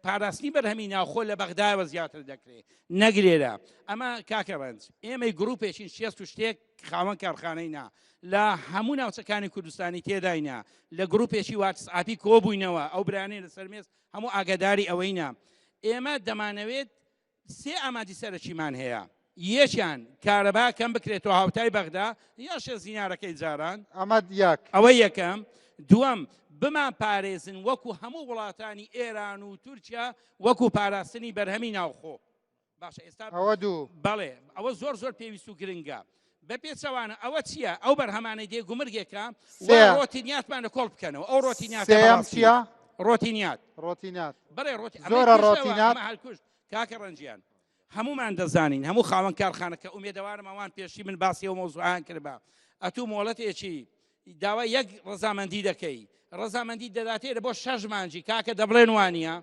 پاراستنی بەرهەمی ناوخۆ لە بەغداوە زیاتر دەکرێت نەگرێرە ئەمە کاکە ڕەنج ئێمەی گروپێکین 6 و شتێک خاوەن کارخانەی نا لە هەموو ناوچەکانی کوردستانی تێداینا لە گروپێکی واتسئاپی کۆبووینەوە ئەو برانەی لەسەر مێز هەموو ئاگاداری ئەوەینا ئێمە دەمانەوێت سێ ئامادی سەرچیمان هەیە یەکیان کارەبا کەم بکرێتەوە هاوتای بەغدا یاشە زینارەکەی جاران ئەمە یەک ئەوە یەکەم دووەم بمان پارێزن وەکو هەموو وڵاتانی ئێران و تورکیا وەکو پاراستنی بەرهەمی ناوخۆ باشە ئێستا ئەوە دوو بەڵێ ئەوە زۆر پێویست و گرنگە بە پێچەوانە ئەوە چییە ئەو بەرهەمانەی دێ گومرگێکە ڕۆتینیاتمانە کۆڵ بکەنەوە ئەو ڕۆتینیات چیە ڕۆتینیات بەڵێ زۆرە ڕۆتینات هەلکوشت کاکە ڕەنجیان هەمومان دەزانین هەموو خاوەن کارخانەکە ئومێدەوارم ئەوان پێشی من باسی ئەو مۆزوعیان کردبا ئەتوو مۆڵەتێکی داوای یەک ڕەزامەندی دەکەی ڕەزامەندی دەداتێرە بۆ 6 مانجی کاکە دەبڵێن وانە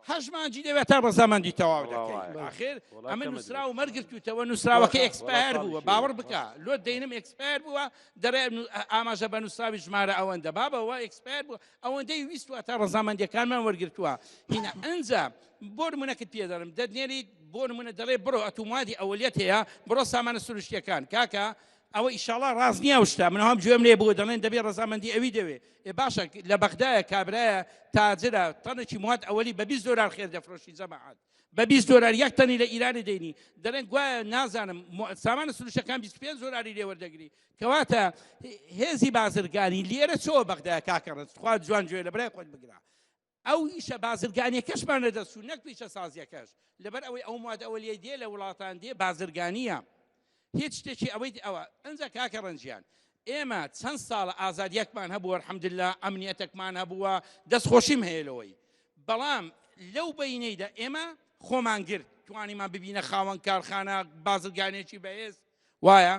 8 مانجی دەوێت تا ڕەزامەندی تەواو دەکەی آخر ئەمە نووسرا و مەرگرتوتەوە نووسراوەکە ئەکسپایر بووە باوەڕ بکە لۆ دەینم ئەکسپایر بووە دەڕێ ئاماژە بە نووسراوی ژمارە ئەوەندە بابەوە ئەکسپایر بووە ئەوەندەی ویستوە تا ڕەزامەندیەکانمان وەرگرتووە هینە ئەنجا بۆ نمونەکەت پێ دەڵم دەدنێری بۆ نمونە دەڵێ بڕۆ ئەتومادی ئەوەلیەت هەیە بڕۆ سامانە سروشتیەکان کاکە ئەوە ئیشاڵا ڕاز نییە شتا من هەم گوێم لێ بوو دەڵێن دەبێت ڕەزامەندی ئەوی دەوێ باشە لە بەغدایە کابرایە تاجرە تەنێکی موات ئەوەلی بە 20 دلار خێر دەفرۆشی جەماعەت بە 20 دلار یەک تەنی لە ئیرانی دەینی دەڵێن گوایە نازانم سامانە سروشتەکان 25 دلاری لێ وەردەگری کەواتە هێزی بازرگانی لێرە چۆ بەغدایە کاکەڕێت خوا جوان گوێ لە برای خۆت بگرا ئەو ئیشە بازرگانیەکەشمان لەدەستوو نەک پیشە سازیەکەش لەبەر ئەوەی ئەو مواد ئەوەلیە دێ لە وڵاتان دێ بازرگانیە هیچ شتێکی ئەوەی ئەوە ئەنجا کاکە ڕەنجیان ئێمە چەند ساڵە ئازادیەکمان هەبووە الحەمدلله ئەمنیەتێکمان هەبووە دەستخۆشیم هەیە لەوەی بەڵام لەو بەینەیدا ئێمە خۆمان گرت توانیمان ببینە خاوەن کارخانە بازرگانێکی بەهێز وایە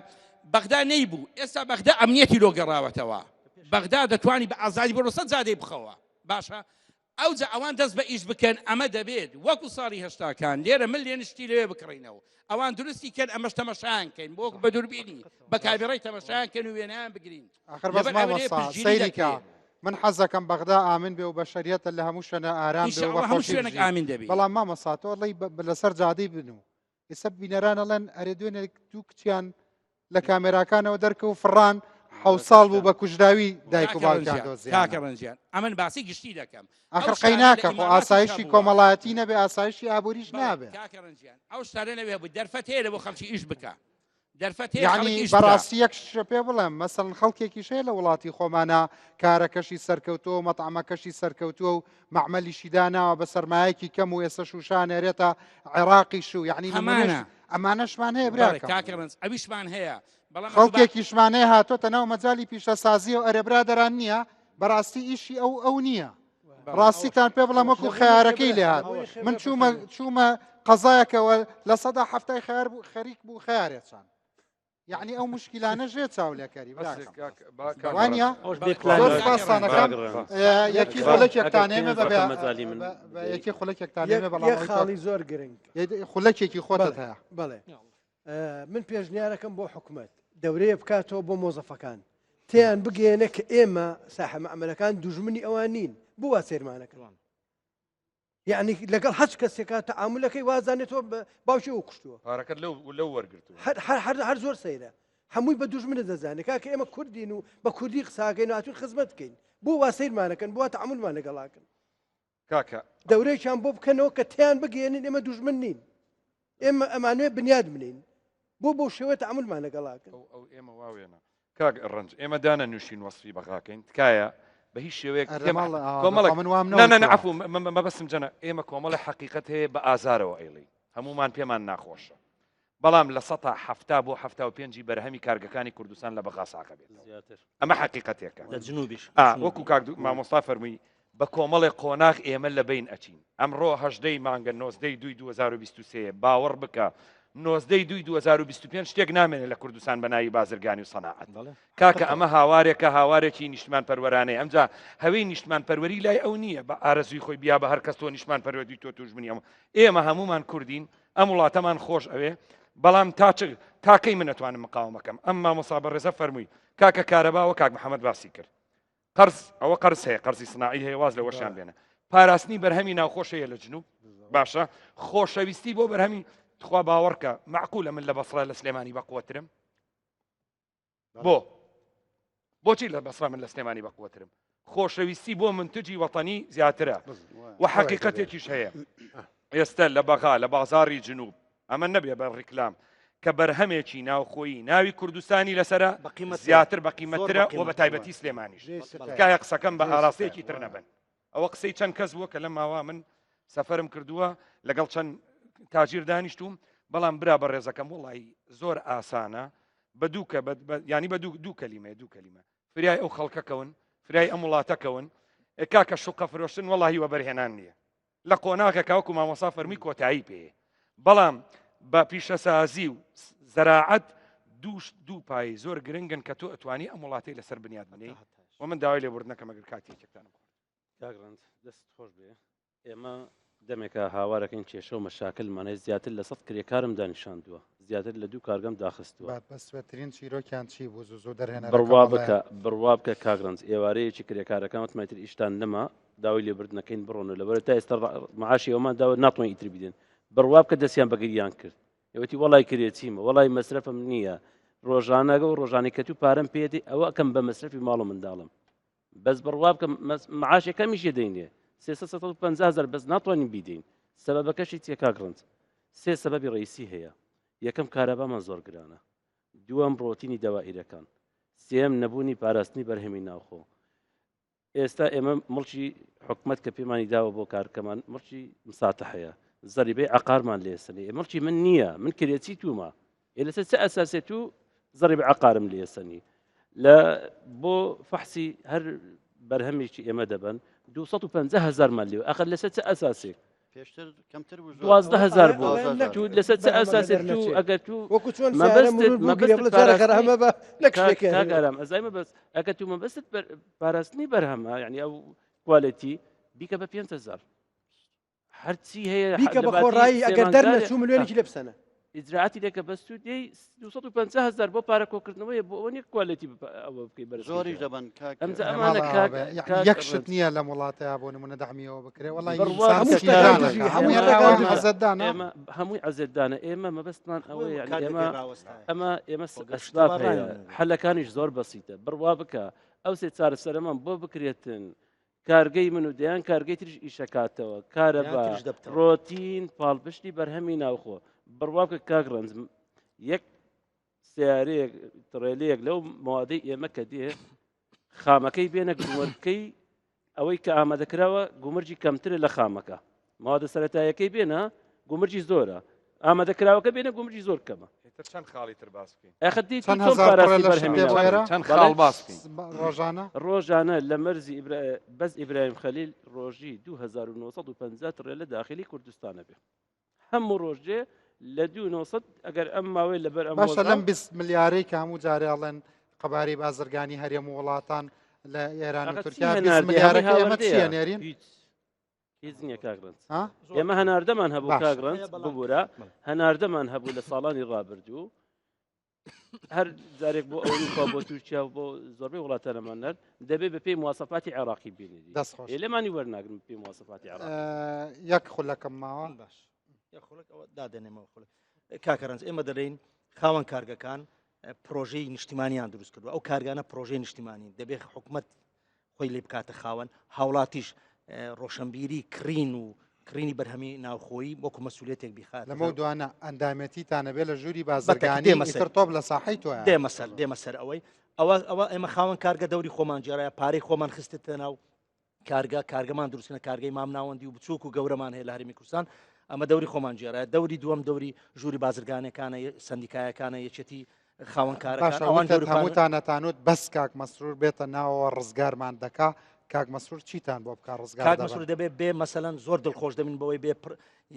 بەغدا نەیبوو ئێستا بەغدا ئەمنیەتی لۆ گەڕاوەتەوە بەغدا دەتوانی بە ئازادی بۆ 100 جادەی بخەوە باشە ئەوجا ئەوان دەست بە ئیش بکەن ئەمە دەبێت وەکو ساڵی هەشتاکان لێرە من لێ نشتی لەوێ بکڕینەوە ئەوان درستی کرد ئەمەش تەمەشایان کەین بۆ بە دووربینی بە کابێڕەی تەمەشایان کەن و وێنەیان بگرین سەیریکە من حەزەکەم بەغدا ئامن بێ و بە شەریەتە لە هەموو شوێنە ئارام بێ و هەموو شوێنێک ئامین دەبێت بەڵام مامەسا تۆ ئەڵێی لەسەر جادەی بن و ئێستا بینەران ئەڵێن ئەرێ دوێنێک دوو کچیان لە کامێراکانەوە دەرکە و فڕان 7 ساڵ بوو بە کوژراوی دایک و باوکیان کاکە ڕەنجیان ئەمن باسی گشتی دەکەم ئەخر قەیناکە خۆ ئاسایشی کۆمەڵایەتی نەبێ ئاسایشی ئابووریش نابێت کاکە ڕەنجیان ئەو شتانە لەوێ بوو دەرفەت هەیە بۆ خەڵکی ئیش بکە یعنی بەڕاستی یەک شتە پێ بڵێم مەسەڵەن خەڵکێکیش هەیە لە وڵاتی خۆمانە کارەکەشی سەرکەوتووە و مەطعەمەکەشی سەرکەوتووە و مەعمەلیشی داناوە بە سەرمایەکی کەم و ئێستا شوشان هێرێتە عێراقیش و یعنی ئەمانەشمان هەیە براکە کاکە ڕەنج ئەویشمان هەیە خەڵکێکیشمان هەیە هاتۆتە ناو مەجای پیشەسازی و ئەرێ برادەران نییە بەڕاستی ئیشی ئەو نییە ڕاستیتان پێ بڵێم وەکو خەیارەکەی لێ هات من چوومە قەزایەکەوە لە 100 خەریک بوو خەیارێکچان یعنی ئەو مشکلانە ژێ چاو لێکەری وانە زۆر سپاسانەکەم یەکی خولەکێکتانێمە یەکی خولەکێکتانێمە بەڵام خاڵی زۆر گرنگ خولەکێکی خۆتت هەیە بڵێ من پێشنیارەکەم بۆ حکوومەت دەورەیە بکاتەوە بۆ مۆزەفەکان تیان بگەێنە کە ئێمە ساحە مەعمەلەکان دوژمنی ئەوان نین بووە سێرمانەکەوان یعنی لەگەڵ هەچ کەسێکە تەعاملەکەی وازانێتەوە باوکی و کوشتووە پارەکەت لەو وەرگرتووە هەر زۆر سەیرە هەمووی بە دوژمنە دەزانێت کاکە ئێمە کوردین و بە کوردی قساکەین و هاتوون خزمەت بکەین بۆ وا سەیرمانەکەن بووە تەعاملمان لەگەڵاکەن کاکە دەورەیەکیان بۆ بکەنەوە کە تیان بگەێنن ئێمە دوژمن نین ئێمە ئەمانوێ بنیاد بنین بۆ شێوە تعاملمان لەگەڵاکەن ئەو ئێمە واوێنە کاک ڕنج ئێمە دانە نووسین وەصفی بەغاکەین تکایە بە هیچ شێوەیەک عفو مەبەستم جەنە ئێمە کۆمەڵی حەقیقەت هەیە بە ئازارەوە ئەیڵی هەمومان پێمان ناخۆشە بەڵام لە 100 بۆ 75 بەرهەمی کارگەکانی کوردستان لە بەغاساکە بێت ئەمە حەقیقەتێکە لە جنوبیش وەکو کاک مامۆستا فەرمووی بە کۆمەڵی قۆناغ ئێمە لە بین ئەچین ئەمڕۆ 18 مانگە 2023 باوەڕ بکە 2025 شتێک نامێنێت لە کوردستان بە ناوی بازرگانی و سەناعەت کاکە ئەمە هاوارێکی نیشتمان پەروەرانەیە ئەمجا هەوەی نیشتمان پەروەری لای ئەو نییە بە ئارەزوی خۆی بیا بە هەر کەس تۆ نیشتمان پەروەردی تۆ توش بنی ئێمە هەمومان کوردین ئەم وڵاتەمان خۆش ئەوێ بەڵام تاکەی من نەتوانم مقاومەکەم ئەمما مۆسا بەڕێزە فەرمووی کاکە کارەباوە کاک محەممەد باسی کرد قەرز ئەوە قەرز هەیە قەرزی سناعی هەیە واز لە وەشیان بێنە پاراستنی بەرهەمی ناوخۆشەیە لە جنوب باشە خۆشەویستی بۆ بەرهەمی خوا باوەڕکە معقولە من لە بەسڕە لە سلێمانی بەقوترم بۆچی لە بەسڕە من لە سلێمانی بەقوترم خۆشەویستی بۆ منتجی وەتەنی زیاترە و حەقیقەتێکیش هەیە ئێستا لە بەغا لە بازاری جنوب ئەمە نەبێ بە ڕیکلام کە بەرهەمێکی ناوخۆیی ناوی کوردستانی لەسرە زیاتر بە قیمەترە و بە تایبەتی سلێمانیش تکایە قسەکەم بە ئاراستەیەکی تر نەبن ئەوە قسەی چەند کەس بووە کە لە ماوا من سەفەرم کردووە لەگەڵ چەند تاجیر دانیشتوم بەڵام برا بە ڕێزەکەم وڵی زۆر ئاسانە بە دووکە ینی بە دوو کەلیمە فریای ئەو خەڵکەکەون فریای ئەم وڵاتەکەون کاکە شوقە فرۆشتن وەڵی وەبەرهێنان نییە لە قۆناغێکا وەکو مامۆسا فەرمی کۆتایی پێ بەڵام بە پیشەسازی و زەراعەت دوو پای زۆر گرنگن کە تۆ ئەتوانی ئەم وڵاتی لەسەر بنیاد بنێ و من داوای لێبوردنەکەم ئەگەر کاتێکێکتان کاگڕند دەست خۆش بێ ئێمە دەمێکە هاوارەکەین کێشە و مەشاکلمانەی زیاتر لە 100 کرێکارم دانیشاندووە زیاتر لە 2 کارگەم داخستووە بەسوێترین چیرۆکیان چی بوو زۆر دەرهێنا بڕوا بکە کاگڕنج ئێوارەیەکی کرێکارەکان وتمایتر ئیشتان نەما داوای لێبوردنەکەین بڕۆنە لەبەر تا ئێستا معاشی ئەومان داوە ناتوانین ئیتر بدەین بڕوا بکە دەستیان بەگریان کرد ئەوەتی وەڵای کرێچیمە وەڵای مەسرفم نییە ڕۆژانەگە و ڕۆژانی کە تو پارەم پێدی ئەوە ئەکەم بە مەسرفی ماڵ و منداڵم بەس بڕوا بکە معاشەکەمیش دەینێ 350,000 بەس ناتوانین بیدەین سەبەبەکەشی چیە کاگڕنج 3 سەبەبی ڕئیسی هەیە یەکەم کارەبامان زۆر گرانە دووەم ڕۆتینی دەوائیرەکان سێم نەبوونی پاراستنی بەرهەمی ناوخۆ ئێستا ئێمە مڵکی حکومەت کە پێمانی داوە بۆ کارکەمان مڵکی مساتە هەیە زەریبەی عقارمان لێسنی مڵکی من نییە من کرێتی تومە لەسەر چه ئەساسێت و زەریبە عقارم لێسەنی لە بۆ فەحسی هەر بەرهەمێکی ئێمە دەبن 250,000 مان لێ ئەخر لەسەر چه ئەساسێک 12,000 بوو تو لەسەر چه ئەساسێت تو ئەگەر تو مەبەستم ئەزای مەبەست ئەگەر تو مەبەست پاراستنی بەرهەمە یعنی ئەو کوالەتی بیکە بە 5,000 هەرچی هەیە بیکە بە خۆڕایی ئەگەر دەرنەچوو ملیۆنێکی لێ بسەنە ئیجراعاتی لێکە بەست و دێی 250,000 بۆ پارە کۆکردنەوەی بۆ ئەوە نیە کوالەتی ئەوە بکەی بەرز زۆریش دەبن ئەمانە یەک شت نییە لە وڵاتەیە بۆ نمونە دەحمیەوە بکرێ وڵی هەمووی عەزێتدانە ئێمە مەبەستمان ئەوەیە ئێمە ئەسباب هەیە حەلەکانیش زۆر بەسیتە بڕوا بکە ئەو سێ چارەسەرەمان بۆ بکرێتن کارگەی من و دەیان کارگەی تریش ئیشەکاتەوە کارەبا ڕۆتین پاڵپشتی بەرهەمی ناوخۆ بڕوا بکە کاگڕنج یەک سیارەیەک تڕێلەیەک لەو مەوادەی ئێمە کە دێ خامەکەی بێنە گومەرگەی ئەوەی کە ئامادەکراوە گومرجی کەمترە لە خامەکە مەوادە سەرەتایەکەی بێنە گومرجی زۆرە ئامادەکراوەکە بێنە گومرجی زۆر کەمە چەند خاڵی تر باس بکەین ئەخەتی پاراسی بەرهەمی چەند خاڵ باس بکەین ڕۆژانە لە مەرزی بەس ئیبراهیم خەلیل ڕۆژی 2950 تڕێلە داخلی کوردستانە بێ هەموو ڕۆژێ لە 200 ئەگەر ئەم ماوەی لەبەر ئەم باشە لەم 20 ملیارەی کە هەموو جارێ ئەڵێن قەباری بازرگانی هەرێم وڵاتان لە ئێران و تورکیا 20 ملیارەکە ئێمە چییە نێرین هیچ نییە کاگڕنج ئێمە هەناردەمان هەبوو کاگڕنج ببوورە هەناردەمان هەبوو لە ساڵانی ڕابردوو هەر جارێک بۆ ئەوروپا بۆ تورکیا و بۆ زۆربەی وڵاتانەمان نەر دەبێت بە پێی مواسەفاتی عێراقی بینێت لێمانی وەرناگرن پێی مواسەفاتی عێراق یەک خولەکەم ماوە باش دادێنێمەوە خولە کاکەڕنج ئێمە دەڵێن خاوەن کارگەکان پرۆژەی نیشتیمانیان دروست کردو ئەو کارگانە پرۆژەی نیشتیمانی دەبێت حکومەت خۆی لێ بکاتە خاوەن هاوڵاتیش ڕۆشنبیری کڕین و کڕینی بەرهەمی ناوخۆیی وەکو مەسئولێتێک بیخات لەمە دوانە ئەندامەتیتانە بێ لە ژووری بازرگانی ئیتر تۆپ لە ساحەی تۆ دێمە سەر ئەوەی ئەوە ئێمە خاوەن کارگە دەوری خۆمان جێرایە پارەی خۆمان خستێتە ناو کارگەمان دروستکردنە کارگەی مام ناوەندی و بچووک و گەورەمان هەیە لە هەرێمی کوردستان ئەمە دەوری خۆمان جێرایە دەوری دووەم دەوری ژووری بازرگانەکانە سندیکایەکانە یەکێتی خاوەنکارەکان ئەوان هەمووتانەتانوت بەس کاک مەسرور بێتە ناوەوە ڕزگارمان دەکا کاک مەسرور چیتان بۆ بکار ڕزگار کاک مەسرور دەبێت بێ مەسەلەن زۆر دڵخۆش دەبین بەوەی بێ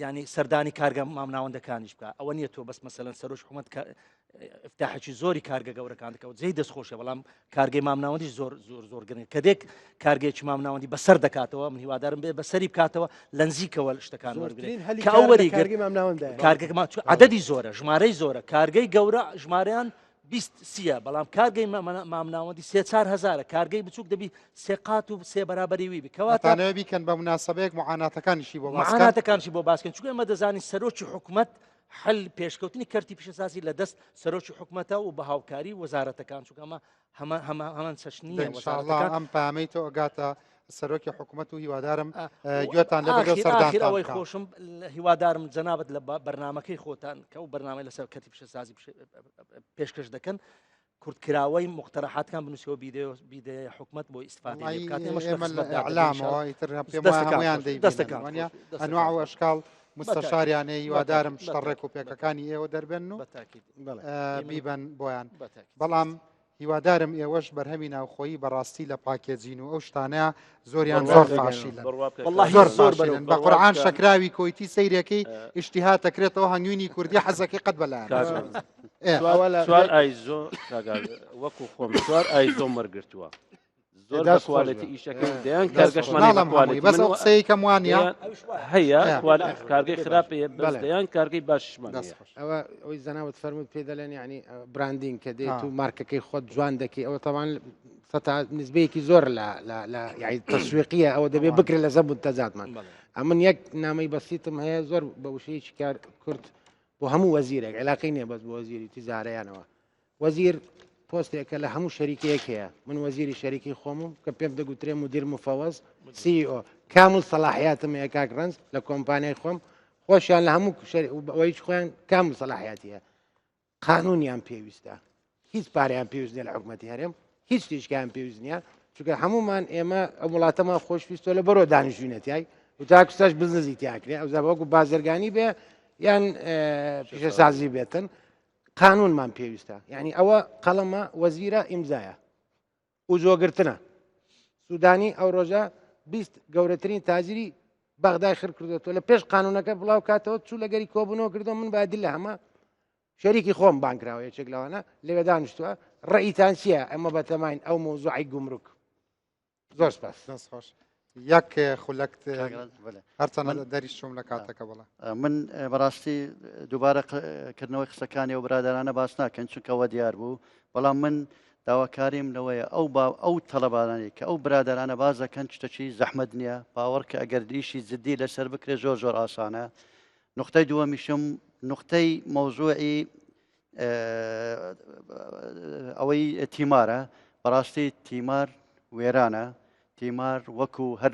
ینی سەردانی کارگە مامناوەندەکانیش بکە ئەوە نییە تۆ بەس مەسەلەن سەرۆش حکوومەت افتتاحی زۆری کارگە گەورەکان دەکەوت جێی دەستخۆشە بەڵام کارگەی مامناوەندی زۆر گرنگ کە دێک کارگەیەکی مامناوەندی بەسەر دەکاتەوە من هیوادارم بێ بەسەری بکاتەوە لە نزیکەوە شتەکان وەرگێت کە ئەو وەریگەر کارگە عدەدی زۆرە ژمارەی زۆرە کارگەی گەورە ژمارەیان 20 بەڵام کارگەی مامناوەندی 3-4 کارگەی بچووک دەبی سێقات و سێ بەرابەری وی بکەواتانەوە بیکەن بە مناسبەیەک معاناتەکانیشی بۆ باسکەن چونکە ئەمە دەزانین سەرۆکی حکوومەت حل پێشکەوتنی کەرتی پیشەسازی لە دەست سەرۆکی حکوومەتە و بە هاوکاری وەزارەتەکان چونکەمە هەمان سەش نییە ئەم پامەی تۆ ئەگاتە سەرۆکی حکوومەت و هیوادارم گوێتان لەبێت سەردانەوەی خۆشم هیوادارم جەنابەت لە بەرنمەکەی خۆتان کە و بەرنامەی لەسەر کەرتی پیشەسازی پێشکەش دەکەن کورتکراوەی مقتەرەحاتەکان بنووسەوە بیدێ حکوومەت بۆ ئیسفادەی دەستەکان ئەنواع و ئەشکاڵ مستەشاریانەی هیوادارم شتەڕێک و پێکەکانی ئێوە دەربێن و بیبەن بۆیان بەڵام هیوادارم ئێوەش بەرهەمی ناوخۆیی بەڕاستی لە پاکێجین و ئەو شتانەیە زۆریان زۆر فاشیلن بە قورعان شەکراوی کۆیتی سەیرەکەی ئیشتیهات دەکرێتەوە هەنگوینی کوردی حەزەکەی قەت بەلایەن سوار ئایزۆ وەکو خۆم سوار ئایزۆ وەرگرتووە زۆر کوالەتی ئیشەکە دەیان کارگەشمانی بەس ئەو قسەی کەم وانە هەیە کارگەی خراپەیە بەس دەیان کارگەی باشمان ئەوە ئەوەی زەناوت فەرمووت پێ دەڵێن یعنی براندین کە دێت و مارکەکەی خۆت جوان دەکەی ئەوە تەوان نسبەیەکی زۆر لە یعنی تەسویقیە ئەوە دەبێت بکرێت لە زەبوو تەجاتمان ئەمن یەک نامەی بەسیتم هەیە زۆر بە وشەیەکی کار کورد بۆ هەموو وەزیرێک علاقەی نییە بەس بۆ وەزیری تیجارەیانەوە وەزیر پۆستێکە لە هەموو شەریکەیەک هەیە من وەزیری شەریکی خۆمم کە پێم دەگوترێ مدیر مفەوەز CEO کامل سەلاحیاتم هەیە کاک ڕەنج لە کۆمپانیای خۆم خۆشیان لە هەموو ئەوەی خۆیان کامل سەلاحیاتی هەیە قانونیان پێویستە هیچ پارەیان پێویست نیە لە حکوومەتی هەرێم هیچ تیشکیان پێویست نییە چونکە هەمومان ئێمە ئەو وڵاتەمە خۆشویستۆ لە بەرۆ دانیشتوونەتیای و تاکوستاش بزنسی تیاکرێ ئەو زەبەوەکو بازرگانی بێ یان پیشەسازی بێتن قانونمان پێویستە یعنی ئەوە قەڵەمە وەزیرە ئیمزایە و جۆگرتنە سوودانی ئەو ڕۆژە 20 گەورەترین تاجری بەغدای خر کردوەوە لە پێش قانونەکە بڵاو کاتەوە چوو لەگەری کۆبوونەوە کردو من بادی لە هەمە شەریکی خۆم بانکراوە یەکێک لەوانە لەوێ دانیشتووە ڕێئیتان چییە ئەمە بەتەماین ئەو مۆزوعی گومڕوک زۆر سپاس خۆش یەک خولەکت هەرچەنە دەری شوم لە کاتەکە بڵە من بەڕاستی دووبارە کردنەوەی قسەکانی ئەو برادرانە باس ناکەن چونکەوە دیار بوو بەڵام من داواکاریم لەوەیە ئەو تەڵەبانانی کە ئەو برادرانە باز دەکەن شتێکی زەحمەت نییە باوەڕ کە ئەگەر دیشی جدی لەسەر بکرێت زۆر ئاسانە نقطەی دووەمیشم نقطەی مەوزوعی ئەوەی تیمارە بەڕاستی تیمار وێرانە تیمار وەکو هەر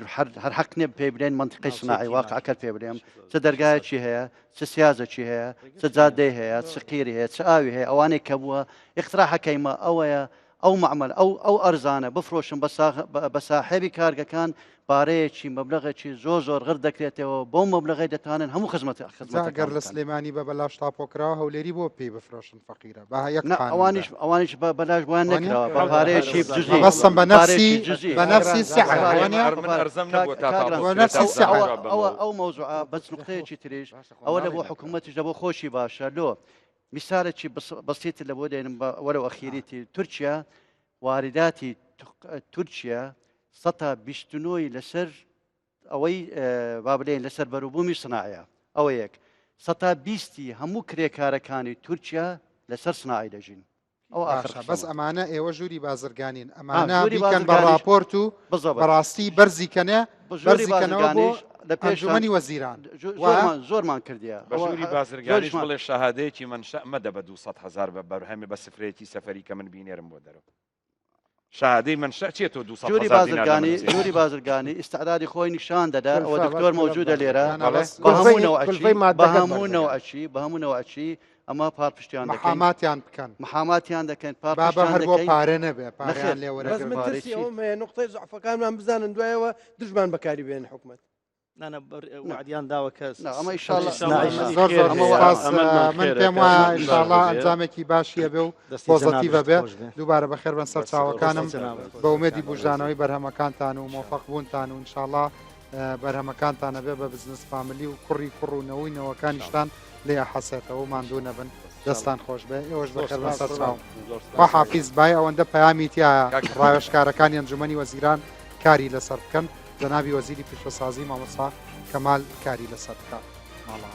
حەق نییە پێ برێن منطقی سناعی واقعەکە پێ برێم چه دەرگایەکی هەیە چه سیازەکی هەیە چه جادەی هەیە چه قیری هەیە چه ئاوی هەیە ئەوانەی کە بووە اقتراحەکەیمە ئەوەیە ئەو معمەل ئەو ئەرزانە بفرۆشن بە ساحێبی کارگەکان پارەیەکی مەبلەغێکی زۆر غڕ دەکرێتەوە بۆ مەبلەغی دەتوانن هەموو خزمەتگەر لە سلێمانی بە بەلاش تاپۆکراوە هەولێری بۆ پێی بفرۆشن فەقیرە ئەوانیش بەلاش بۆیان نەکراوە بە پارەیەکی جزئی بەسم بە نەفسی ئەو مەوزوع بەس نقطەیەکی تریش ئەوە لە بۆ حکوومەتیش لە بۆ خۆشی باشە لۆ میسالێکی بەسیتر لە بۆ دێنم وەرەو ئەخیریتی تورکیا وارداتی تورکیا 129 لەسەر ئەوەی با بڵێن لەسەر بەروبوومی سناعە ئەوە یەک 120 هەموو کرێکارەکانی تورکیا لەسەر سناعی دەژین بەس ئەمانە ئێوە ژووری بازرگانین ئەمانە بیکەن بە راپۆرت و بەڕاستی بەرزیکەنە بەرزیکەنەوە بۆ لە پێشمەنی وەزیران زۆرمان کردیە بەژووری بازرگانیش بڵێ شەهادەیەکی منشە مەدە بە 200,000 بە بەرهەمی بە سفرەتی سەفەری کە من بینێرم بۆ دەرەوە شهادەی منشە چێتەوە 200 جوری بازرگانی استعدادی خۆی نیشان دەدا ئەوە دکتۆر مەوجودە لێرە بە هەموونەوە ئەچی ئەمە پارپشتیان محاماتیان بکەن محاماتیان دەکەن هەر بۆ پارە نەبێ پارەیان لێ نقطەی زعفەکانمان بزانن دوایەوە دژمان بەکاری بێن حکومت وعدیان داوە کەس من پێم وایە ئینشاڵڵا ئەنجامێکی باشیە بێ و پۆزتیڤە بێ دووبارە بەخێر بن سەر چاوەکانم بە ومێدی بژانەوەی بەرهەمەکانتان و مۆفەق بوونتان و ئینشاڵڵا بەرهەمەکانتانە بێ بە بزنس فامیلی و کوڕی کوڕ و نەوەیەوەکانیشتان لێ حەسێتەوە ماندوو نەبن دەستان خۆش بێ ئێوەش بەخێر بن سەر چاوم با حافیز بای ئەوەندە پەیامی تایە ڕاوێژکارەکانی ئەنجومەنی وەزیران کاری لەسەر بکەن جەنابی وەزیری پیشەسازی مامۆستا کەمال کاری لەسەر بکات ماڵە